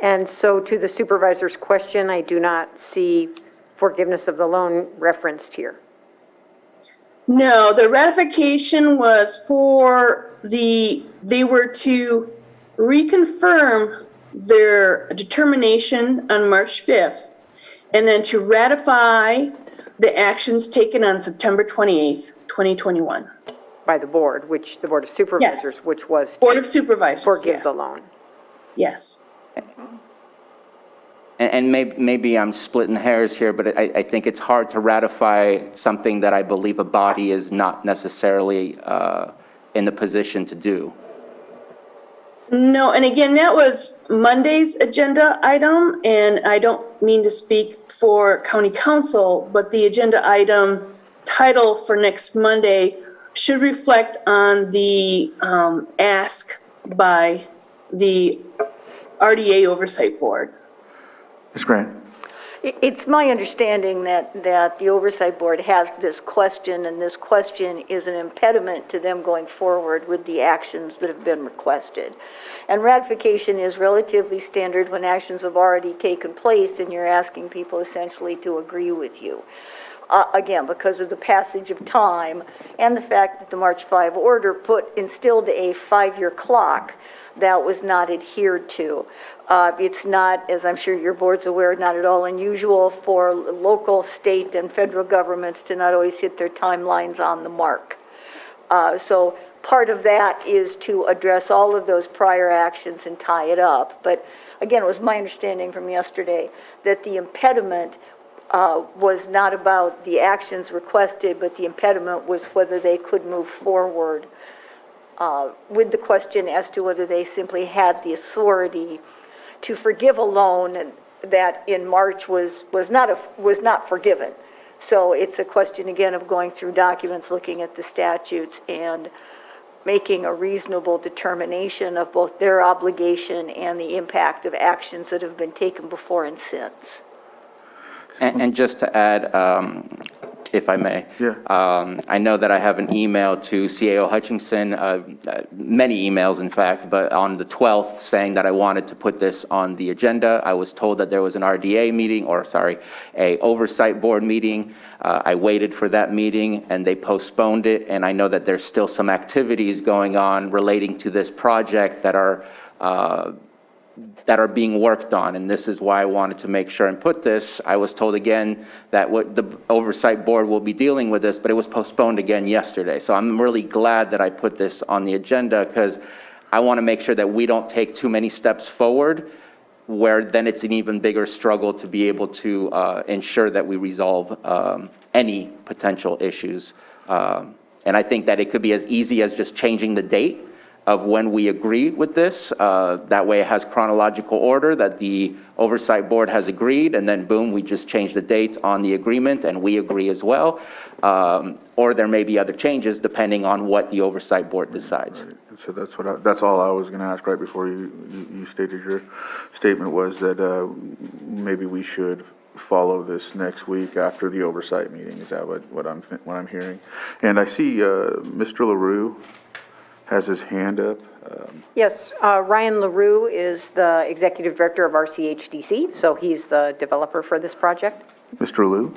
And so to the supervisor's question, I do not see forgiveness of the loan referenced here. No, the ratification was for they were to reconfirm their determination on March 5th, and then to ratify the actions taken on September 28th, 2021. By the board, which the Board of Supervisors, Yes. which was Board of Supervisors. forgive yes. the loan. Yes. And maybe I'm splitting hairs here, but I think it's hard to ratify something that I believe a body is not necessarily in the position to do. No, and again, that was Monday's agenda item, and I don't mean to speak for County Council, but the agenda item title for next Monday should reflect on the ask by the RDA Oversight Board. Ms. Grant? It's my understanding that the Oversight Board has this question, and this question is an impediment to them going forward with the actions that have been requested. And ratification is relatively standard when actions have already taken place and you're asking people essentially to agree with you. Again, because of the passage of time and the fact that the March 5 order instilled a 5-year clock that was not adhered to. It's not, as I'm sure your board's aware, not at all unusual for local, state, and federal governments to not always hit their timelines on the mark. So part of that is to address all of those prior actions and tie it up. But again, it was my understanding from yesterday that the impediment was not about the actions requested, but the impediment was whether they could move forward with the question as to whether they simply had the authority to forgive a loan that in March was not forgiven. So it's a question, again, of going through documents, looking at the statutes, and making a reasonable determination of both their obligation and the impact of actions that have been taken before and since. And just to add, if I may. Yeah. I know that I have an email to CAO Hutchinson, many emails in fact, but on the 12th saying that I wanted to put this on the agenda. I was told that there was an RDA meeting, a oversight board meeting. I waited for that meeting and they postponed it. And I know that there's still some activities going on relating to this project that are being worked on, and this is why I wanted to make sure and put this. I was told again that what the oversight board will be dealing with this, but it was postponed again yesterday. So I'm really glad that I put this on the agenda because I want to make sure that we don't take too many steps forward where then it's an even bigger struggle to be able to ensure that we resolve any potential issues. And I think that it could be as easy as just changing the date of when we agree with this. That way it has chronological order that the oversight board has agreed, and then boom, we just change the date on the agreement and we agree as well. Or there may be other changes depending on what the oversight board decides. Right. So that's all I was gonna ask right before you stated your statement, was that maybe we should follow this next week after the oversight meeting. Is that what I'm hearing? And I see Mr. LaRue has his hand up. Yes, Ryan LaRue is the Executive Director of RCHDC, so he's the developer for this project. Mr. Liu,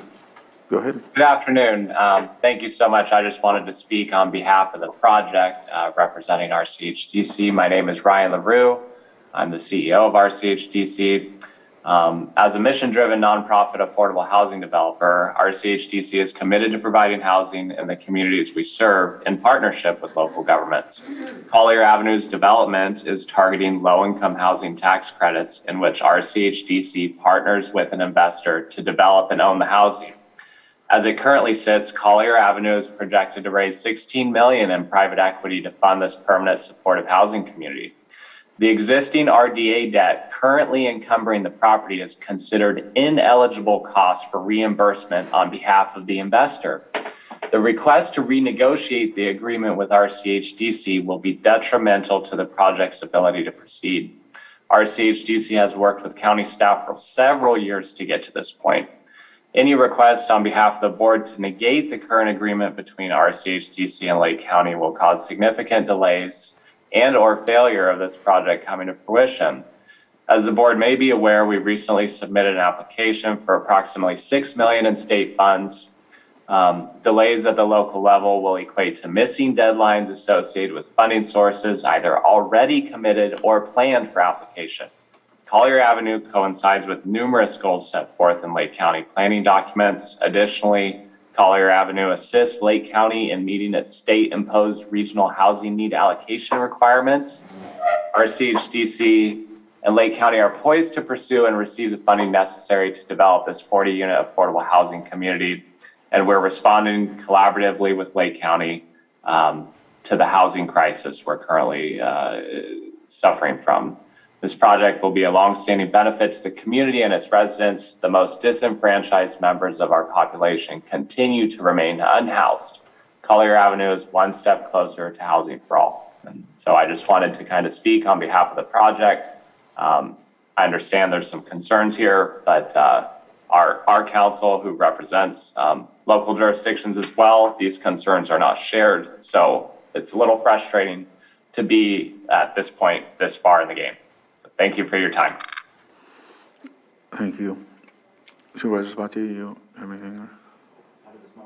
go ahead. Good afternoon. Thank you so much. I just wanted to speak on behalf of the project representing RCHDC. My name is Ryan LaRue. I'm the CEO of RCHDC. As a mission-driven nonprofit affordable housing developer, RCHDC is committed to providing housing in the communities we serve in partnership with local governments. Collier Avenue's development is targeting low-income housing tax credits in which RCHDC partners with an investor to develop and own the housing. As it currently sits, Collier Avenue is projected to raise $16 million in private equity to fund this permanent supportive housing community. The existing RDA debt currently encumbering the property is considered ineligible cost for reimbursement on behalf of the investor. The request to renegotiate the agreement with RCHDC will be detrimental to the project's ability to proceed. RCHDC has worked with county staff for several years to get to this point. Any request on behalf of the board to negate the current agreement between RCHDC and Lake County will cause significant delays and/or failure of this project coming to fruition. As the board may be aware, we recently submitted an application for approximately $6 million in state funds. Delays at the local level will equate to missing deadlines associated with funding sources either already committed or planned for application. Collier Avenue coincides with numerous goals set forth in Lake County planning documents. Additionally, Collier Avenue assists Lake County in meeting its state-imposed regional housing need allocation requirements. RCHDC and Lake County are poised to pursue and receive the funding necessary to develop this 40-unit affordable housing community, and we're responding collaboratively with Lake County to the housing crisis we're currently suffering from. This project will be a longstanding benefit to the community and its residents. The most disenfranchised members of our population continue to remain unhoused. Collier Avenue is one step closer to housing for all. And so I just wanted to kind of speak on behalf of the project. I understand there's some concerns here, but our council, who represents local jurisdictions as well, these concerns are not shared. So it's a little frustrating to be at this point, this far in the game. Thank you for your time. Thank you. Supervisor Spati, you have anything?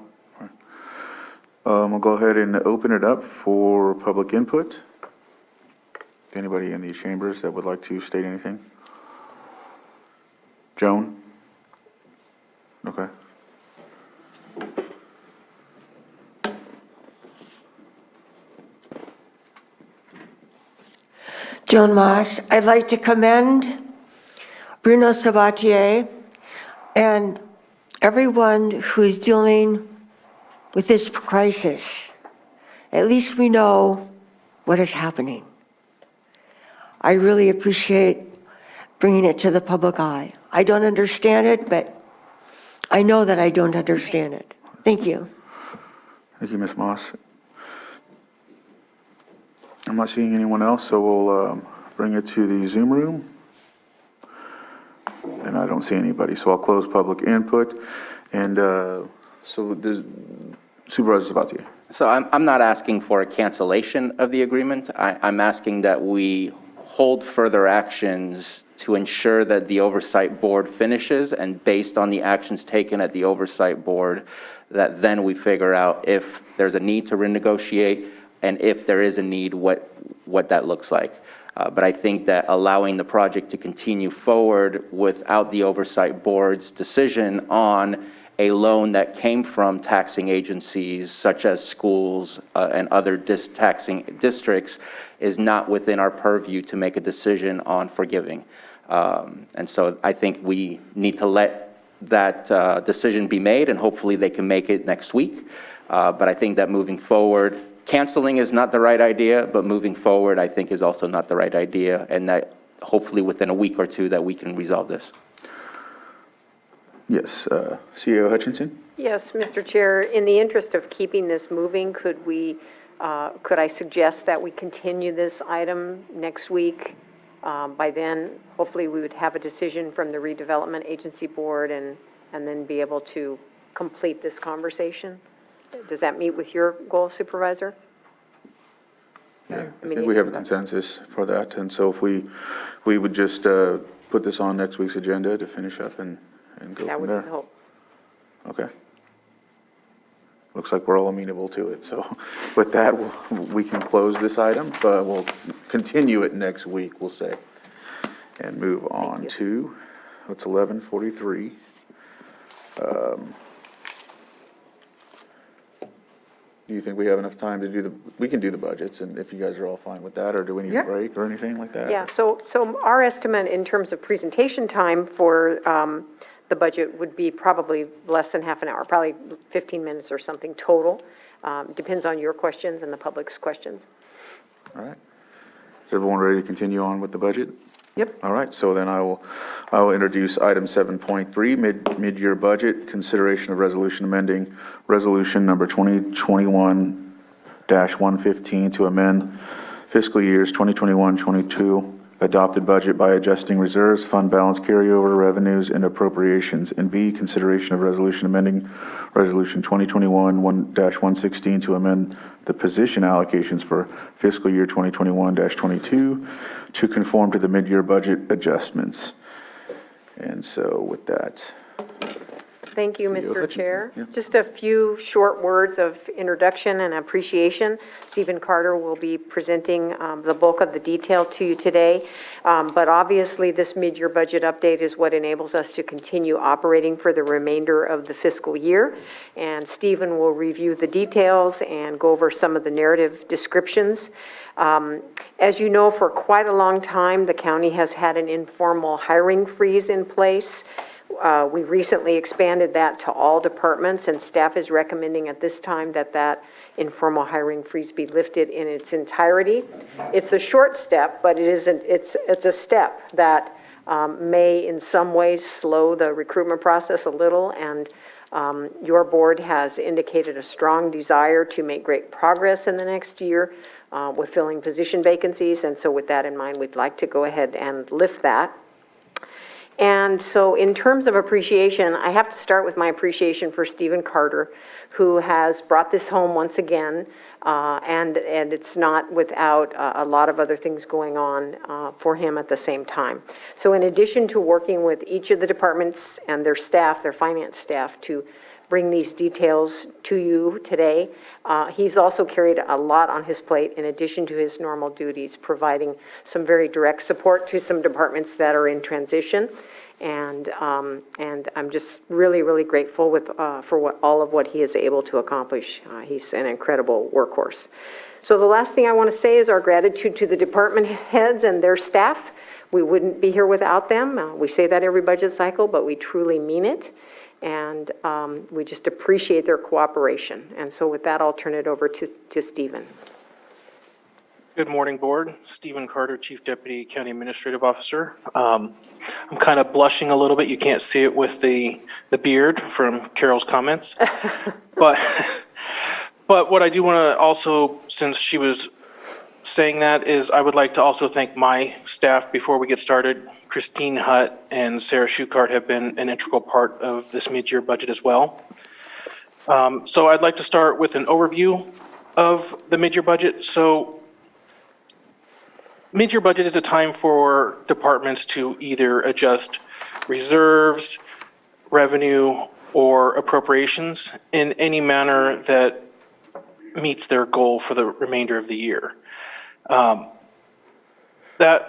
All right. We'll go ahead and open it up for public input. Anybody in the chambers that would like to state anything? Joan? Okay. Joan Moss. I'd like to commend Bruno Sabatier and everyone who is dealing with this crisis. At least we know what is happening. I really appreciate bringing it to the public eye. I don't understand it, but I know that I don't understand it. Thank you. Thank you, Ms. Moss. I'm not seeing anyone else, so we'll bring it to the Zoom room. And I don't see anybody, so I'll close public input. And so the Supervisor's about to. So I'm not asking for a cancellation of the agreement. I'm asking that we hold further actions to ensure that the Oversight Board finishes, and based on the actions taken at the Oversight Board, that then we figure out if there's a need to renegotiate, and if there is a need, what that looks like. But I think that allowing the project to continue forward without the Oversight Board's decision on a loan that came from taxing agencies such as schools and other taxing districts is not within our purview to make a decision on forgiving. And so I think we need to let that decision be made, and hopefully they can make it next week. But I think that moving forward, canceling is not the right idea, but moving forward I think is also not the right idea, and that hopefully within a week or two that we can resolve this. Yes, CEO Hutchinson? Yes, Mr. Chair, in the interest of keeping this moving, could I suggest that we continue this item next week? By then, hopefully we would have a decision from the Redevelopment Agency Board and then be able to complete this conversation. Does that meet with your goal, Supervisor? Yeah, I think we have a consensus for that, and so if we would just put this on next week's agenda to finish up and go That from would there. help. Okay. Looks like we're all amenable to it, so with that, we can close this item, but we'll continue it next week, we'll say, and move on to, it's 11:43. Do you think we have enough time to do we can do the budgets, and if you guys are all fine with that, or do we need a break or anything like that? Yeah, so our estimate in terms of presentation time for the budget would be probably less than half an hour, probably 15 minutes or something total. Depends on your questions and the public's questions. All right. Is everyone ready to continue on with the budget? Yep. All right, so then I will introduce item 7.3, mid-year budget, consideration of resolution amending resolution number 2021-115 to amend fiscal years 2021-22 adopted budget by adjusting reserves, fund balance carryover, revenues, and appropriations. And B, consideration of resolution amending resolution 2021-116 to amend the position allocations for fiscal year 2021-22 to conform to the mid-year budget adjustments. And so with that, Thank you, CEO Mr. Hutchinson. Chair. Yeah. Just a few short words of introduction and appreciation. Stephen Carter will be presenting the bulk of the detail to you today. But obviously, this mid-year budget update is what enables us to continue operating for the remainder of the fiscal year. And Stephen will review the details and go over some of the narrative descriptions. As you know, for quite a long time, the county has had an informal hiring freeze in place. We recently expanded that to all departments, and staff is recommending at this time that informal hiring freeze be lifted in its entirety. It's a short step, but it's a step that may in some ways slow the recruitment process a little, and your board has indicated a strong desire to make great progress in the next year with filling position vacancies, and so with that in mind, we'd like to go ahead and lift that. And so in terms of appreciation, I have to start with my appreciation for Stephen Carter, who has brought this home once again, and it's not without a lot of other things going on for him at the same time. So in addition to working with each of the departments and their staff, their finance staff, to bring these details to you today, he's also carried a lot on his plate in addition to his normal duties, providing some very direct support to some departments that are in transition. And I'm just really, really grateful for all of what he is able to accomplish. He's an incredible workhorse. So the last thing I want to say is our gratitude to the department heads and their staff. We wouldn't be here without them. We say that every budget cycle, but we truly mean it. And we just appreciate their cooperation. And so with that, I'll turn it over to Stephen. Good morning, Board. Stephen Carter, Chief Deputy County Administrative Officer. I'm kind of blushing a little bit. You can't see it with the beard from Carol's comments. But what I do want to also, since she was saying that, is I would like to also thank my staff before we get started. Christine Hutt and Sarah Shukart have been an integral part of this mid-year budget as well. So I'd like to start with an overview of the mid-year budget. So mid-year budget is a time for departments to either adjust reserves, revenue, or appropriations in any manner that meets their goal for the remainder of the year. That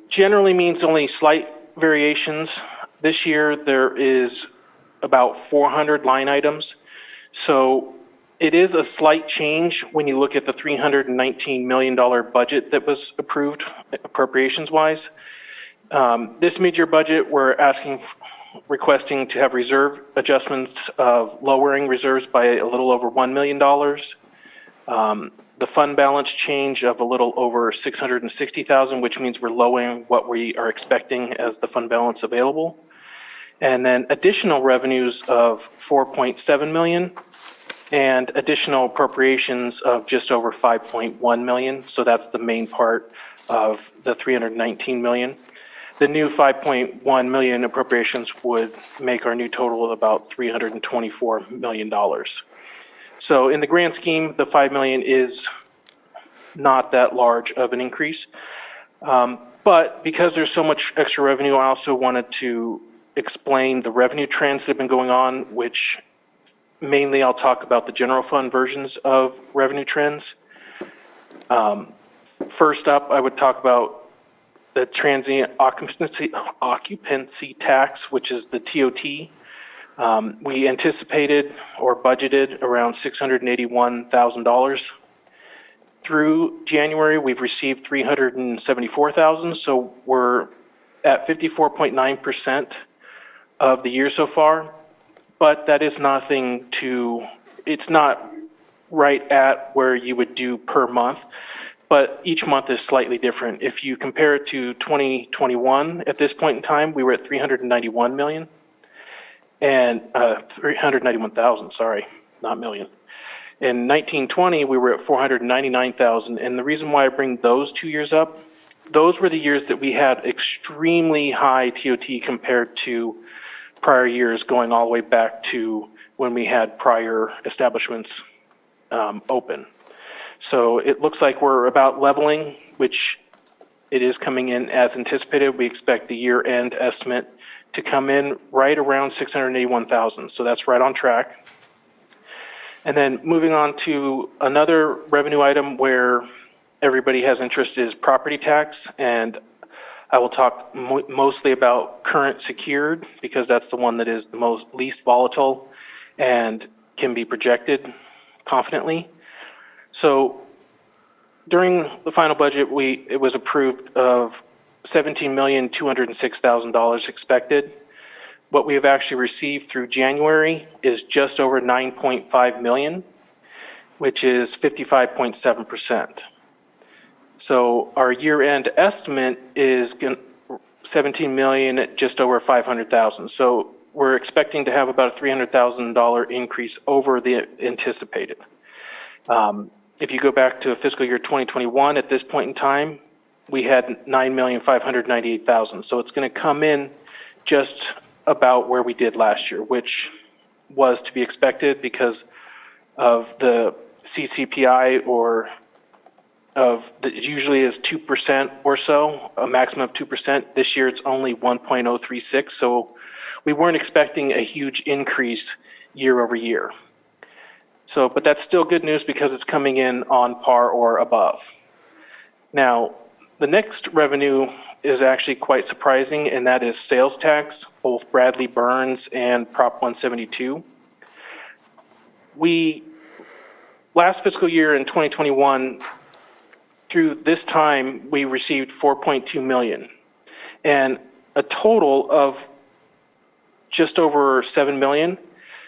generally means only slight variations. This year, there is about 400 line items. So it is a slight change when you look at the $319 million budget that was approved appropriations-wise. This mid-year budget, we're requesting to have reserve adjustments of lowering reserves by a little over $1 million. The fund balance change of a little over $660,000, which means we're lowering what we are expecting as the fund balance available. And then additional revenues of $4.7 million and additional appropriations of just over $5.1 million. So that's the main part of the $319 million. The new $5.1 million appropriations would make our new total of about $324 million. So in the grand scheme, the $5 million is not that large of an increase. But because there's so much extra revenue, I also wanted to explain the revenue trends that have been going on, which mainly I'll talk about the general fund versions of revenue trends. First up, I would talk about the transient occupancy tax, which is the TOT. We anticipated or budgeted around $681,000. Through January, we've received $374,000, so we're at 54.9% of the year so far. But that is nothing it's not right at where you would do per month, but each month is slightly different. If you compare it to 2021, at this point in time, we were at $391 million. And 391,000, sorry, not million. In 1920, we were at 499,000. And the reason why I bring those 2 years up, those were the years that we had extremely high TOT compared to prior years, going all the way back to when we had prior establishments open. So it looks like we're about leveling, which it is coming in as anticipated. We expect the year-end estimate to come in right around 681,000. So that's right on track. And then moving on to another revenue item where everybody has interest is property tax. And I will talk mostly about current secured because that's the one that is the least volatile and can be projected confidently. So during the final budget, it was approved of $17,206,000 expected. What we have actually received through January is just over $9.5 million, which is 55.7%. So our year-end estimate is $17 million at just over $500,000. So we're expecting to have about a $300,000 increase over the anticipated. If you go back to fiscal year 2021, at this point in time, we had $9,598,000. So it's going to come in just about where we did last year, which was to be expected because of the CCPI it usually is 2% or so, a maximum of 2%. This year it's only 1.036. So we weren't expecting a huge increase year over year. So, but that's still good news because it's coming in on par or above. Now, The next revenue is actually quite surprising, and that is sales tax, both Bradley Burns and Prop 172. Last fiscal year in 2021, through this time, we received 4.2 million, and a total of just over 7 million.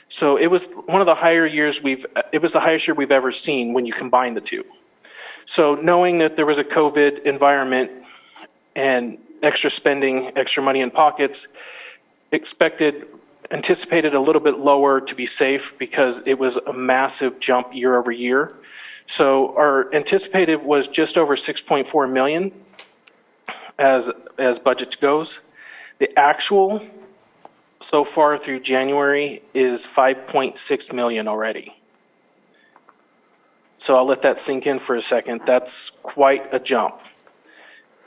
So it was one of the higher years it was the highest year we've ever seen when you combine the two. So knowing that there was a COVID environment and extra spending, extra money in pockets, anticipated a little bit lower to be safe because it was a massive jump year over year. So our anticipated was just over 6.4 million as budget goes. The actual so far through January is 5.6 million already. So I'll let that sink in for a second. That's quite a jump.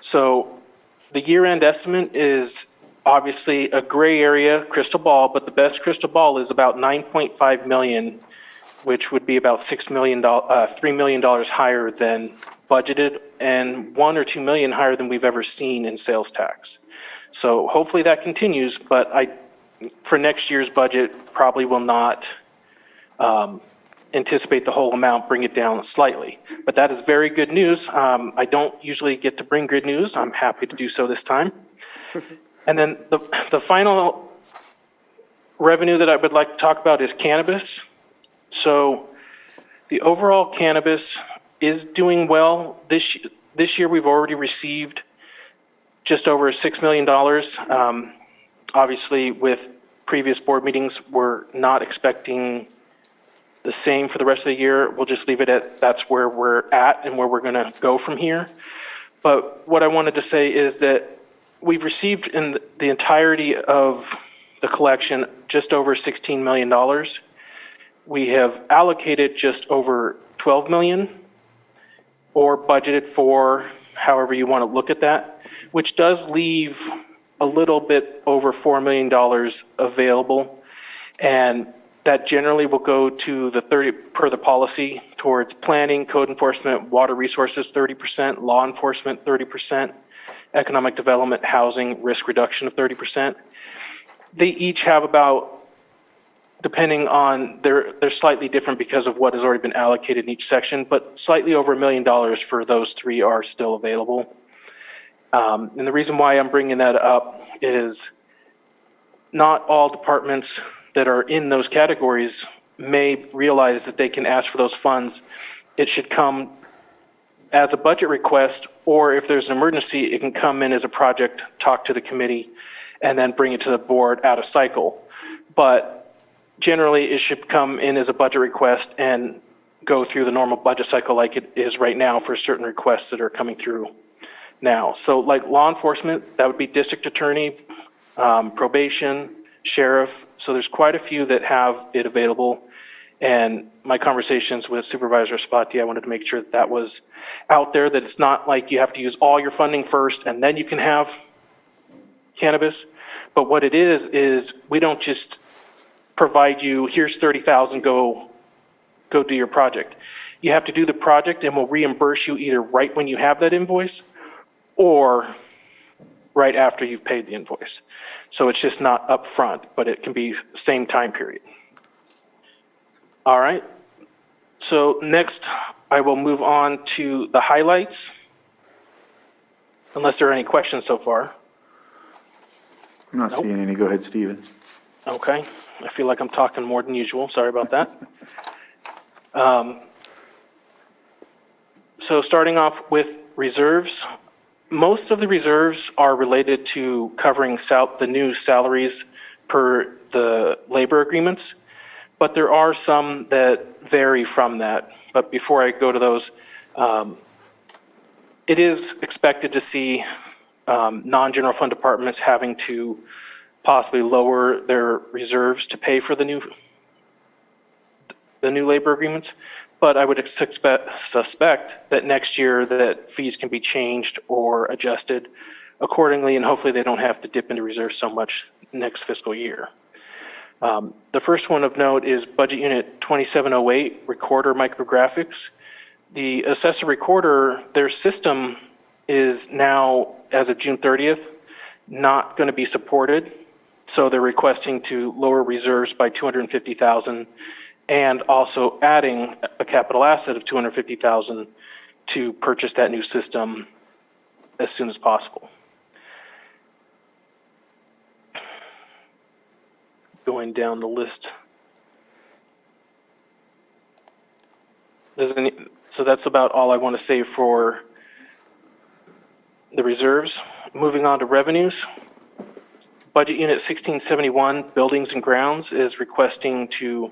So the year-end estimate is obviously a gray area crystal ball, but the best crystal ball is about 9.5 million, which would be about $3 million higher than budgeted and 1 or 2 million higher than we've ever seen in sales tax. So hopefully that continues, but for next year's budget, probably will not anticipate the whole amount, bring it down slightly. But that is very good news. I don't usually get to bring good news. I'm happy to do so this time. And then the final revenue that I would like to talk about is cannabis. So the overall cannabis is doing well. This year we've already received just over $6 million. Obviously, with previous board meetings, we're not expecting the same for the rest of the year. We'll just leave it at that's where we're at and where we're going to go from here. But what I wanted to say is that we've received in the entirety of the collection just over $16 million. We have allocated just over 12 million, or budgeted for, however you want to look at that, which does leave a little bit over $4 million available. And that generally will go to the 30, per the policy, towards planning, code enforcement, water resources 30%, law enforcement 30%, economic development, housing, risk reduction of 30%. They each have about, depending on, they're slightly different because of what has already been allocated in each section, but slightly over $1 million for those three are still available. And the reason why I'm bringing that up is not all departments that are in those categories may realize that they can ask for those funds. It should come as a budget request, or if there's an emergency, it can come in as a project, talk to the committee, and then bring it to the board out of cycle. But generally, it should come in as a budget request and go through the normal budget cycle like it is right now for certain requests that are coming through now. So like law enforcement, that would be district attorney, probation, sheriff. So there's quite a few that have it available. And my conversations with Supervisor Spati, I wanted to make sure that that was out there, that it's not like you have to use all your funding first and then you can have cannabis. But what it is we don't just provide you, here's 30,000, go do your project. You have to do the project and we'll reimburse you either right when you have that invoice or right after you've paid the invoice. So it's just not upfront, but it can be same time period. All right. So next, I will move on to the highlights, unless there are any questions so far. I'm not seeing any. Go ahead, Stephen. Okay. I feel like I'm talking more than usual. Sorry about that. So starting off with reserves, most of the reserves are related to covering the new salaries per the labor agreements, but there are some that vary from that. But before I go to those, it is expected to see non-general fund departments having to possibly lower their reserves to pay for the new labor agreements. But I would suspect that next year that fees can be changed or adjusted accordingly, and hopefully they don't have to dip into reserves so much next fiscal year. The first one of note is Budget Unit 2708, Recorder Micrographics. The assessor recorder, their system is now, as of June 30th, not going to be supported. So they're requesting to lower reserves by $250,000 and also adding a capital asset of $250,000 to purchase that new system as soon as possible. Going down the list. So that's about all I want to say for the reserves. Moving on to revenues. Budget Unit 1671, Buildings and Grounds, is requesting to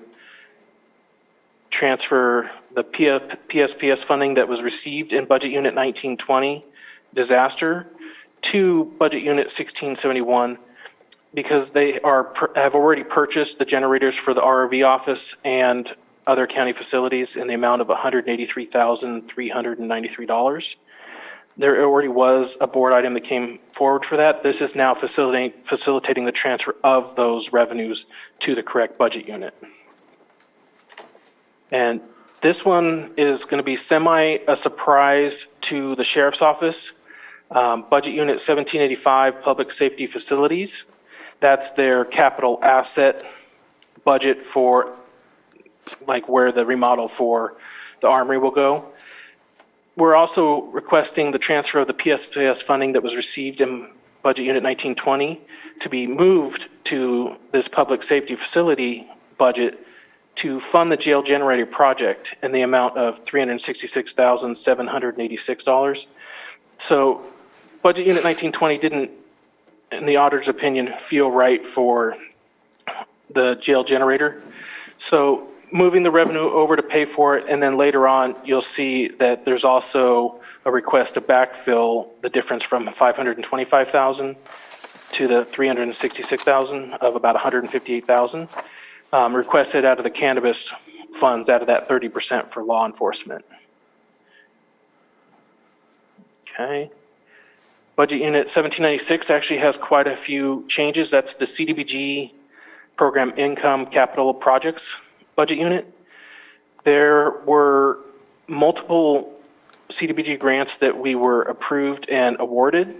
transfer the PSPS funding that was received in Budget Unit 1920, Disaster, to Budget Unit 1671 because they have already purchased the generators for the ROV office and other county facilities in the amount of $183,393. There already was a board item that came forward for that. This is now facilitating the transfer of those revenues to the correct budget unit. And this one is going to be a surprise to the sheriff's office. Budget Unit 1785, Public Safety Facilities. That's their capital asset budget for like where the remodel for the armory will go. We're also requesting the transfer of the PSPS funding that was received in Budget Unit 1920 to be moved to this public safety facility budget to fund the jail generator project in the amount of $366,786. So Budget Unit 1920 didn't, in the auditor's opinion, feel right for the jail generator. So moving the revenue over to pay for it, and then later on, you'll see that there's also a request to backfill the difference from $525,000 to the $366,000 of about $158,000, requested out of the cannabis funds, out of that 30% for law enforcement. Okay. Budget Unit 1796 actually has quite a few changes. That's the CDBG Program Income Capital Projects budget unit. There were multiple CDBG grants that we were approved and awarded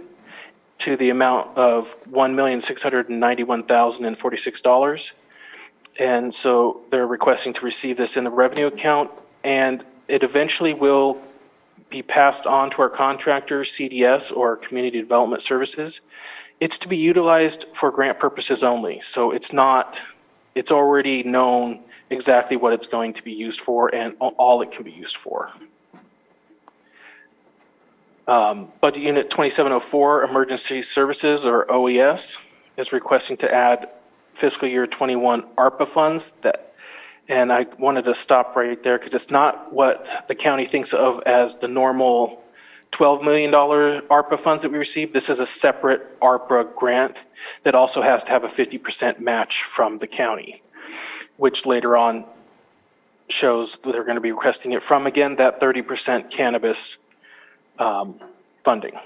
to the amount of $1,691,046. And so they're requesting to receive this in the revenue account, and it eventually will be passed on to our contractor, CDS, or Community Development Services. It's to be utilized for grant purposes only. So it's already known exactly what it's going to be used for and all it can be used for. Budget Unit 2704, Emergency Services, or OES, is requesting to add fiscal year 21 ARPA funds. And I wanted to stop right there because it's not what the county thinks of as the normal $12 million ARPA funds that we received. This is a separate ARPA grant that also has to have a 50% match from the county, which later on shows they're going to be requesting it from, again, that 30% cannabis funding.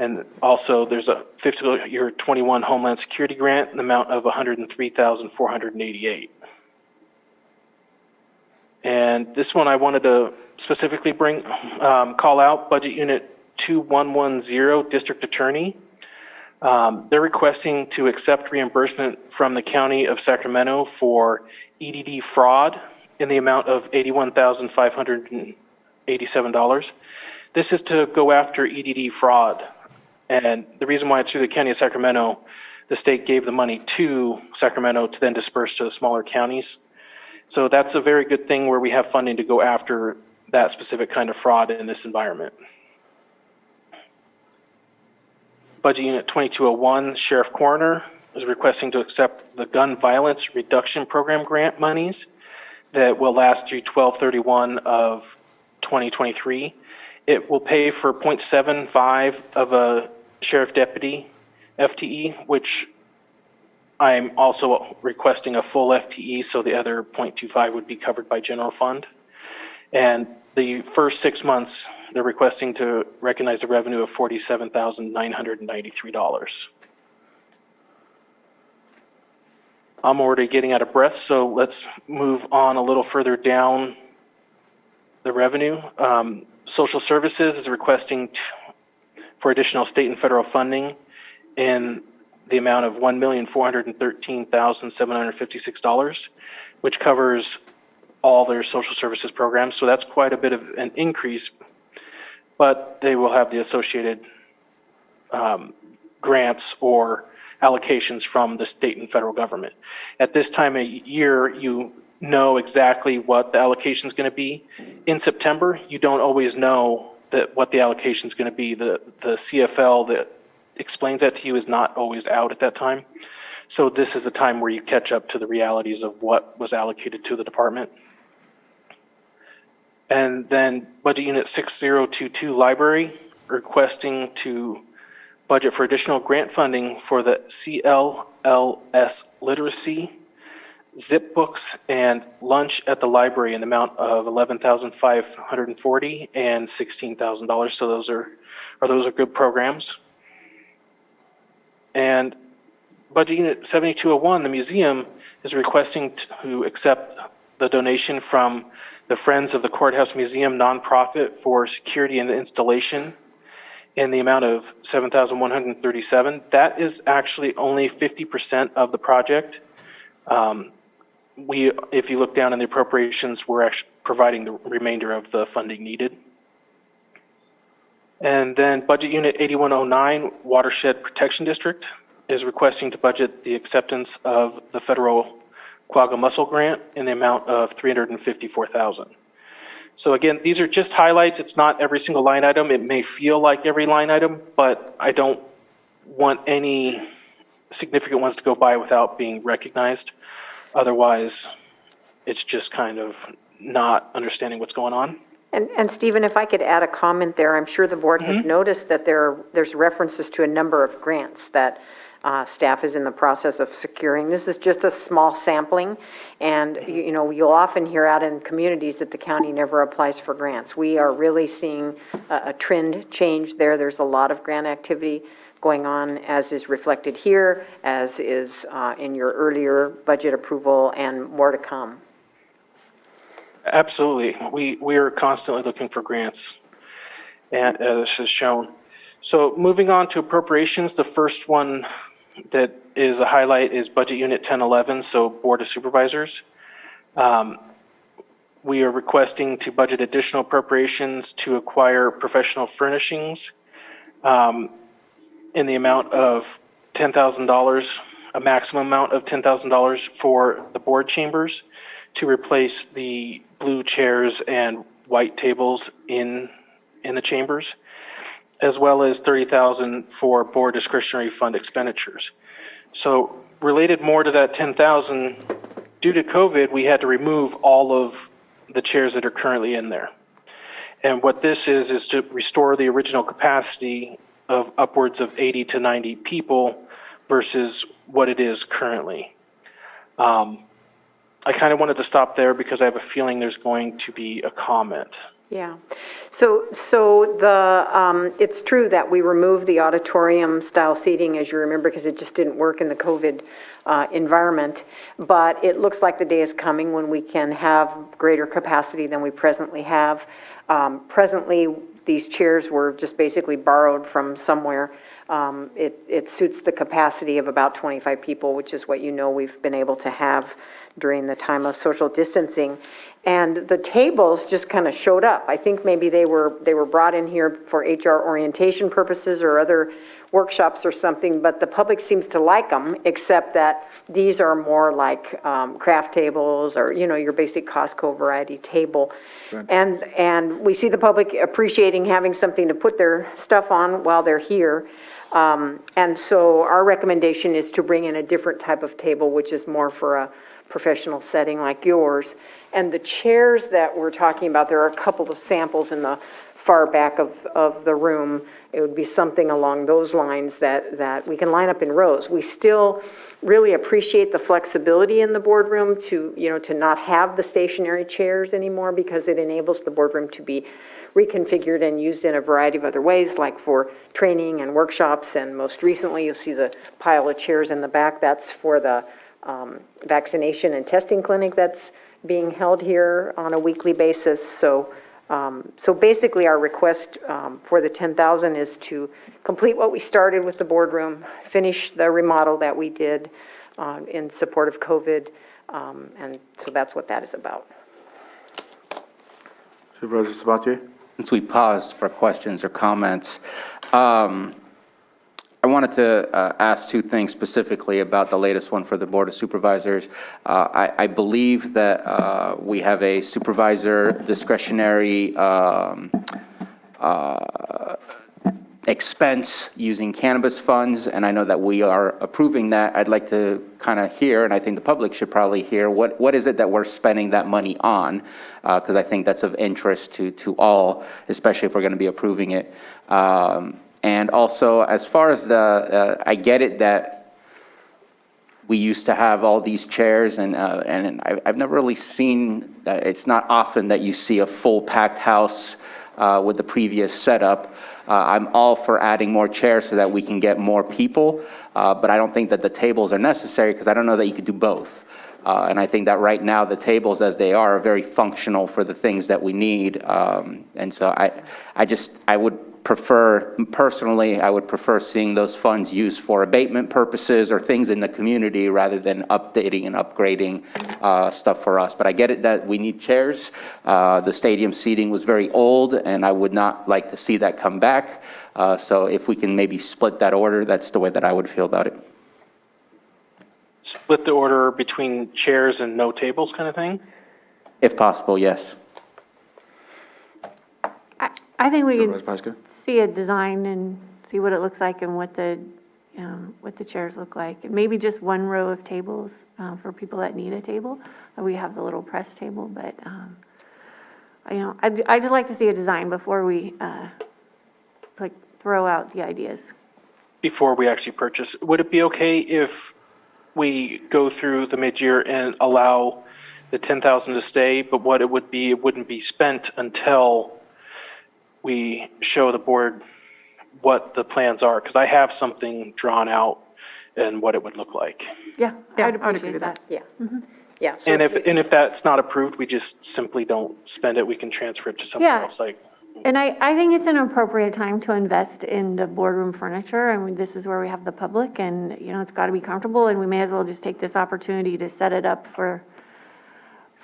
And also there's a fiscal year 21 Homeland Security grant in the amount of $103,488. And this one I wanted to specifically call out, Budget Unit 2110, District Attorney. They're requesting to accept reimbursement from the County of Sacramento for EDD fraud in the amount of $81,587. This is to go after EDD fraud. And the reason why it's through the County of Sacramento, the state gave the money to Sacramento to then disperse to the smaller counties. So that's a very good thing where we have funding to go after that specific kind of fraud in this environment. Budget Unit 2201, Sheriff Coroner, is requesting to accept the Gun Violence Reduction Program grant monies that will last through 12/31 of 2023. It will pay for 0.75 of a sheriff deputy FTE, which I'm also requesting a full FTE, so the other 0.25 would be covered by general fund. And the first 6 months, they're requesting to recognize the revenue of $47,993. I'm already getting out of breath, so let's move on a little further down the revenue. Social Services is requesting for additional state and federal funding in the amount of $1,413,756, which covers all their social services programs. So that's quite a bit of an increase, but they will have the associated grants or allocations from the state and federal government. At this time of year, you know exactly what the allocation is going to be. In September, you don't always know what the allocation is going to be. The CFL that explains that to you is not always out at that time. So this is the time where you catch up to the realities of what was allocated to the department. And then Budget Unit 6022 Library, requesting to budget for additional grant funding for the CLLS literacy, zip books, and lunch at the library in the amount of $11,540 and $16,000. So those are good programs. And Budget Unit 7201, the museum, is requesting to accept the donation from the Friends of the Courthouse Museum nonprofit for security and installation in the amount of $7,137. That is actually only 50% of the project. If you look down in the appropriations, we're actually providing the remainder of the funding needed. And then Budget Unit 8109, Watershed Protection District, is requesting to budget the acceptance of the federal Quagga Mussel Grant in the amount of $354,000. So again, these are just highlights. It's not every single line item. It may feel like every line item, but I don't want any significant ones to go by without being recognized. Otherwise, it's just kind of not understanding what's going on. And Stephen, if I could add a comment there, I'm sure the board has noticed that there's references to a number of grants that staff is in the process of securing. This is just a small sampling, and you know, you'll often hear out in communities that the county never applies for grants. We are really seeing a trend change there. There's a lot of grant activity going on, as is reflected here, as is in your earlier budget approval, and more to come. Absolutely. We are constantly looking for grants, and as is shown. So moving on to appropriations, the first one that is a highlight is Budget Unit 1011, so Board of Supervisors. We are requesting to budget additional appropriations to acquire professional furnishings in the amount of $10,000, a maximum amount of $10,000 for the board chambers to replace the blue chairs and white tables in the chambers, as well as $30,000 for board discretionary fund expenditures. So related more to that $10,000, due to COVID, we had to remove all of the chairs that are currently in there. And what this is to restore the original capacity of upwards of 80 to 90 people versus what it is currently. I kind of wanted to stop there because I have a feeling there's going to be a comment. Yeah. So it's true that we removed the auditorium style seating, as you remember, because it just didn't work in the COVID environment. But it looks like the day is coming when we can have greater capacity than we presently have. Presently, these chairs were just basically borrowed from somewhere. It suits the capacity of about 25 people, which is what you know we've been able to have during the time of social distancing. And the tables just kind of showed up. I think maybe they were brought in here for HR orientation purposes or other workshops or something, but the public seems to like them, except that these are more like craft tables or, you know, your basic Costco variety table. Right. And we see the public appreciating having something to put their stuff on while they're here. And so our recommendation is to bring in a different type of table, which is more for a professional setting like yours. And the chairs that we're talking about, there are a couple of samples in the far back of the room. It would be something along those lines that we can line up in rows. We still really appreciate the flexibility in the boardroom to not have the stationary chairs anymore, because it enables the boardroom to be reconfigured and used in a variety of other ways, like for training and workshops. And most recently, you'll see the pile of chairs in the back. That's for the vaccination and testing clinic that's being held here on a weekly basis. So So basically, our request for the 10,000 is to complete what we started with the boardroom, finish the remodel that we did in support of COVID, and so that's what that is about. Supervisor Sabatier? Since we paused for questions or comments, I wanted to ask two things specifically about the latest one for the Board of Supervisors. I believe that we have a supervisor discretionary expense using cannabis funds, and I know that we are approving that. I'd like to kind of hear, and I think the public should probably hear, what is it that we're spending that money on? Because I think that's of interest to all, especially if we're going to be approving it. And also, as far as I get it that we used to have all these chairs, and I've never really seen, it's not often that you see a full packed house with the previous setup. I'm all for adding more chairs so that we can get more people, but I don't think that the tables are necessary because I don't know that you could do both. And I think that right now the tables as they are very functional for the things that we need. And so I would prefer, personally, I would prefer seeing those funds used for abatement purposes or things in the community rather than updating and upgrading stuff for us. But I get it that we need chairs. The stadium seating was very old, and I would not like to see that come back. So if we can maybe split that order, that's the way that I would feel about it. Split the order between chairs and no tables kind of thing? If possible, yes. I think we Supervisor can Pyska? see a design and see what it looks like and what the chairs look like. And maybe just one row of tables for people that need a table. We have the little press table, but I'd just like to see a design before we throw out the ideas. Before we actually purchase, would it be okay if we go through the mid-year and allow the 10,000 to stay, but what it would be, it wouldn't be spent until we show the board what the plans are? Because I have something drawn out and what it would look like. Yeah, I'd agree appreciate with that. Yeah. Yeah. So And if that's not approved, we just simply don't spend it, we can transfer it to something Yeah. else, like. And I think it's an appropriate time to invest in the boardroom furniture. I mean, this is where we have the public and, it's got to be comfortable, and we may as well just take this opportunity to set it up for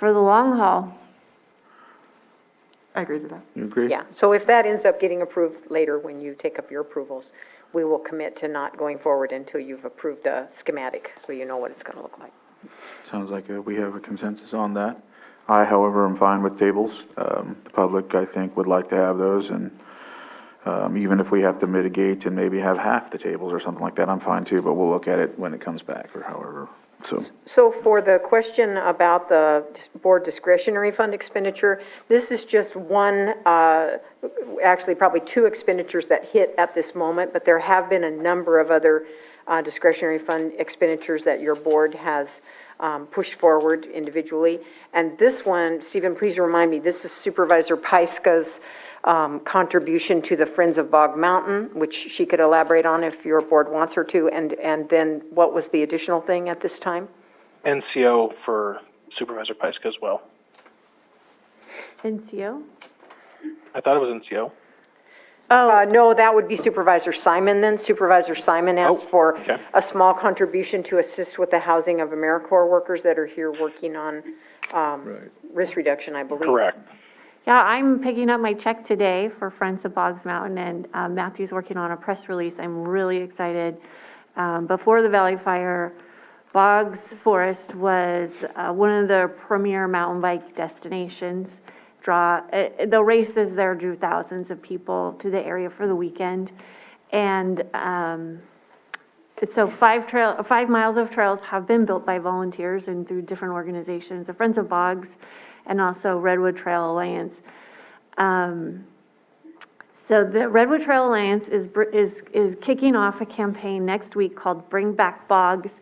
the long haul. I agree to that. You agree? Yeah, so if that ends up getting approved later when you take up your approvals, we will commit to not going forward until you've approved a schematic, so you know what it's going to look like. Sounds like we have a consensus on that. I, however, am fine with tables. The public, I think, would like to have those, and even if we have to mitigate and maybe have half the tables or something like that, I'm fine too, but we'll look at it when it comes back or however, so. So for the question about the board discretionary fund expenditure, this is just one, actually probably two expenditures that hit at this moment, but there have been a number of other discretionary fund expenditures that your board has pushed forward individually. And this one, Stephen, please remind me, this is Supervisor Pyska's contribution to the Friends of Bog Mountain, which she could elaborate on if your board wants her to. And then what was the additional thing at this time? NCO for Supervisor Pyska as well. NCO? I thought it was NCO. No, that would be Supervisor Simon then. Supervisor Simon asked for a small contribution to assist with the housing of AmeriCorps workers that are here working on risk reduction, I believe. Correct. Yeah, I'm picking up my check today for Friends of Boggs Mountain, and Matthew's working on a press release. I'm really excited. Before the Valley Fire, Boggs Forest was one of the premier mountain bike destinations. The races there drew thousands of people to the area for the weekend. And so 5 miles of trails have been built by volunteers and through different organizations, the Friends of Boggs, and also Redwood Trail Alliance. So the Redwood Trail Alliance is kicking off a campaign next week called Bring Back Bogs.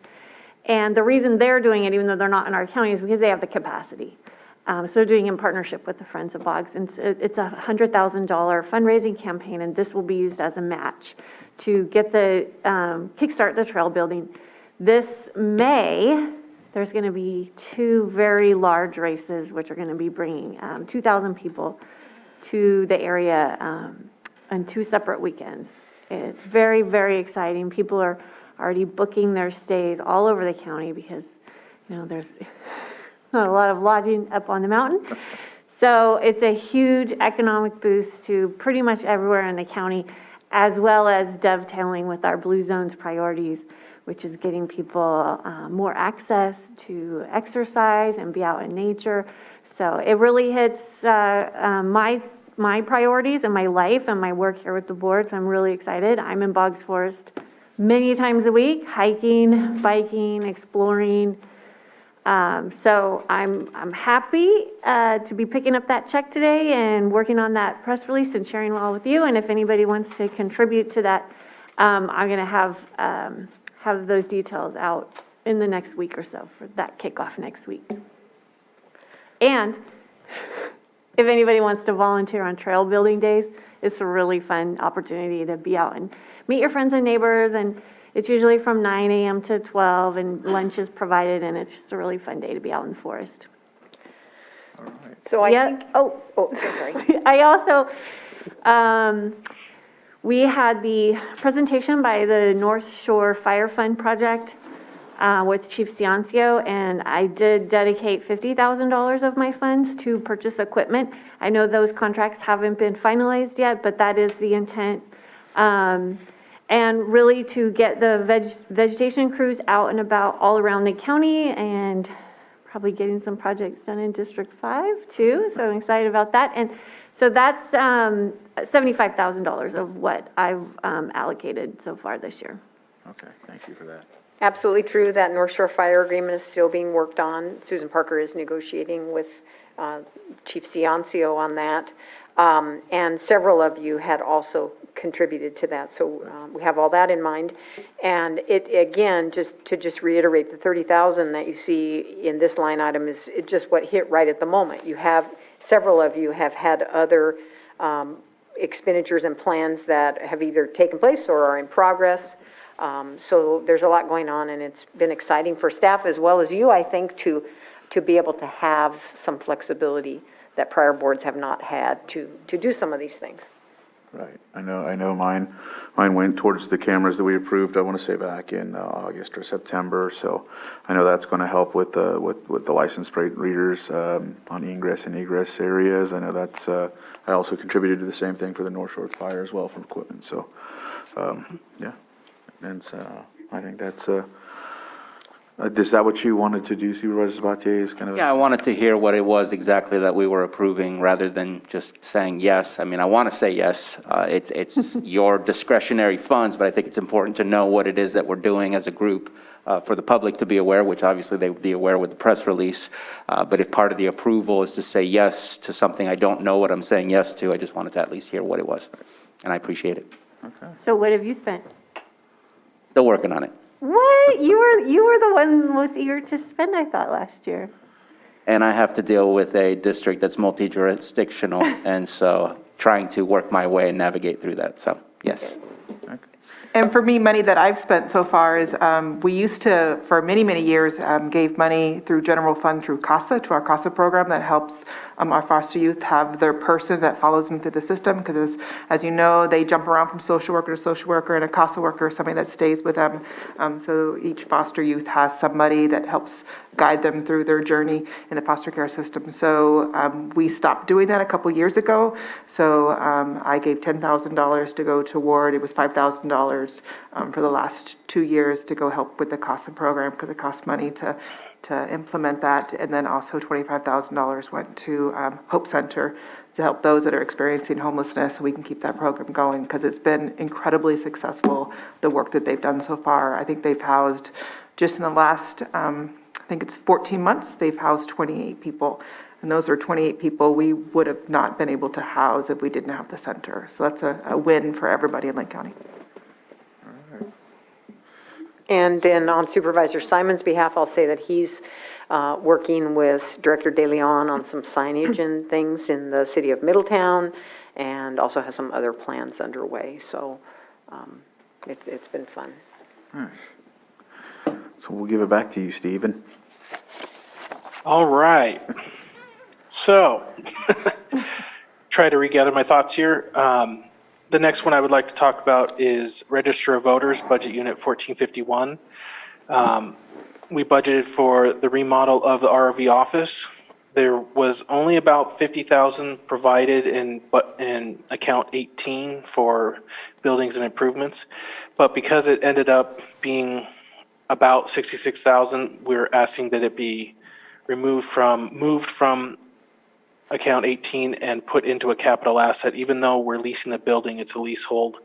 And the reason they're doing it, even though they're not in our county, is because they have the capacity. So they're doing in partnership with the Friends of Boggs. And it's a $100,000 fundraising campaign, and this will be used as a match to get the kickstart the trail building. This May, there's going to be 2 very large races, which are going to be bringing 2,000 people to the area on 2 separate weekends. It's very, very exciting. People are already booking their stays all over the county because, there's not a lot of lodging up on the mountain. So it's a huge economic boost to pretty much everywhere in the county, as well as dovetailing with our Blue Zones priorities, which is getting people more access to exercise and be out in nature. So it really hits my priorities and my life and my work here with the board. So I'm really excited. I'm in Boggs Forest many times a week, hiking, biking, exploring. So I'm happy to be picking up that check today and working on that press release and sharing it all with you. And if anybody wants to contribute to that, I'm going to have those details out in the next week or so for that kickoff next week. And if anybody wants to volunteer on trail building days, it's a really fun opportunity to be out and meet your friends and neighbors. And it's usually from 9 a.m. to 12, and lunch is provided, and it's just a really fun day to be out in the forest. All right. So I think, so sorry. I also, we had the presentation by the North Shore Fire Fund Project with Chief Ciancio, and I did dedicate $50,000 of my funds to purchase equipment. I know those contracts haven't been finalized yet, but that is the intent. And really to get the vegetation crews out and about all around the county, and probably getting some projects done in District 5 too. So I'm excited about that. And so that's $75,000 of what I've allocated so far this year. Okay, thank you for that. Absolutely true. That North Shore Fire Agreement is still being worked on. Susan Parker is negotiating with Chief Ciancio on that. And several of you had also contributed to that. So we have all that in mind. And it, again, just to reiterate, the $30,000 that you see in this line item is just what hit right at the moment. You have, several of you have had other expenditures and plans that have either taken place or are in progress. So there's a lot going on, and it's been exciting for staff as well as you, I think, to be able to have some flexibility that prior boards have not had to do some of these things. Right. I know mine went towards the cameras that we approved, I want to say back in August or September. So I know that's going to help with the license plate readers on ingress and egress areas. I know that's, I also contributed to the same thing for the North Shore Fire as well for equipment. So, yeah. And so I think that's, is that what you wanted to do, Supervisor Sabatier? Is kind of Yeah, I wanted to hear what it was exactly that we were approving rather than just saying yes. I mean, I want to say yes. It's your discretionary funds, but I think it's important to know what it is that we're doing as a group for the public to be aware, which obviously they would be aware with the press release. But if part of the approval is to say yes to something I don't know what I'm saying yes to, I just wanted to at least hear what it was. And I appreciate it. Okay. So what have you spent? Still working on it. What? You were the one most eager to spend, I thought, last year. And I have to deal with a district that's multi-jurisdictional, and so trying to work my way and navigate through that. So, yes. And for me, money that I've spent so far is, we used to, for many, many years, gave money through general fund through CASA, to our CASA program that helps our foster youth have their person that follows them through the system. Because as you know, they jump around from social worker to social worker, and a CASA worker is somebody that stays with them. So each foster youth has somebody that helps guide them through their journey in the foster care system. So we stopped doing that a couple years ago. So I gave $10,000 to go toward, it was $5,000 for the last 2 years to go help with the CASA program, because it costs money to implement that. And then also $25,000 went to Hope Center to help those that are experiencing homelessness, so we can keep that program going, because it's been incredibly successful, the work that they've done so far. I think they've housed, just in the last, I think it's 14 months, they've housed 28 people. And those are 28 people we would have not been able to house if we didn't have the center. So that's a win for everybody in Lake County. And then on Supervisor Simon's behalf, I'll say that he's working with Director De Leon on some signage and things in the city of Middletown, and also has some other plans underway. So it's been fun. All right. So we'll give it back to you, Stephen. All right. So, try to regather my thoughts here. The next one I would like to talk about is Register of Voters, Budget Unit 1451. We budgeted for the remodel of the ROV office. There was only about 50,000 provided in account 18 for buildings and improvements. But because it ended up being about 66,000, we're asking that it be moved from account 18 and put into a capital asset. Even though we're leasing the building, it's a leasehold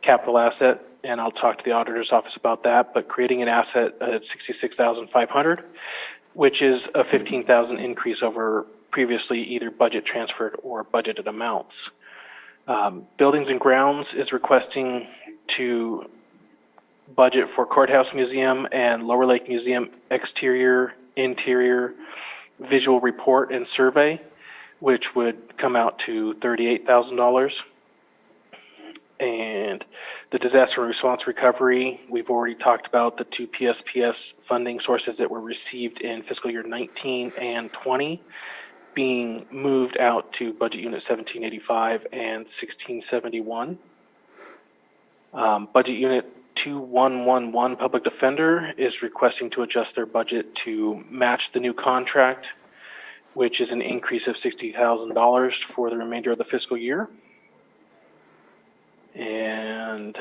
capital asset, and I'll talk to the auditor's office about that. But creating an asset at 66,500, which is a 15,000 increase over previously either budget transferred or budgeted amounts. Buildings and Grounds is requesting to budget for Courthouse Museum and Lower Lake Museum exterior, interior, visual report and survey, which would come out to $38,000. And the disaster response recovery, we've already talked about the two PSPS funding sources that were received in fiscal year 19 and 20 being moved out to budget unit 1785 and 1671. Budget unit 2111 Public Defender is requesting to adjust their budget to match the new contract, which is an increase of $60,000 for the remainder of the fiscal year. And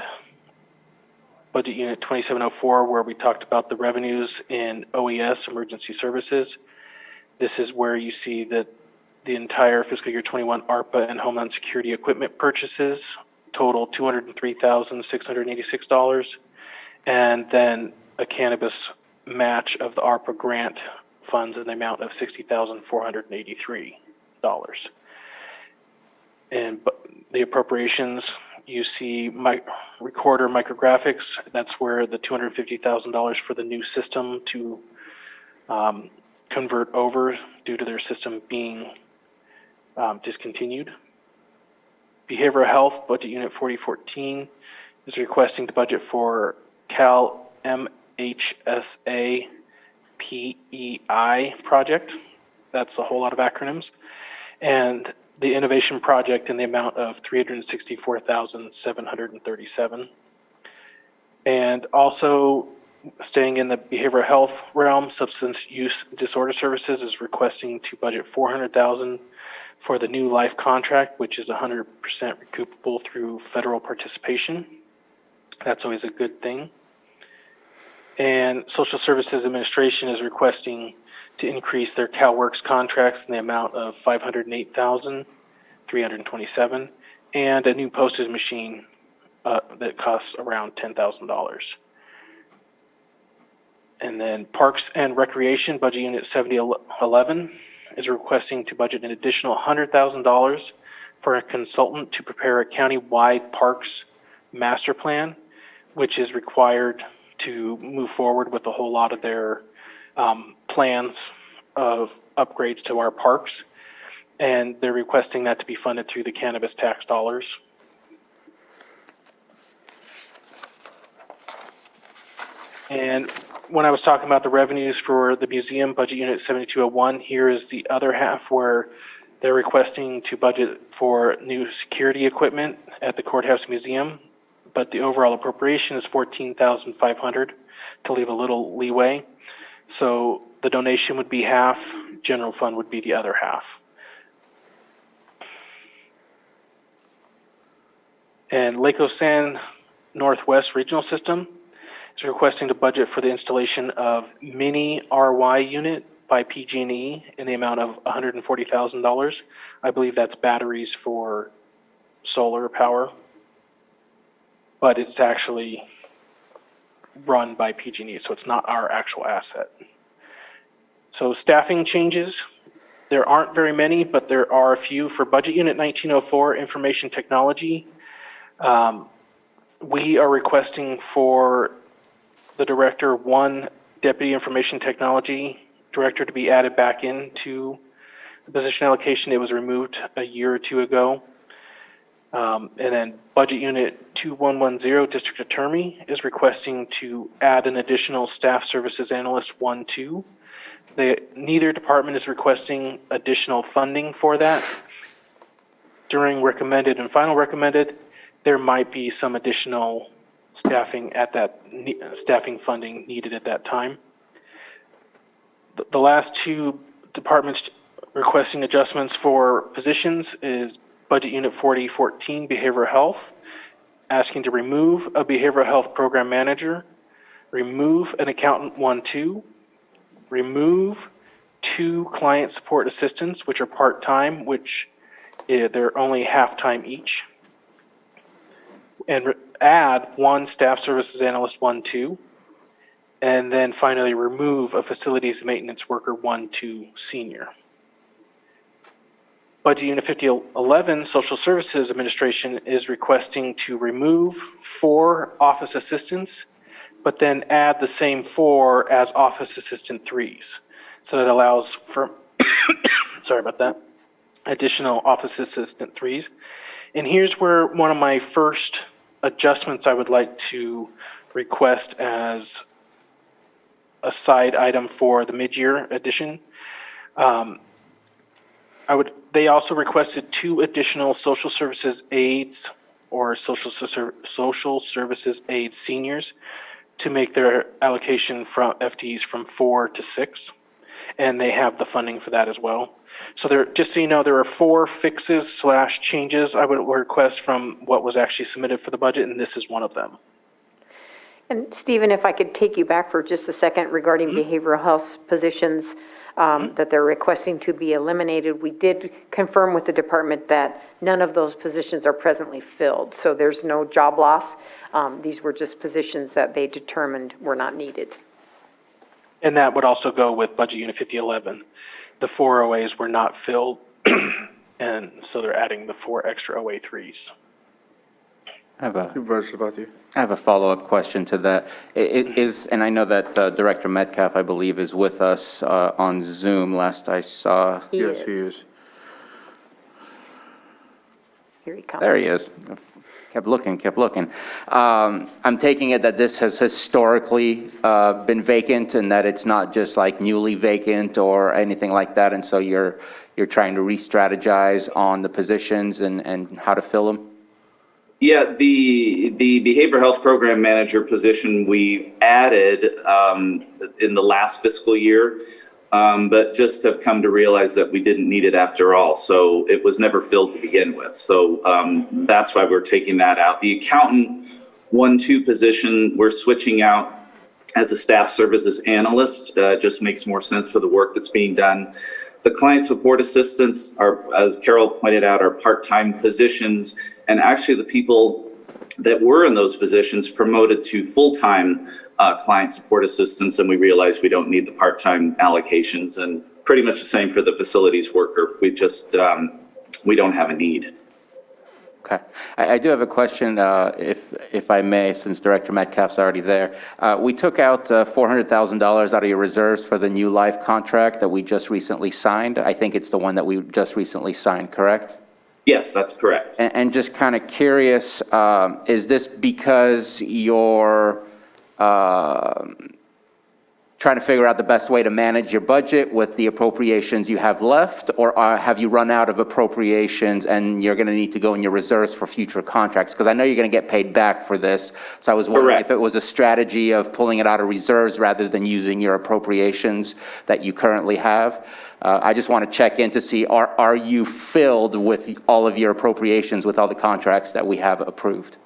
budget unit 2704, where we talked about the revenues in OES, Emergency Services. This is where you see that the entire fiscal year 21 ARPA and Homeland Security equipment purchases total $203,686, and then a cannabis match of the ARPA grant funds in the amount of $60,483. And the appropriations, you see recorder micrographics. That's where the $250,000 for the new system to convert over due to their system being discontinued. Behavioral Health, budget unit 4014, is requesting to budget for Cal MHSA PEI project. That's a whole lot of acronyms. And the innovation project in the amount of $364,737. And also staying in the behavioral health realm, Substance Use Disorder Services is requesting to budget $400,000 for the new life contract, which is 100% recoupable through federal participation. That's always a good thing. And Social Services Administration is requesting to increase their CalWorks contracts in the amount of $508,327 and a new postage machine that costs around $10,000. And then Parks and Recreation, budget unit 7011, is requesting to budget an additional $100,000 for a consultant to prepare a county-wide parks master plan, which is required to move forward with a whole lot of their plans of upgrades to our parks. And they're requesting that to be funded through the cannabis tax dollars. And when I was talking about the revenues for the museum, budget unit 7201, here is the other half where they're requesting to budget for new security equipment at the Courthouse Museum, but the overall appropriation is $14,500 to leave a little leeway. So the donation would be half, general fund would be the other half. And Lake Osan Northwest Regional System is requesting to budget for the installation of mini RY unit by PG&E in the amount of $140,000. I believe that's batteries for solar power, but it's actually run by PG&E, so it's not our actual asset. So staffing changes, there aren't very many, but there are a few. For budget unit 1904, information technology, we are requesting for the director, one deputy information technology director to be added back into the position allocation. It was removed a year or two ago. And then budget unit 2110, district attorney, is requesting to add an additional staff services analyst 1-2. Neither department is requesting additional funding for that. during recommended and final recommended, there might be some additional staffing staffing funding needed at that time. The last two departments requesting adjustments for positions is Budget Unit 4014, Behavioral Health, asking to remove a Behavioral Health Program Manager, remove an Accountant 1-2, remove 2 Client Support Assistants, which are part-time, which they're only half-time each, and add 1 Staff Services Analyst 1-2, and then finally remove a Facilities Maintenance Worker 1-2 Senior. Budget Unit 5011, Social Services Administration, is requesting to remove 4 Office Assistants, but then add the same 4 as Office Assistant 3s. So that allows for, sorry about that, additional Office Assistant 3s. And here's where one of my first adjustments I would like to request as a side item for the mid-year addition. They also requested 2 additional social services aides or social services aide seniors to make their allocation from FTEs from 4 to 6. And they have the funding for that as well. So there, just so you know, there are 4 fixes / changes I would request from what was actually submitted for the budget, and this is one of them. And Stephen, if I could take you back for just a second regarding behavioral health positions that they're requesting to be eliminated. We did confirm with the department that none of those positions are presently filled, so there's no job loss. These were just positions that they determined were not needed. And that would also go with Budget Unit 5011. The 4 OAs were not filled, and so they're adding the 4 extra OA 3s. I have a Supervisor Sabatier. I have a follow-up question to that. It is, and I know that Director Metcalf, I believe, is with us on Zoom, last I saw. Yes, he is. Here he comes. There he is. Kept looking. I'm taking it that this has historically been vacant and that it's not just like newly vacant or anything like that, and so you're trying to re-strategize on the positions and how to fill them? Yeah, the behavioral health program manager position we added in the last fiscal year, but just have come to realize that we didn't need it after all. So it was never filled to begin with. So that's why we're taking that out. The accountant 1-2 position, we're switching out as a staff services analyst. Just makes more sense for the work that's being done. The client support assistants are, as Carol pointed out, are part-time positions. And actually the people that were in those positions promoted to full-time client support assistants, and we realized we don't need the part-time allocations, and pretty much the same for the facilities worker. We just, we don't have a need. Okay. I do have a question, if I may, since Director Metcalf's already there. We took out $400,000 out of your reserves for the new life contract that we just recently signed. I think it's the one that we just recently signed, correct? Yes, that's correct. And just kind of curious, is this because you're trying to figure out the best way to manage your budget with the appropriations you have left, or have you run out of appropriations and you're going to need to go in your reserves for future contracts? Because I know you're going to get paid back for this, so I was wondering if it was a strategy of pulling it out of reserves rather than using your appropriations that you currently have. I just want to check in to see, are you filled with all of your appropriations with all the contracts that we have approved?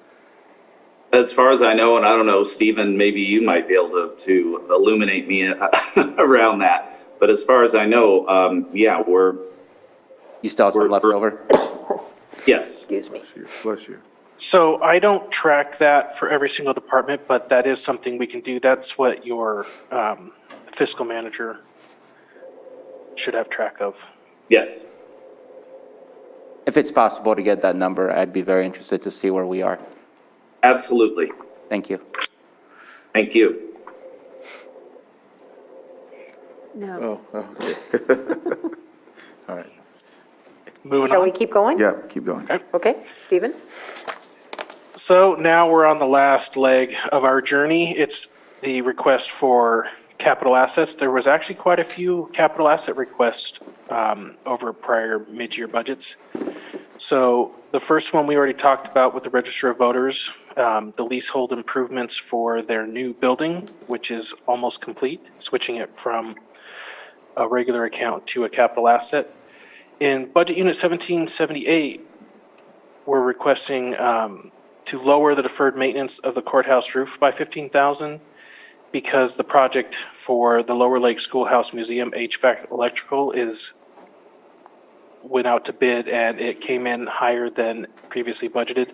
As far as I know, and I don't know, Stephen, maybe you might be able to illuminate me around that. But as far as I know, yeah, You still have some left over? Yes. Excuse me. Bless you. So I don't track that for every single department, but that is something we can do. That's what your fiscal manager should have track of. Yes. If it's possible to get that number, I'd be very interested to see where we are. Absolutely. Thank you. Thank you. No. Oh, okay. All right. Moving Shall on. we keep going? Yeah, keep going. Okay, Stephen? So now we're on the last leg of our journey. It's the request for capital assets. There was actually quite a few capital asset requests over prior mid-year budgets. So the first one we already talked about with the Register of Voters, the leasehold improvements for their new building, which is almost complete, switching it from a regular account to a capital asset. In Budget Unit 1778, we're requesting to lower the deferred maintenance of the courthouse roof by $15,000 because the project for the Lower Lake Schoolhouse Museum HVAC electrical went out to bid and it came in higher than previously budgeted.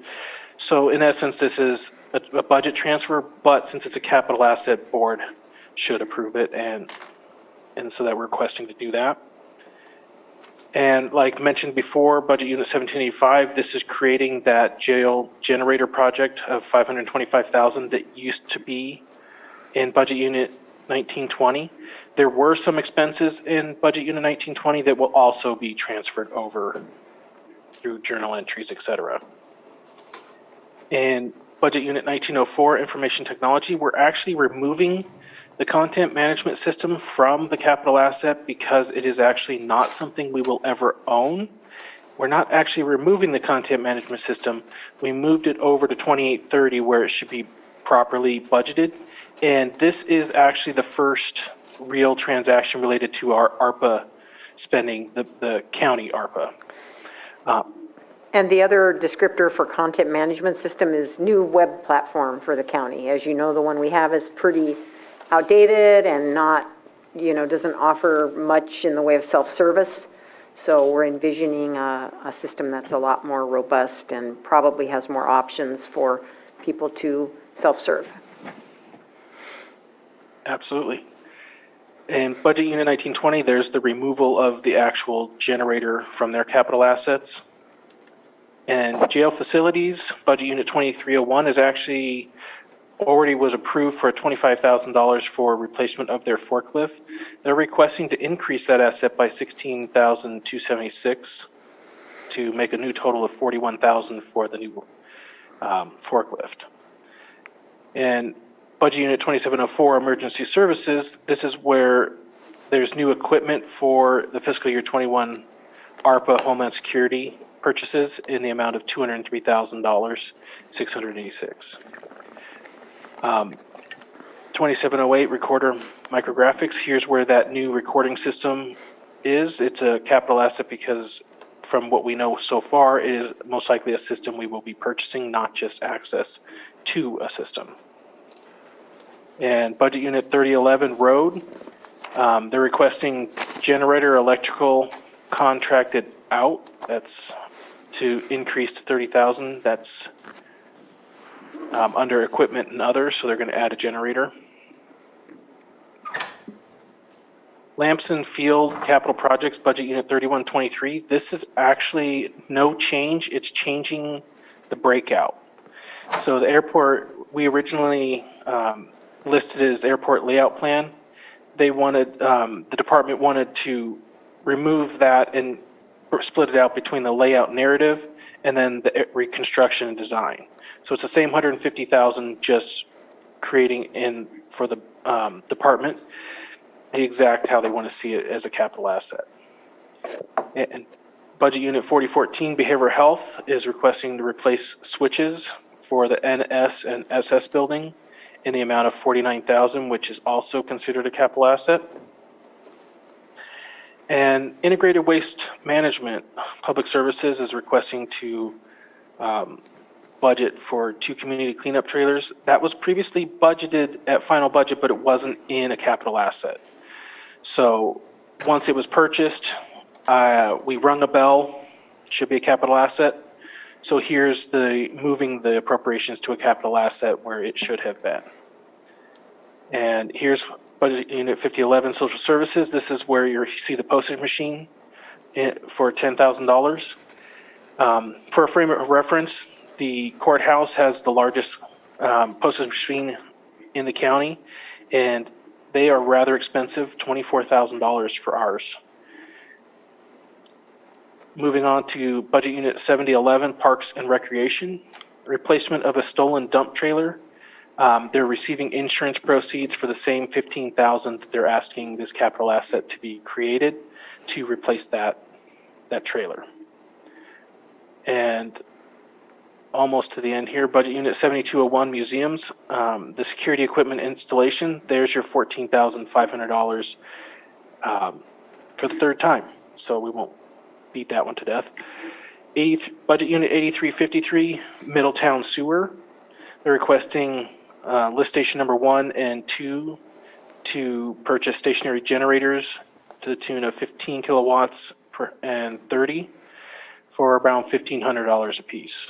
So in essence, this is a budget transfer, but since it's a capital asset, board should approve it, and so that we're requesting to do that. And like mentioned before, Budget Unit 1785, this is creating that jail generator project of $525,000 that used to be in Budget Unit 1920. There were some expenses in Budget Unit 1920 that will also be transferred over through journal entries, et cetera. In Budget Unit 1904, Information Technology, we're actually removing the content management system from the capital asset because it is actually not something we will ever own. We're not actually removing the content management system. We moved it over to 2830 where it should be properly budgeted. And this is actually the first real transaction related to our ARPA spending, the county ARPA. And the other descriptor for content management system is new web platform for the county. As you know, the one we have is pretty outdated and not, doesn't offer much in the way of self-service. So we're envisioning a system that's a lot more robust and probably has more options for people to self-serve. Absolutely. In Budget Unit 1920, there's the removal of the actual generator from their capital assets. And jail facilities, Budget Unit 2301 is actually already was approved for $25,000 for replacement of their forklift. They're requesting to increase that asset by $16,276 to make a new total of $41,000 for the new forklift. And Budget Unit 2704, Emergency Services, this is where there's new equipment for the fiscal year 21 ARPA Homeland Security purchases in the amount of $203,000, $686. 2708, Recorder Micrographics, here's where that new recording system is. It's a capital asset because from what we know so far, it is most likely a system we will be purchasing, not just access to a system. And Budget Unit 3011 Road, they're requesting generator electrical contracted out. That's to increase to $30,000. That's under equipment and others, so they're going to add a generator. Lamson Field Capital Projects, Budget Unit 3123. This is actually no change. It's changing the breakout. So the airport, we originally listed it as airport layout plan. They wanted, the department wanted to remove that and split it out between the layout narrative and then the reconstruction and design. So it's the same $150,000, just creating in for the department the exact how they want to see it as a capital asset. And Budget Unit 4014 Behavioral Health is requesting to replace switches for the NS and SS building in the amount of $49,000, which is also considered a capital asset. And Integrated Waste Management Public Services is requesting to budget for 2 community cleanup trailers. That was previously budgeted at final budget, but it wasn't in a capital asset. So once it was purchased, we rung a bell, should be a capital asset. So here's the moving the appropriations to a capital asset where it should have been. And here's Budget Unit 5011 Social Services. This is where you see the postage machine for $10,000. For a frame of reference, the courthouse has the largest postage machine in the county, and they are rather expensive, $24,000 for ours. Moving on to Budget Unit 7011, Parks and Recreation, replacement of a stolen dump trailer. They're receiving insurance proceeds for the same $15,000 that they're asking this capital asset to be created to replace that trailer. And almost to the end here, Budget Unit 7201, Museums, the security equipment installation, there's your $14,500 for the third time, so we won't beat that one to death. Budget Unit 8353, Middletown Sewer, they're requesting lift station number 1 and 2 to purchase stationary generators to the tune of 15 kilowatts and 30 for around $1,500 apiece.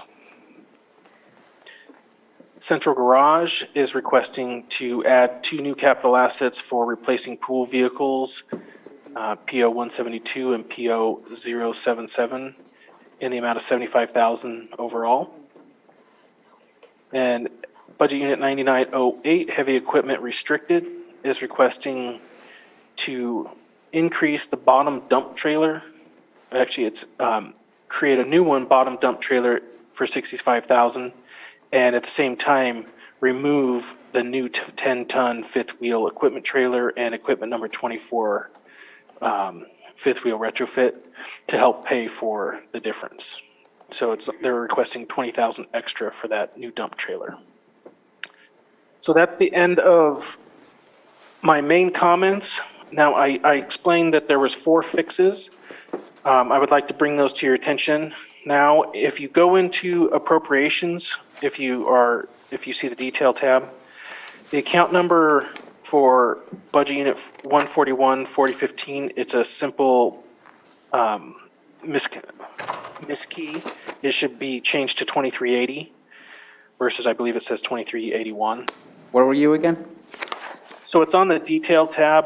Central Garage is requesting to add 2 new capital assets for replacing pool vehicles, PO 172 and PO 077, in the amount of $75,000 overall. And Budget Unit 9908, Heavy Equipment Restricted, is requesting to increase the bottom dump trailer. Actually, it's create a new one, bottom dump trailer, for $65,000, and at the same time remove the new 10-ton fifth wheel equipment trailer and equipment number 24 fifth wheel retrofit to help pay for the difference. So they're requesting $20,000 extra for that new dump trailer. So that's the end of my main comments. Now, I explained that there was 4 fixes. I would like to bring those to your attention. Now, if you go into appropriations, if you see the detail tab, the account number for Budget Unit 141, 4015, it's a simple miskey. It should be changed to 2380 versus I believe it says 2381. Where were you again? So it's on the detail tab,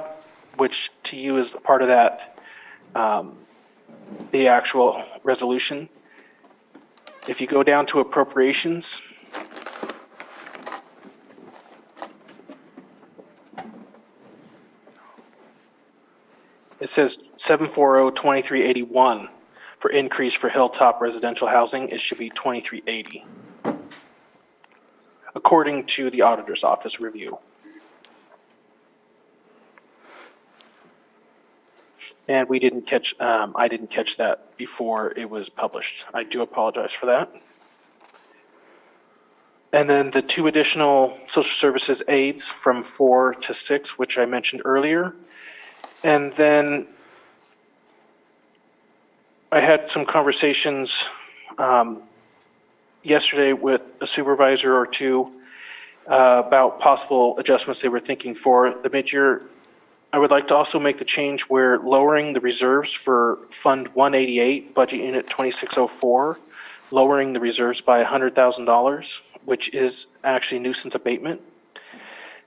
which to you is part of that, the actual resolution. If you go down to appropriations, it says 740-2381 for increase for Hilltop residential housing. It should be 2380, according to the auditor's office review. And we didn't catch, I didn't catch that before it was published. I do apologize for that. And then the 2 additional social services aides from 4 to 6, which I mentioned earlier. And then I had some conversations yesterday with a supervisor or 2 about possible adjustments they were thinking for the mid-year. I would like to also make the change where lowering the reserves for Fund 188, Budget Unit 2604, lowering the reserves by $100,000, which is actually nuisance abatement.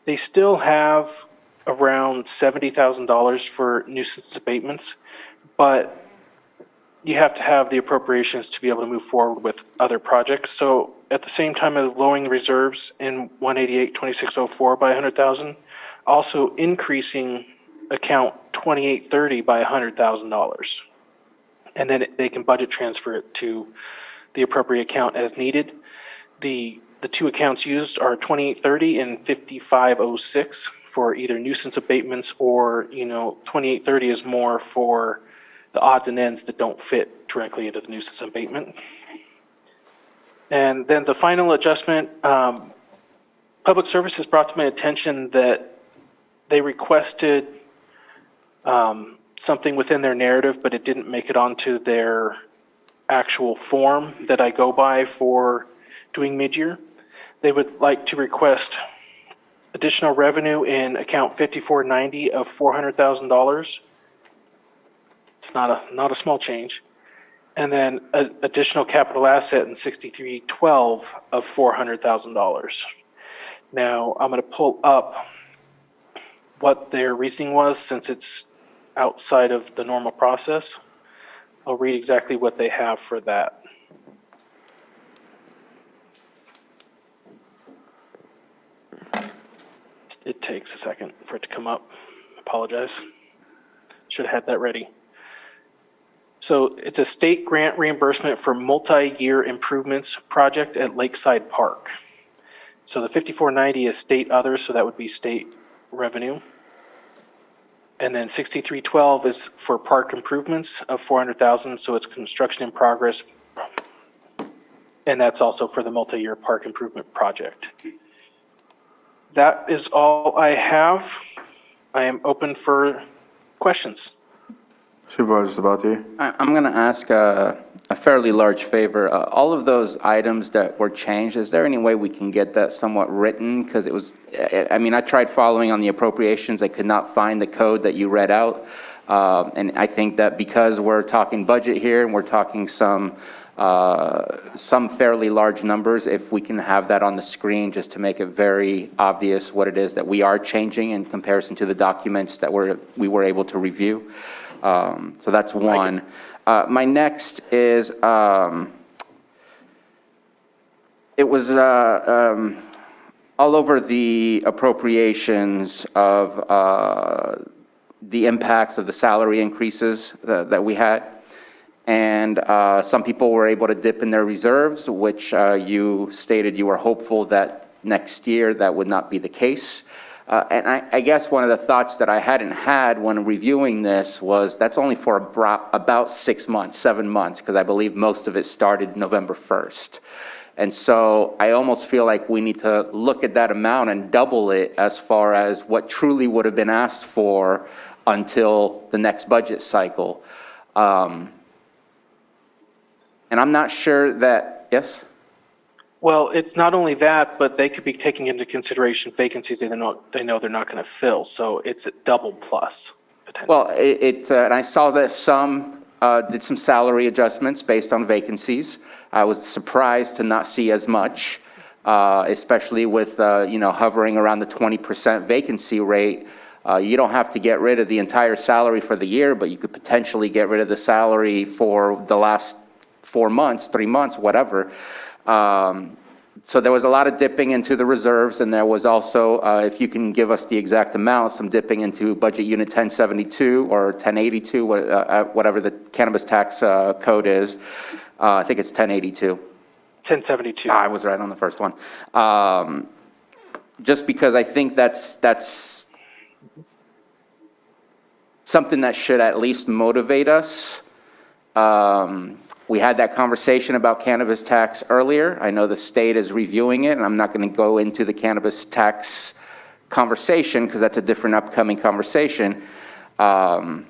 They still have around $70,000 for nuisance abatements, but you have to have the appropriations to be able to move forward with other projects. So at the same time of lowering the reserves in 188-2604 by $100,000, also increasing account 2830 by $100,000. And then they can budget transfer it to the appropriate account as needed. The 2 accounts used are 2830 and 5506 for either nuisance abatements or, 2830 is more for the odds and ends that don't fit directly into the nuisance abatement. And then the final adjustment, Public Services brought to my attention that they requested something within their narrative, but it didn't make it onto their actual form that I go by for doing mid-year. They would like to request additional revenue in account 5490 of $400,000. It's not a small change. And then an additional capital asset in 6312 of $400,000. Now, I'm going to pull up what their reasoning was since it's outside of the normal process. I'll read exactly what they have for that. It takes a second for it to come up. Apologize. Should have had that ready. So it's a state grant reimbursement for multi-year improvements project at Lakeside Park. So the 5490 is state other, so that would be state revenue. And then 6312 is for park improvements of $400,000, so it's construction in progress And that's also for the multi-year park improvement project. That is all I have. I am open for questions. Supervisor Sabatier? I'm going to ask a fairly large favor. All of those items that were changed, is there any way we can get that somewhat written? Because it was, I mean, I tried following on the appropriations. I could not find the code that you read out. And I think that because we're talking budget here and we're talking some fairly large numbers, if we can have that on the screen just to make it very obvious what it is that we are changing in comparison to the documents that we were able to review. So that's one. My next is, it was all over the appropriations of the impacts of the salary increases that we had. And some people were able to dip in their reserves, which you stated you were hopeful that next year that would not be the case. And I guess one of the thoughts that I hadn't had when reviewing this was that's only for about 6 months, 7 months, because I believe most of it started November 1st. And so I almost feel like we need to look at that amount and double it as far as what truly would have been asked for until the next budget cycle. And I'm not sure that, yes? Well, it's not only that, but they could be taking into consideration vacancies they know they're not going to fill. So it's a double plus potentially. Well, and I saw that some did some salary adjustments based on vacancies. I was surprised to not see as much, especially with, hovering around the 20% vacancy rate. You don't have to get rid of the entire salary for the year, but you could potentially get rid of the salary for the last 4 months, 3 months, whatever. So there was a lot of dipping into the reserves, and there was also, if you can give us the exact amount, some dipping into budget unit 1072 or 1082, whatever the cannabis tax code is. I think it's 1082. 1072. I was right on the first one. Just because I think that's something that should at least motivate us. We had that conversation about cannabis tax earlier. I know the state is reviewing it, and I'm not going to go into the cannabis tax conversation because that's a different upcoming conversation. But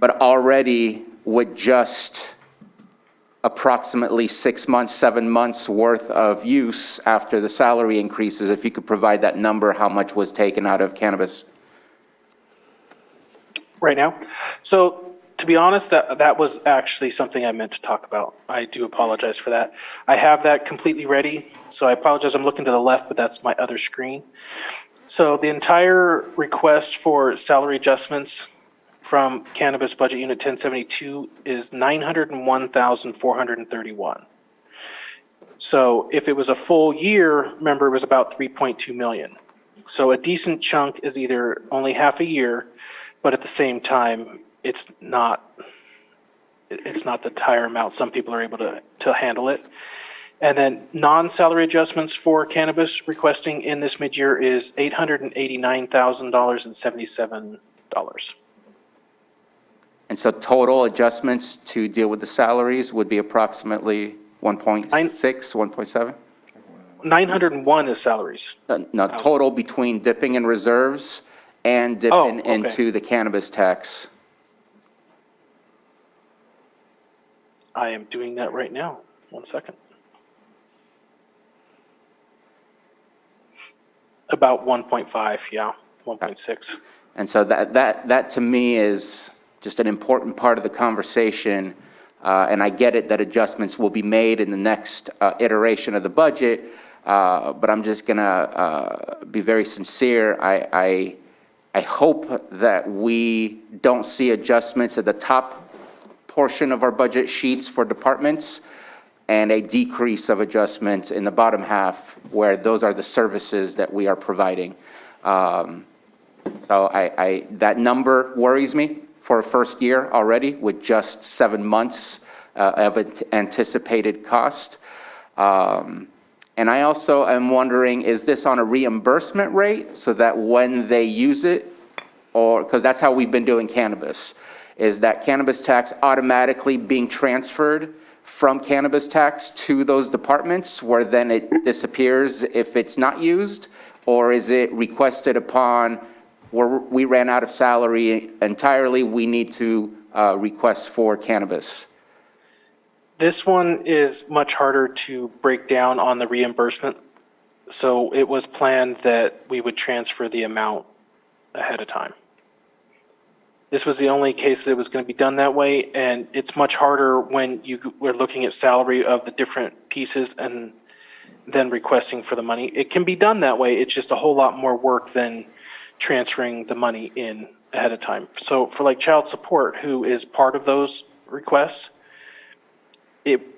already with just approximately 6 months, 7 months worth of use after the salary increases, if you could provide that number, how much was taken out of cannabis? Right now? So to be honest, that was actually something I meant to talk about. I do apologize for that. I have that completely ready, so I apologize. I'm looking to the left, but that's my other screen. So the entire request for salary adjustments from Cannabis Budget Unit 1072 is $901,431. So if it was a full year, remember it was about 3.2 million. So a decent chunk is either only half a year, but at the same time, it's not the entire amount. Some people are able to handle it. And then non-salary adjustments for cannabis requesting in this mid-year is $889,077. And so total adjustments to deal with the salaries would be approximately 1.6, 1.7? 901 is salaries. No, total between dipping in reserves and dipping into the cannabis tax. I am doing that right now. 1 second. About 1.5, yeah, 1.6. And so that to me is just an important part of the conversation. And I get it that adjustments will be made in the next iteration of the budget. But I'm just going to be very sincere. I hope that we don't see adjustments at the top portion of our budget sheets for departments and a decrease of adjustments in the bottom half where those are the services that we are providing. So that number worries me for a first year already with just 7 months of anticipated cost. And I also am wondering, is this on a reimbursement rate so that when they use it, or because that's how we've been doing cannabis, is that cannabis tax automatically being transferred from cannabis tax to those departments where then it disappears if it's not used? Or is it requested upon where we ran out of salary entirely, we need to request for cannabis? This one is much harder to break down on the reimbursement. So it was planned that we would transfer the amount ahead of time. This was the only case that was going to be done that way, and it's much harder when you were looking at salary of the different pieces and then requesting for the money. It can be done that way. It's just a whole lot more work than transferring the money in ahead of time. So for like child support, who is part of those requests,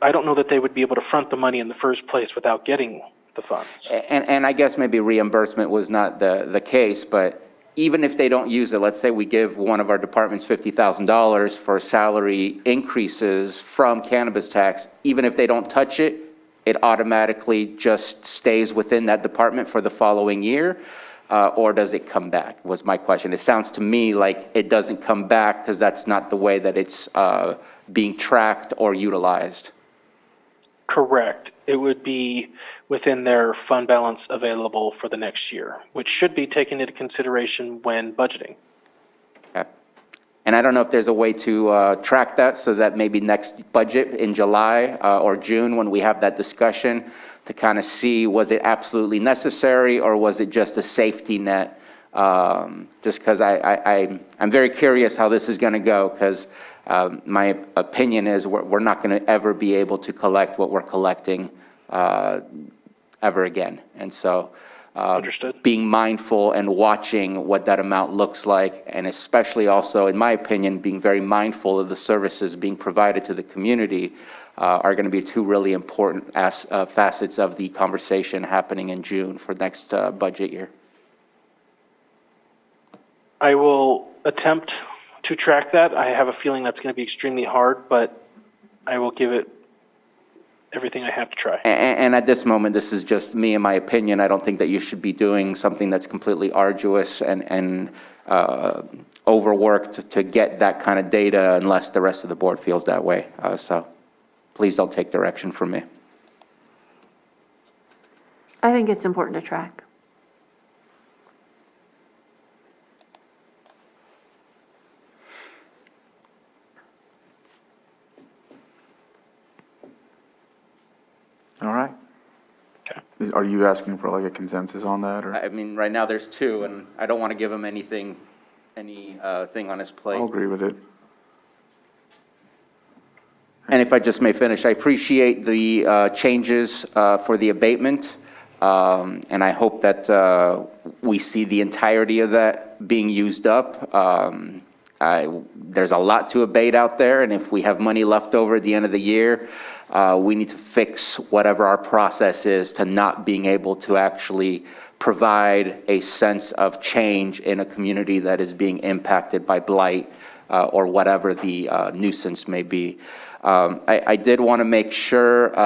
I don't know that they would be able to front the money in the first place without getting the funds. And I guess maybe reimbursement was not the case, but even if they don't use it, let's say we give one of our departments $50,000 for salary increases from cannabis tax, even if they don't touch it, it automatically just stays within that department for the following year? Or does it come back, was my question. It sounds to me like it doesn't come back because that's not the way that it's being tracked or utilized. Correct. It would be within their fund balance available for the next year, which should be taken into consideration when budgeting. Okay. And I don't know if there's a way to track that so that maybe next budget in July or June when we have that discussion to kind of see, was it absolutely necessary or was it just a safety net? Just because I'm very curious how this is going to go, because my opinion is we're not going to ever be able to collect what we're collecting ever again. And so Understood. Being mindful and watching what that amount looks like, and especially also, in my opinion, being very mindful of the services being provided to the community are going to be two really important facets of the conversation happening in June for next budget year. I will attempt to track that. I have a feeling that's going to be extremely hard, but I will give it everything I have to try. And at this moment, this is just me and my opinion. I don't think that you should be doing something that's completely arduous and overworked to get that kind of data unless the rest of the board feels that way. So please don't take direction from me. I think it's important to track. All right. Okay. Are you asking for like a consensus on that, or? I mean, right now there's two, and I don't want to give him anything on his plate. I'll agree with it. And if I just may finish, I appreciate the changes for the abatement, and I hope that we see the entirety of that being used up. There's a lot to abate out there, and if we have money left over at the end of the year, we need to fix whatever our process is to not being able to actually provide a sense of change in a community that is being impacted by blight or whatever the nuisance may be. I did want to make sure,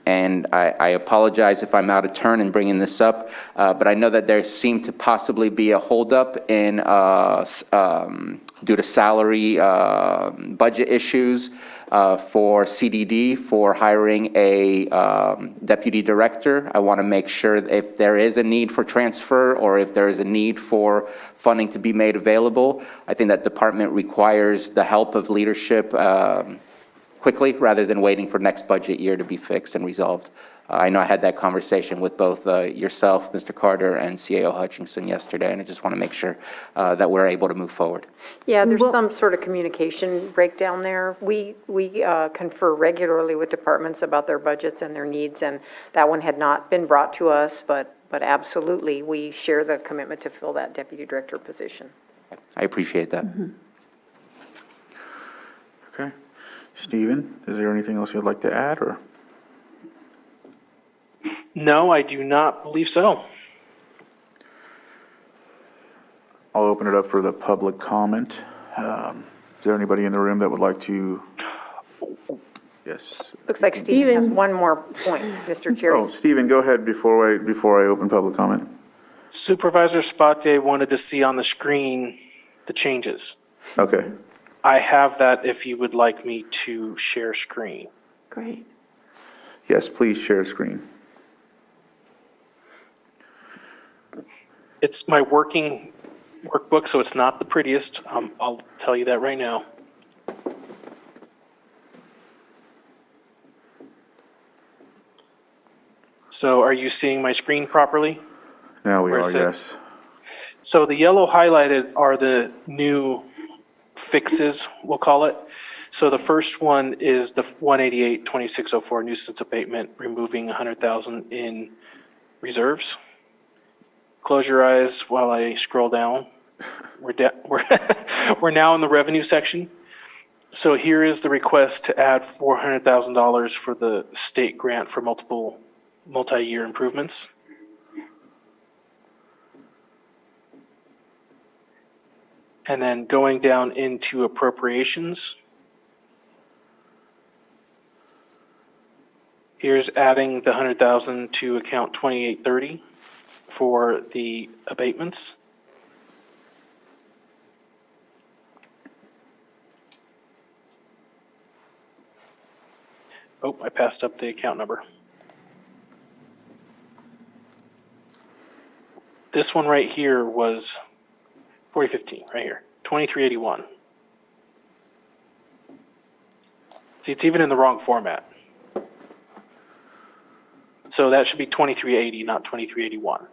and I apologize if I'm out of turn in bringing this up, but I know that there seemed to possibly be a holdup in due to salary budget issues for CDD for hiring a deputy director. I want to make sure if there is a need for transfer or if there is a need for funding to be made available. I think that department requires the help of leadership quickly rather than waiting for next budget year to be fixed and resolved. I know I had that conversation with both yourself, Mr. Carter, and CAO Hutchinson yesterday, and I just want to make sure that we're able to move forward. Yeah, there's some sort of communication breakdown there. We confer regularly with departments about their budgets and their needs, and that one had not been brought to us, but absolutely, we share the commitment to fill that deputy director position. I appreciate that. Mm-hmm. Okay. Stephen, is there anything else you'd like to add, or? No, I do not believe so. I'll open it up for the public comment. Is there anybody in the room that would like to? Yes. Looks like Stephen has one more point, Mr. Chair. Oh, Stephen, go ahead before I open public comment. Supervisor Spate wanted to see on the screen the changes. Okay. I have that if you would like me to share screen. Great. Yes, please share screen. It's my working workbook, so it's not the prettiest. I'll tell you that right now. So are you seeing my screen properly? Now we Where are, is it? yes. So the yellow highlighted are the new fixes, we'll call it. So the first one is the 188-2604 nuisance abatement, removing 100,000 in reserves. Close your eyes while I scroll down. We're now in the revenue section. So here is the request to add $400,000 for the state grant for multiple multi-year improvements. And then going down into appropriations. Here's adding the 100,000 to account 2830 for the abatements. Oh, I passed up the account number. This one right here was 4015, right here, 2381. See, it's even in the wrong format. So that should be 2380, not 2381.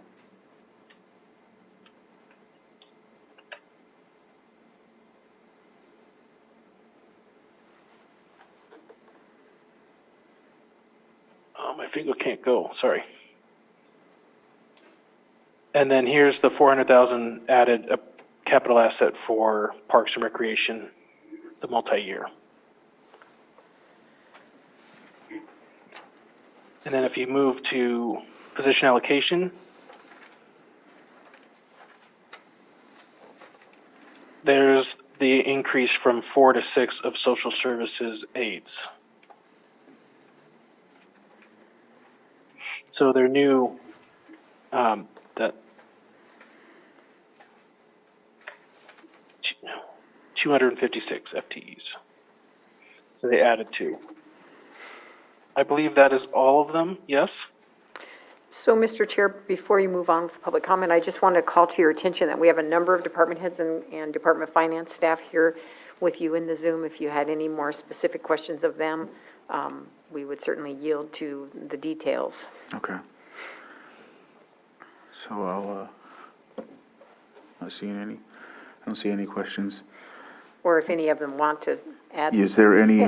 Oh, my finger can't go, sorry. And then here's the 400,000 added a capital asset for Parks and Recreation, the multi-year. And then if you move to position allocation, there's the increase from 4 to 6 of social services aides. So they're new, that 256 FTEs. So they added 2. I believe that is all of them, yes? So, Mr. Chair, before you move on with the public comment, I just want to call to your attention that we have a number of department heads and Department of Finance staff here with you in the Zoom. If you had any more specific questions of them, we would certainly yield to the details. Okay. So I don't see any questions. Or if any of them want to add. Is there any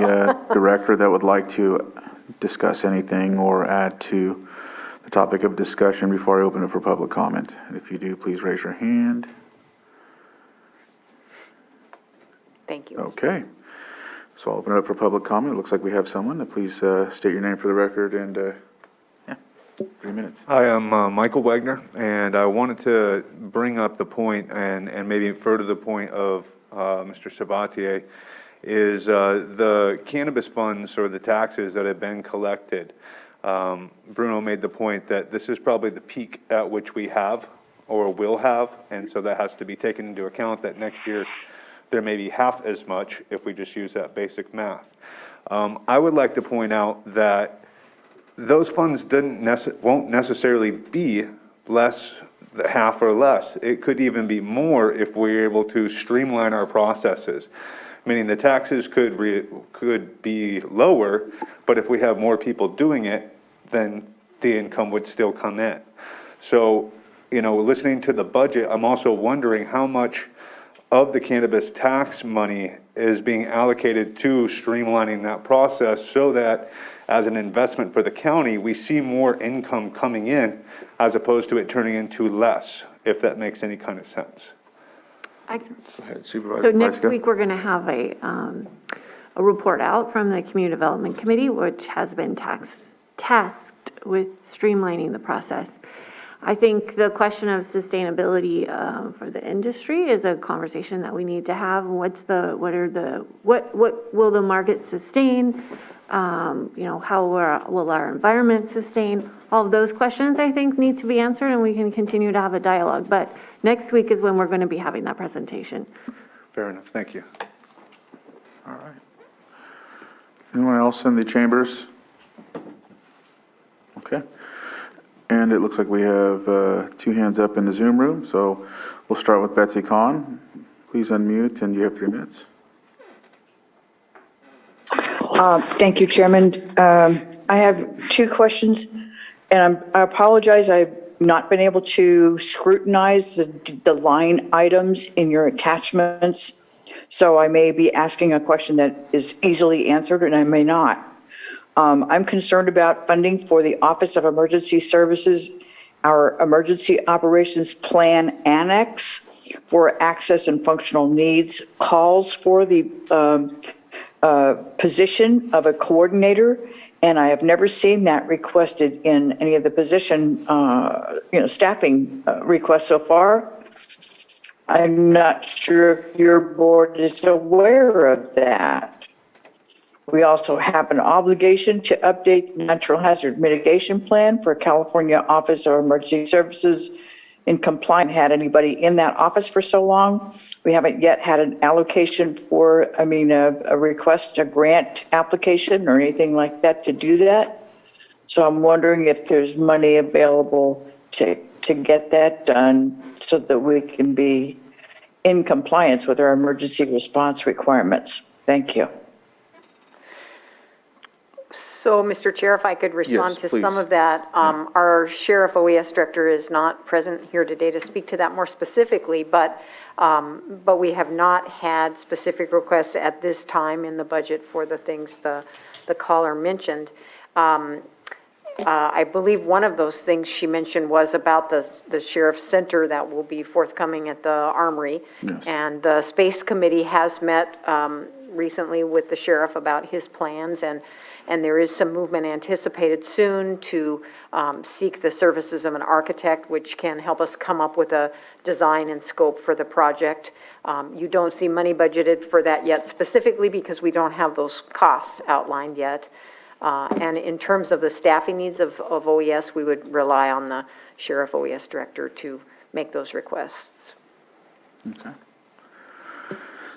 director that would like to discuss anything or add to the topic of discussion before I open it for public comment? If you do, please raise your hand. Thank you. Okay. So I'll open it up for public comment. It looks like we have someone. Please state your name for the record and 3 minutes. Hi, I'm Michael Wegner, and I wanted to bring up the point and maybe further the point of Mr. Sabatier is the cannabis funds or the taxes that have been collected. Bruno made the point that this is probably the peak at which we have or will have, and so that has to be taken into account that next year there may be half as much if we just use that basic math. I would like to point out that those funds won't necessarily be less, half or less. It could even be more if we're able to streamline our processes, meaning the taxes could be lower, but if we have more people doing it, then the income would still come in. So, listening to the budget, I'm also wondering how much of the cannabis tax money is being allocated to streamlining that process so that as an investment for the county, we see more income coming in as opposed to it turning into less, if that makes any kind of sense. Go ahead, Supervisor. So next Pyska. week, we're going to have a report out from the Community Development Committee, which has been tasked with streamlining the process. I think the question of sustainability for the industry is a conversation that we need to have. What will the market sustain? How will our environment sustain? All of those questions, I think, need to be answered, and we can continue to have a dialogue. But next week is when we're going to be having that presentation. Fair enough, thank you. All right. Anyone else in the chambers? Okay. And it looks like we have two hands up in the Zoom room, so we'll start with Betsy Kahn. Please unmute, and you have 3 minutes. Thank you, Chairman. I have 2 questions, and I apologize, I've not been able to scrutinize the line items in your attachments, so I may be asking a question that is easily answered, and I may not. I'm concerned about funding for the Office of Emergency Services, our Emergency Operations Plan Annex for access and functional needs calls for the position of a coordinator, and I have never seen that requested in any of the position, staffing requests so far. I'm not sure if your board is aware of that. We also have an obligation to update the Natural Hazard Mitigation Plan for California Office of Emergency Services in compliance. Had anybody in that office for so long? We haven't yet had an allocation for, a request, a grant application or anything like that to do that. So I'm wondering if there's money available to get that done so that we can be in compliance with our emergency response requirements. Thank you. So, Mr. Chair, if I could respond Yes, to please. some of that. Our Sheriff OES Director is not present here today to speak to that more specifically, but we have not had specific requests at this time in the budget for the things the caller mentioned. I believe one of those things she mentioned was about the Sheriff's Center that will be forthcoming at the Armory. Yes. And the Space Committee has met recently with the Sheriff about his plans, and there is some movement anticipated soon to seek the services of an architect, which can help us come up with a design and scope for the project. You don't see money budgeted for that yet specifically because we don't have those costs outlined yet. And in terms of the staffing needs of OES, we would rely on the Sheriff OES Director to make those requests. Okay.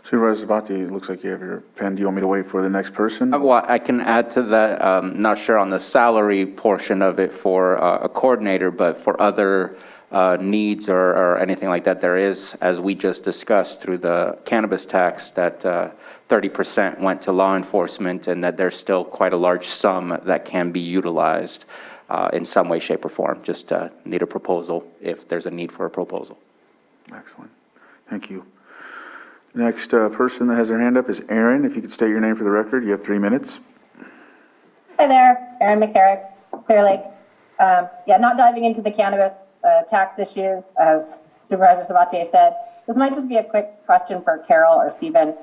Supervisor Sabatier, it looks like you have your pen. Do you want me to wait for the next person? Well, I can add to that, not sure on the salary portion of it for a coordinator, but for other needs or anything like that, there is, as we just discussed through the cannabis tax, that 30% went to law enforcement, and that there's still quite a large sum that can be utilized in some way, shape, or form. Just need a proposal if there's a need for a proposal. Excellent. Thank you. Next person that has their hand up is Aaron. If you could state your name for the record, you have 3 minutes. Hi there, Erin McCarrick, Clear Lake. Not diving into the cannabis tax issues, as Supervisor Sabatier said. This might just be a quick question for Carol or Stephen.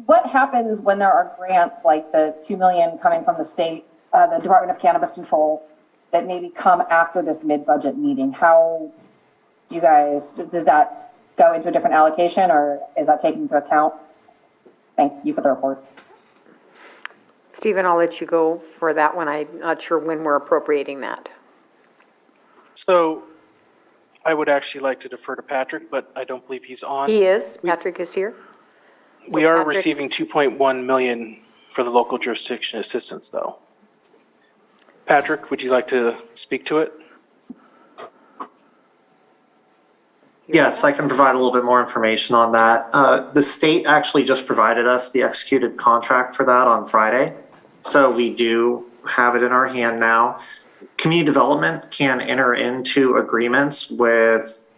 What happens when there are grants like the $2 million coming from the state, the Department of Cannabis Control, that maybe come after this mid-budget meeting? How do you guys, does that go into a different allocation, or is that taken into account? Thank you for the report. Stephen, I'll let you go for that one. I'm not sure when we're appropriating that. So I would actually like to defer to Patrick, but I don't believe he's on. He is. Patrick is here. We are Patrick- receiving 2.1 million for the local jurisdiction assistance, though. Patrick, would you like to speak to it? Yes, I can provide a little bit more information on that. The state actually just provided us the executed contract for that on Friday. So we do have it in our hand now. Community development can enter into agreements with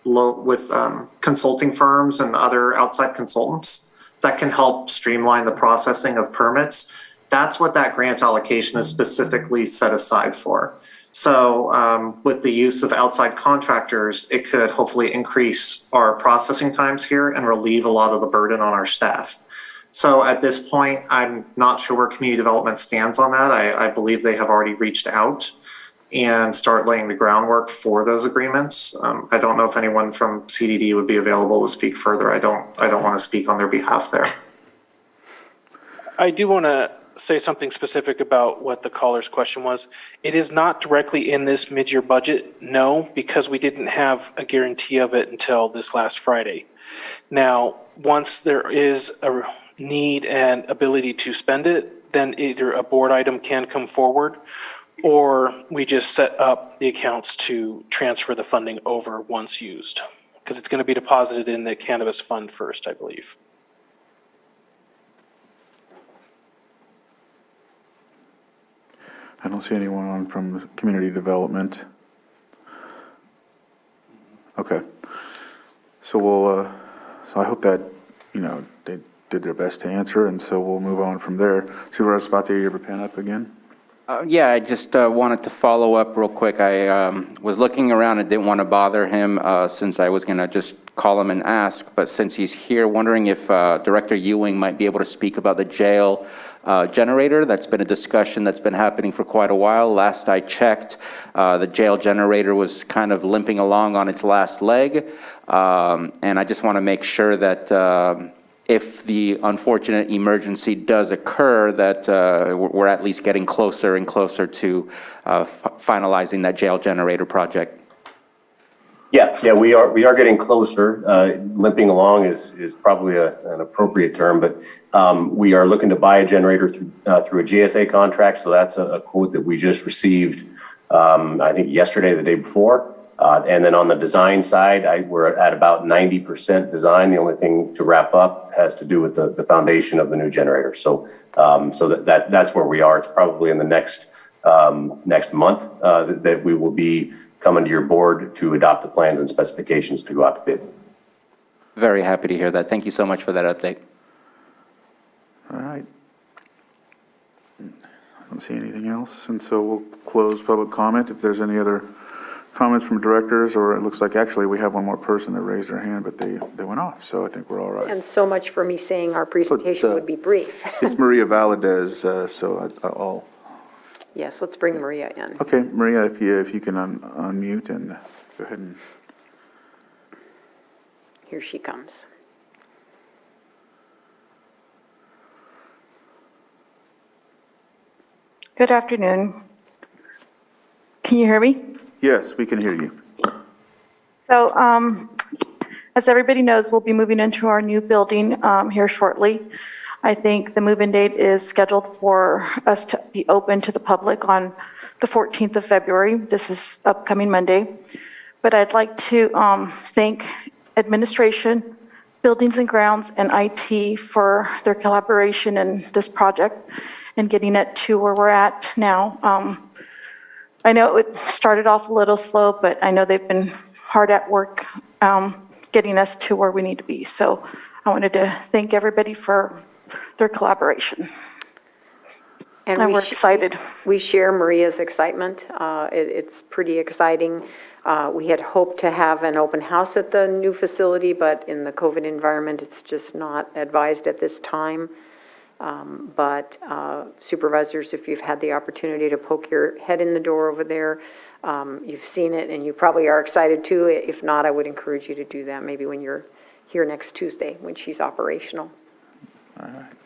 consulting firms and other outside consultants that can help streamline the processing of permits. That's what that grant allocation is specifically set aside for. So with the use of outside contractors, it could hopefully increase our processing times here and relieve a lot of the burden on our staff. So at this point, I'm not sure where community development stands on that. I believe they have already reached out and start laying the groundwork for those agreements. I don't know if anyone from CDD would be available to speak further. I don't want to speak on their behalf there. I do want to say something specific about what the caller's question was. It is not directly in this mid-year budget, no, because we didn't have a guarantee of it until this last Friday. Now, once there is a need and ability to spend it, then either a board item can come forward, or we just set up the accounts to transfer the funding over once used, because it's going to be deposited in the cannabis fund first, I believe. I don't see anyone on from community development. Okay. So we'll, so I hope that, they did their best to answer, and so we'll move on from there. Supervisor Sabatier, you have your hand up again? Yeah, I just wanted to follow up real quick. I was looking around and didn't want to bother him since I was going to just call him and ask, but since he's here, wondering if Director Ewing might be able to speak about the jail generator. That's been a discussion that's been happening for quite a while. Last I checked, the jail generator was kind of limping along on its last leg, and I just want to make sure that if the unfortunate emergency does occur, that we're at least getting closer and closer to finalizing that jail generator project. Yeah, we are getting closer. Limping along is probably an appropriate term, but we are looking to buy a generator through a GSA contract. So that's a quote that we just received, I think yesterday, the day before. And then on the design side, we're at about 90% design. The only thing to wrap up has to do with the foundation of the new generator. So that's where we are. It's probably in the next month that we will be coming to your board to adopt the plans and specifications to go out to bid. Very happy to hear that. Thank you so much for that update. All right. I don't see anything else, and so we'll close public comment. If there's any other comments from directors, or it looks like actually we have one more person that raised their hand, but they went off, so I think we're all right. And so much for me saying our presentation would be brief. It's Maria Valadez, so I'll... Yes, let's bring Maria in. Okay, Maria, if you can unmute and go ahead and... Here she comes. Good afternoon. Can you hear me? Yes, we can hear you. So, as everybody knows, we'll be moving into our new building here shortly. I think the move-in date is scheduled for us to be open to the public on the 14th of February. This is upcoming Monday. But I'd like to thank administration, buildings and grounds, and IT for their collaboration in this project and getting it to where we're at now. I know it started off a little slow, but I know they've been hard at work getting us to where we need to be. So I wanted to thank everybody for their collaboration. And we're excited. We share Maria's excitement. It's pretty exciting. We had hoped to have an open house at the new facility, but in the COVID environment, it's just not advised at this time. But supervisors, if you've had the opportunity to poke your head in the door over there, you've seen it and you probably are excited too. If not, I would encourage you to do that maybe when you're here next Tuesday when she's operational. All right.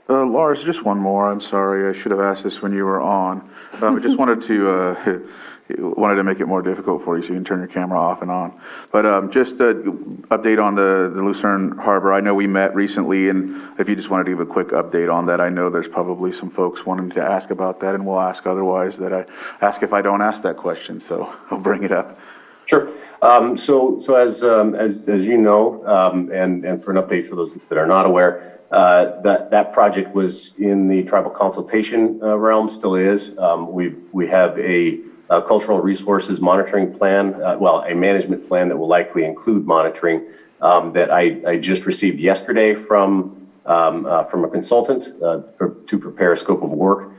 Lars, just one more. I'm sorry. I should have asked this when you were on. I just wanted to make it more difficult for you so you can turn your camera off and on. But just an update on the Lucerne Harbor. I know we met recently, and if you just wanted to give a quick update on that, I know there's probably some folks wanting to ask about that, and we'll ask otherwise that I ask if I don't ask that question, so I'll bring it up. Sure. So as you know, and for an update for those that are not aware, that project was in the tribal consultation realm, still is. We have a cultural resources monitoring plan, a management plan that will likely include monitoring that I just received yesterday from a consultant to prepare a scope of work.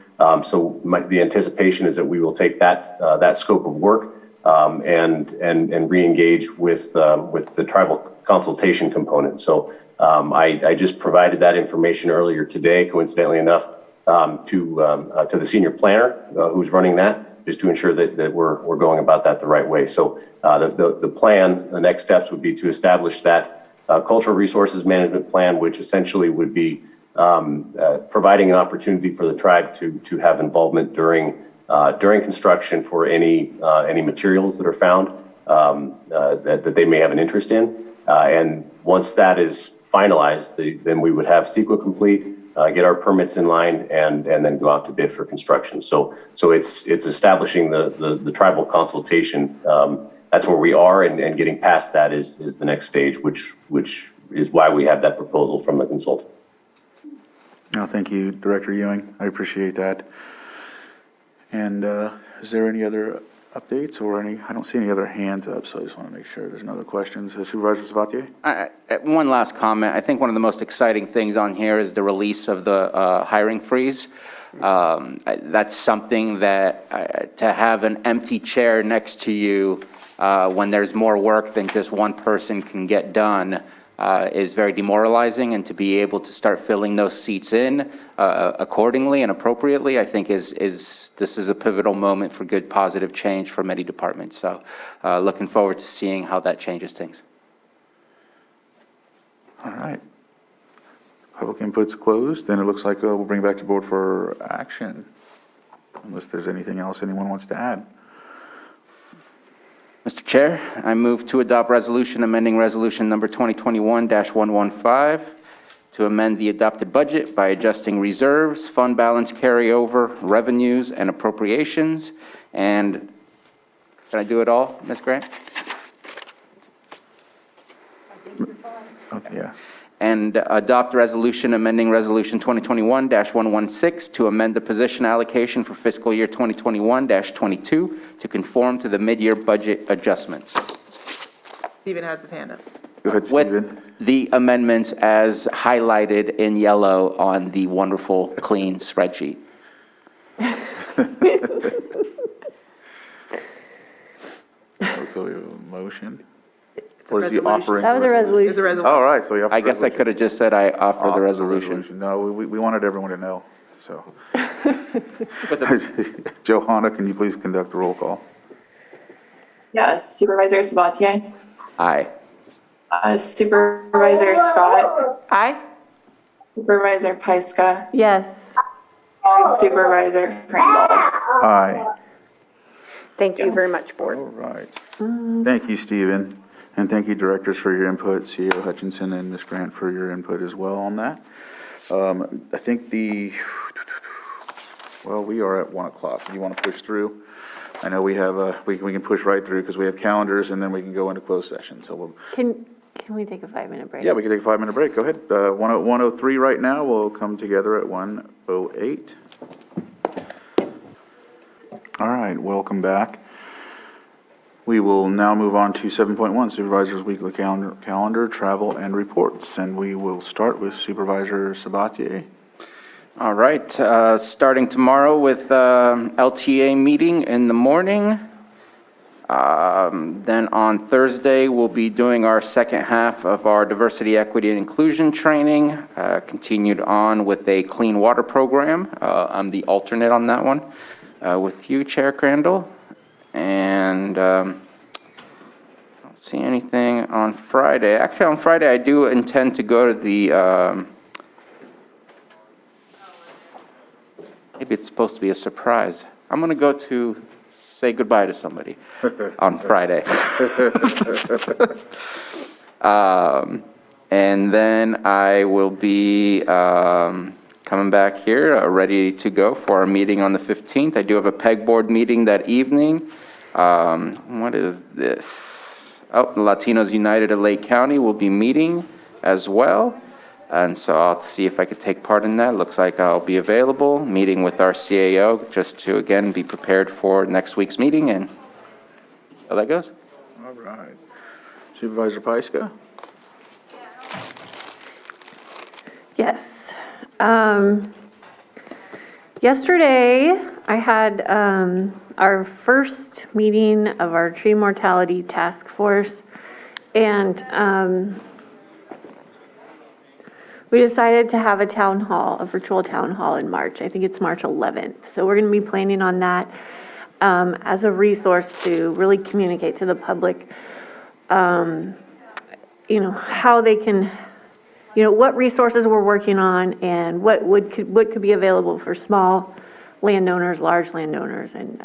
So the anticipation is that we will take that scope of work and re-engage with the tribal consultation component. So I just provided that information earlier today, coincidentally enough, to the senior planner who's running that, just to ensure that we're going about that the right way. So the plan, the next steps would be to establish that cultural resources management plan, which essentially would be providing an opportunity for the tribe to have involvement during construction for any materials that are found that they may have an interest in. And once that is finalized, then we would have CEQA complete, get our permits in line, and then go out to bid for construction. So it's establishing the tribal consultation. That's where we are, and getting past that is the next stage, which is why we have that proposal from the consultant. No, thank you, Director Ewing. I appreciate that. And is there any other updates or I don't see any other hands up, so I just want to make sure there's no other questions. Supervisor Sabatier? One last comment. I think one of the most exciting things on here is the release of the hiring freeze. That's something that to have an empty chair next to you when there's more work than just one person can get done is very demoralizing, and to be able to start filling those seats in accordingly and appropriately, I think this is a pivotal moment for good positive change for many departments. So looking forward to seeing how that changes things. All right. Public input's closed, then it looks like we'll bring it back to board for action, unless there's anything else anyone wants to add. Mr. Chair, I move to adopt resolution amending resolution number 2021-115 to amend the adopted budget by adjusting reserves, fund balance carryover, revenues, and appropriations. And can I do it all, Ms. Grant? Okay, yeah. And adopt resolution amending resolution 2021-116 to amend the position allocation for fiscal year 2021-22 to conform to the mid-year budget adjustments. Stephen has his hand up. Go ahead, Stephen. With the amendments as highlighted in yellow on the wonderful, clean spreadsheet. So we have a motion. Or is he offering? That was a resolution. There's a resolution. All right, so you offer I guess I could have just said I offer the resolution. No, we wanted everyone to know, so. Johanna, can you please conduct the roll call? Yes. Supervisor Sabatier? Aye. Supervisor Scott? Aye. Supervisor Pyska? Yes. And Supervisor Crandall? Aye. Thank you very much, Board. All right. Thank you, Stephen. And thank you, directors, for your input, CEO Hutchinson and Ms. Grant for your input as well on that. I think we are at 1 o'clock. Do you want to push through? I know we have, we can push right through because we have calendars, and then we can go into closed session. So we'll. Can we take a 5-minute break? Yeah, we can take a 5-minute break. Go ahead. 1:03 right now. We'll come together at 1:08. All right, welcome back. We will now move on to 7.1, Supervisor's Weekly Calendar, Travel, and Reports. And we will start with Supervisor Sabatier. All right, starting tomorrow with LTA meeting in the morning. Then on Thursday, we'll be doing our second half of our diversity, equity, and inclusion training, continued on with a clean water program. I'm the alternate on that one with you, Chair Crandall. And I don't see anything on Friday. Actually, on Friday, I do intend to go to the, maybe it's supposed to be a surprise. I'm going to go to say goodbye to somebody on Friday. And then I will be coming back here, ready to go for our meeting on the 15th. I do have a pegboard meeting that evening. What is this? Oh, the Latinos United of Lake County will be meeting as well. And so I'll see if I could take part in that. Looks like I'll be available, meeting with our CAO, just to, again, be prepared for next week's meeting, and how that goes. All right. Supervisor Pyska? Yes. Yesterday, I had our first meeting of our tree mortality task force, and we decided to have a town hall, a virtual town hall in March. I think it's March 11th. So we're going to be planning on that as a resource to really communicate to the public, how they can, what resources we're working on and what could be available for small landowners, large landowners, and,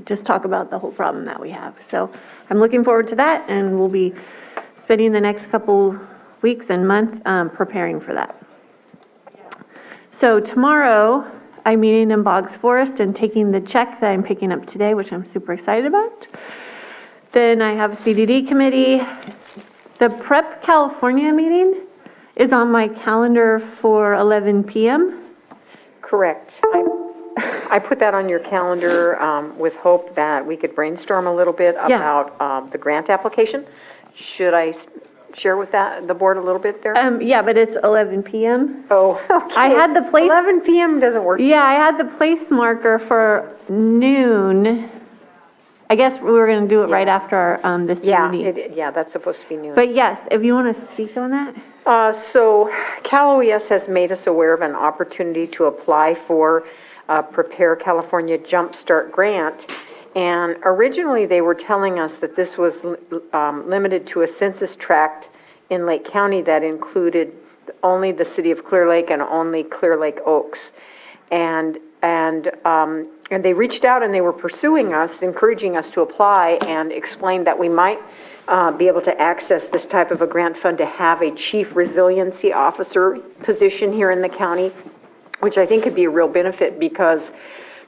just talk about the whole problem that we have. So I'm looking forward to that, and we'll be spending the next couple weeks and month preparing for that. So tomorrow, I'm meeting in Boggs Forest and taking the check that I'm picking up today, which I'm super excited about. Then I have a CDD committee. The Prep California meeting is on my calendar for 11 p.m. Correct. I put that on your calendar with hope that we could brainstorm a little bit Yeah. about the grant application. Should I share with the board a little bit there? Yeah, but it's 11 p.m. Oh, okay. I had the place. 11 p.m. doesn't work. Yeah, I had the place marker for noon. I guess we were going to do it right after this CDD. Yeah, that's supposed to be noon. But yes, if you want to speak on that. So Cal OES has made us aware of an opportunity to apply for Prepare California Jumpstart Grant. And originally, they were telling us that this was limited to a census tract in Lake County that included only the city of Clear Lake and only Clear Lake Oaks. And they reached out and they were pursuing us, encouraging us to apply, and explained that we might be able to access this type of a grant fund to have a chief resiliency officer position here in the county, which I think could be a real benefit, because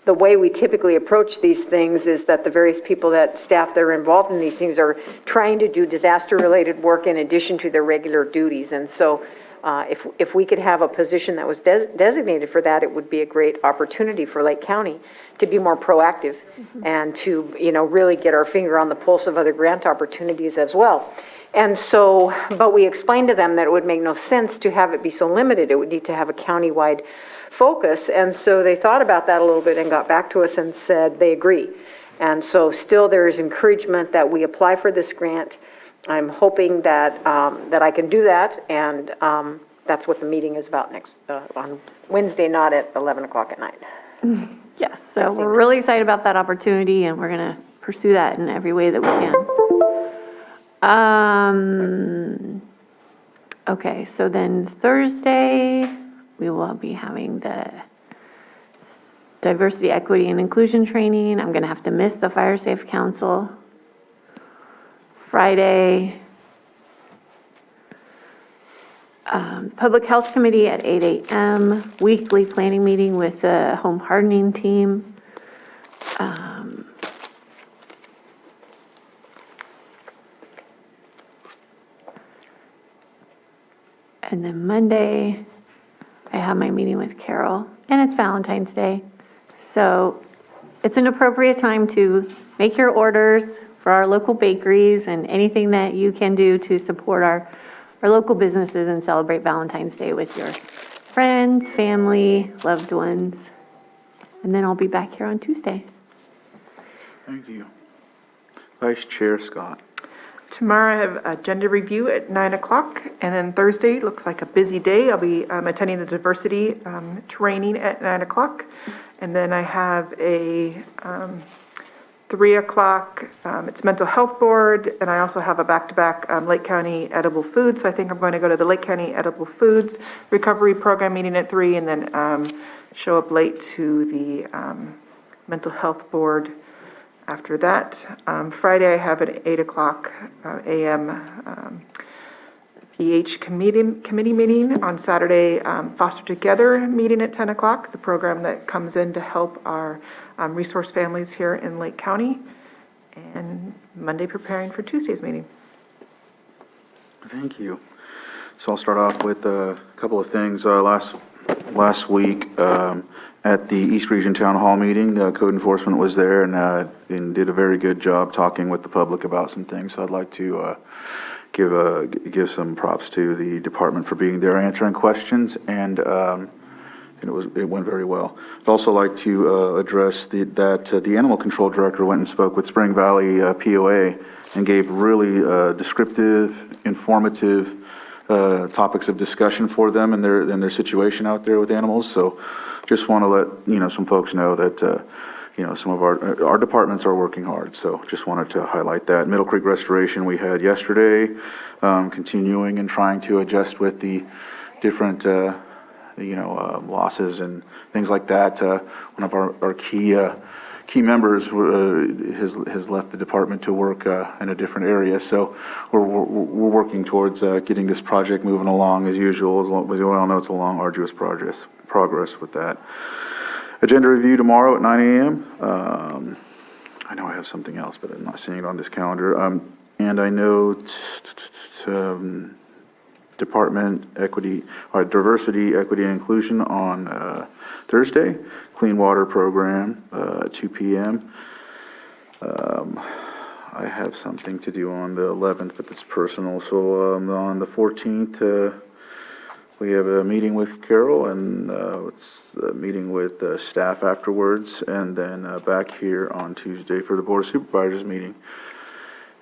the way we typically approach these things is that the various people staff that are involved in these things are trying to do disaster-related work in addition to their regular duties. And so if we could have a position that was designated for that, it would be a great opportunity for Lake County to be more proactive and to, really get our finger on the pulse of other grant opportunities as well. And so, but we explained to them that it would make no sense to have it be so limited. It would need to have a countywide focus. And so they thought about that a little bit and got back to us and said they agree. And so still there is encouragement that we apply for this grant. I'm hoping that I can do that, and that's what the meeting is about next on Wednesday, not at 11 o'clock at night. Yes, so we're really excited about that opportunity, and we're going to pursue that in every way that we can. Okay, so then Thursday, we will be having the diversity, equity, and inclusion training. I'm going to have to miss the Fire Safe Council. Friday, Public Health Committee at 8 a.m., weekly planning meeting with the home hardening team. And then Monday, I have my meeting with Carol, and it's Valentine's Day. So it's an appropriate time to make your orders for our local bakeries and anything that you can do to support our local businesses and celebrate Valentine's Day with your friends, family, loved ones. And then I'll be back here on Tuesday. Thank you. Vice Chair Scott. Tomorrow I have agenda review at 9 o'clock, and then Thursday looks like a busy day. I'll be attending the diversity training at 9 o'clock, and then I have a 3 o'clock, it's mental health board, and I also have a back-to-back Lake County edible foods. So I think I'm going to go to the Lake County edible foods recovery program meeting at 3, and then show up late to the mental health board after that. Friday I have an 8 o'clock a.m. PH committee meeting. On Saturday, Foster Together meeting at 10 o'clock, the program that comes in to help our resource families here in Lake County. And Monday preparing for Tuesday's meeting. Thank you. So I'll start off with a couple of things. Last week at the East Region Town Hall meeting, code enforcement was there and did a very good job talking with the public about some things. So I'd like to give some props to the department for being there, answering questions, and it went very well. I'd also like to address that the animal control director went and spoke with Spring Valley POA and gave really descriptive, informative topics of discussion for them and their situation out there with animals. So just want to let some folks know that some of our departments are working hard. So just wanted to highlight that. Middle Creek Restoration we had yesterday, continuing and trying to adjust with the different losses and things like that. One of our key members has left the department to work in a different area. So we're working towards getting this project moving along as usual. As we all know, it's a long, arduous process. progress with that. Agenda review tomorrow at 9 a.m. I know I have something else, but I'm not seeing it on this calendar. And I know Department Equity, or Diversity, Equity, and Inclusion on Thursday. Clean Water Program at 2 p.m. I have something to do on the 11th, but it's personal. So on the 14th, we have a meeting with Carol, and it's a meeting with staff afterwards, and then back here on Tuesday for the Board of Supervisors meeting.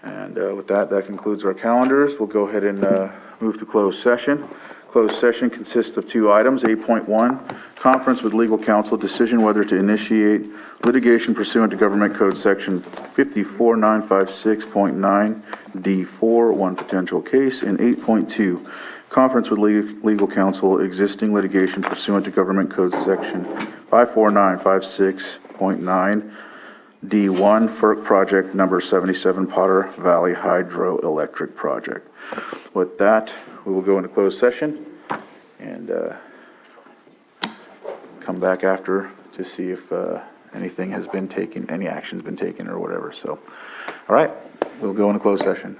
And with that concludes our calendars. We'll go ahead and move to closed session. Closed session consists of two items. 8.1, conference with legal counsel, decision whether to initiate litigation pursuant to Government Code Section 54956.9 D4, one potential case. And 8.2, conference with legal counsel, existing litigation pursuant to Government Code Section 54956.9 D1, FERC project number 77 Potter Valley Hydroelectric Project. With that, we will go into closed session and come back after to see if anything has been taken, any action's been taken or whatever. So, all right, we'll go into closed session.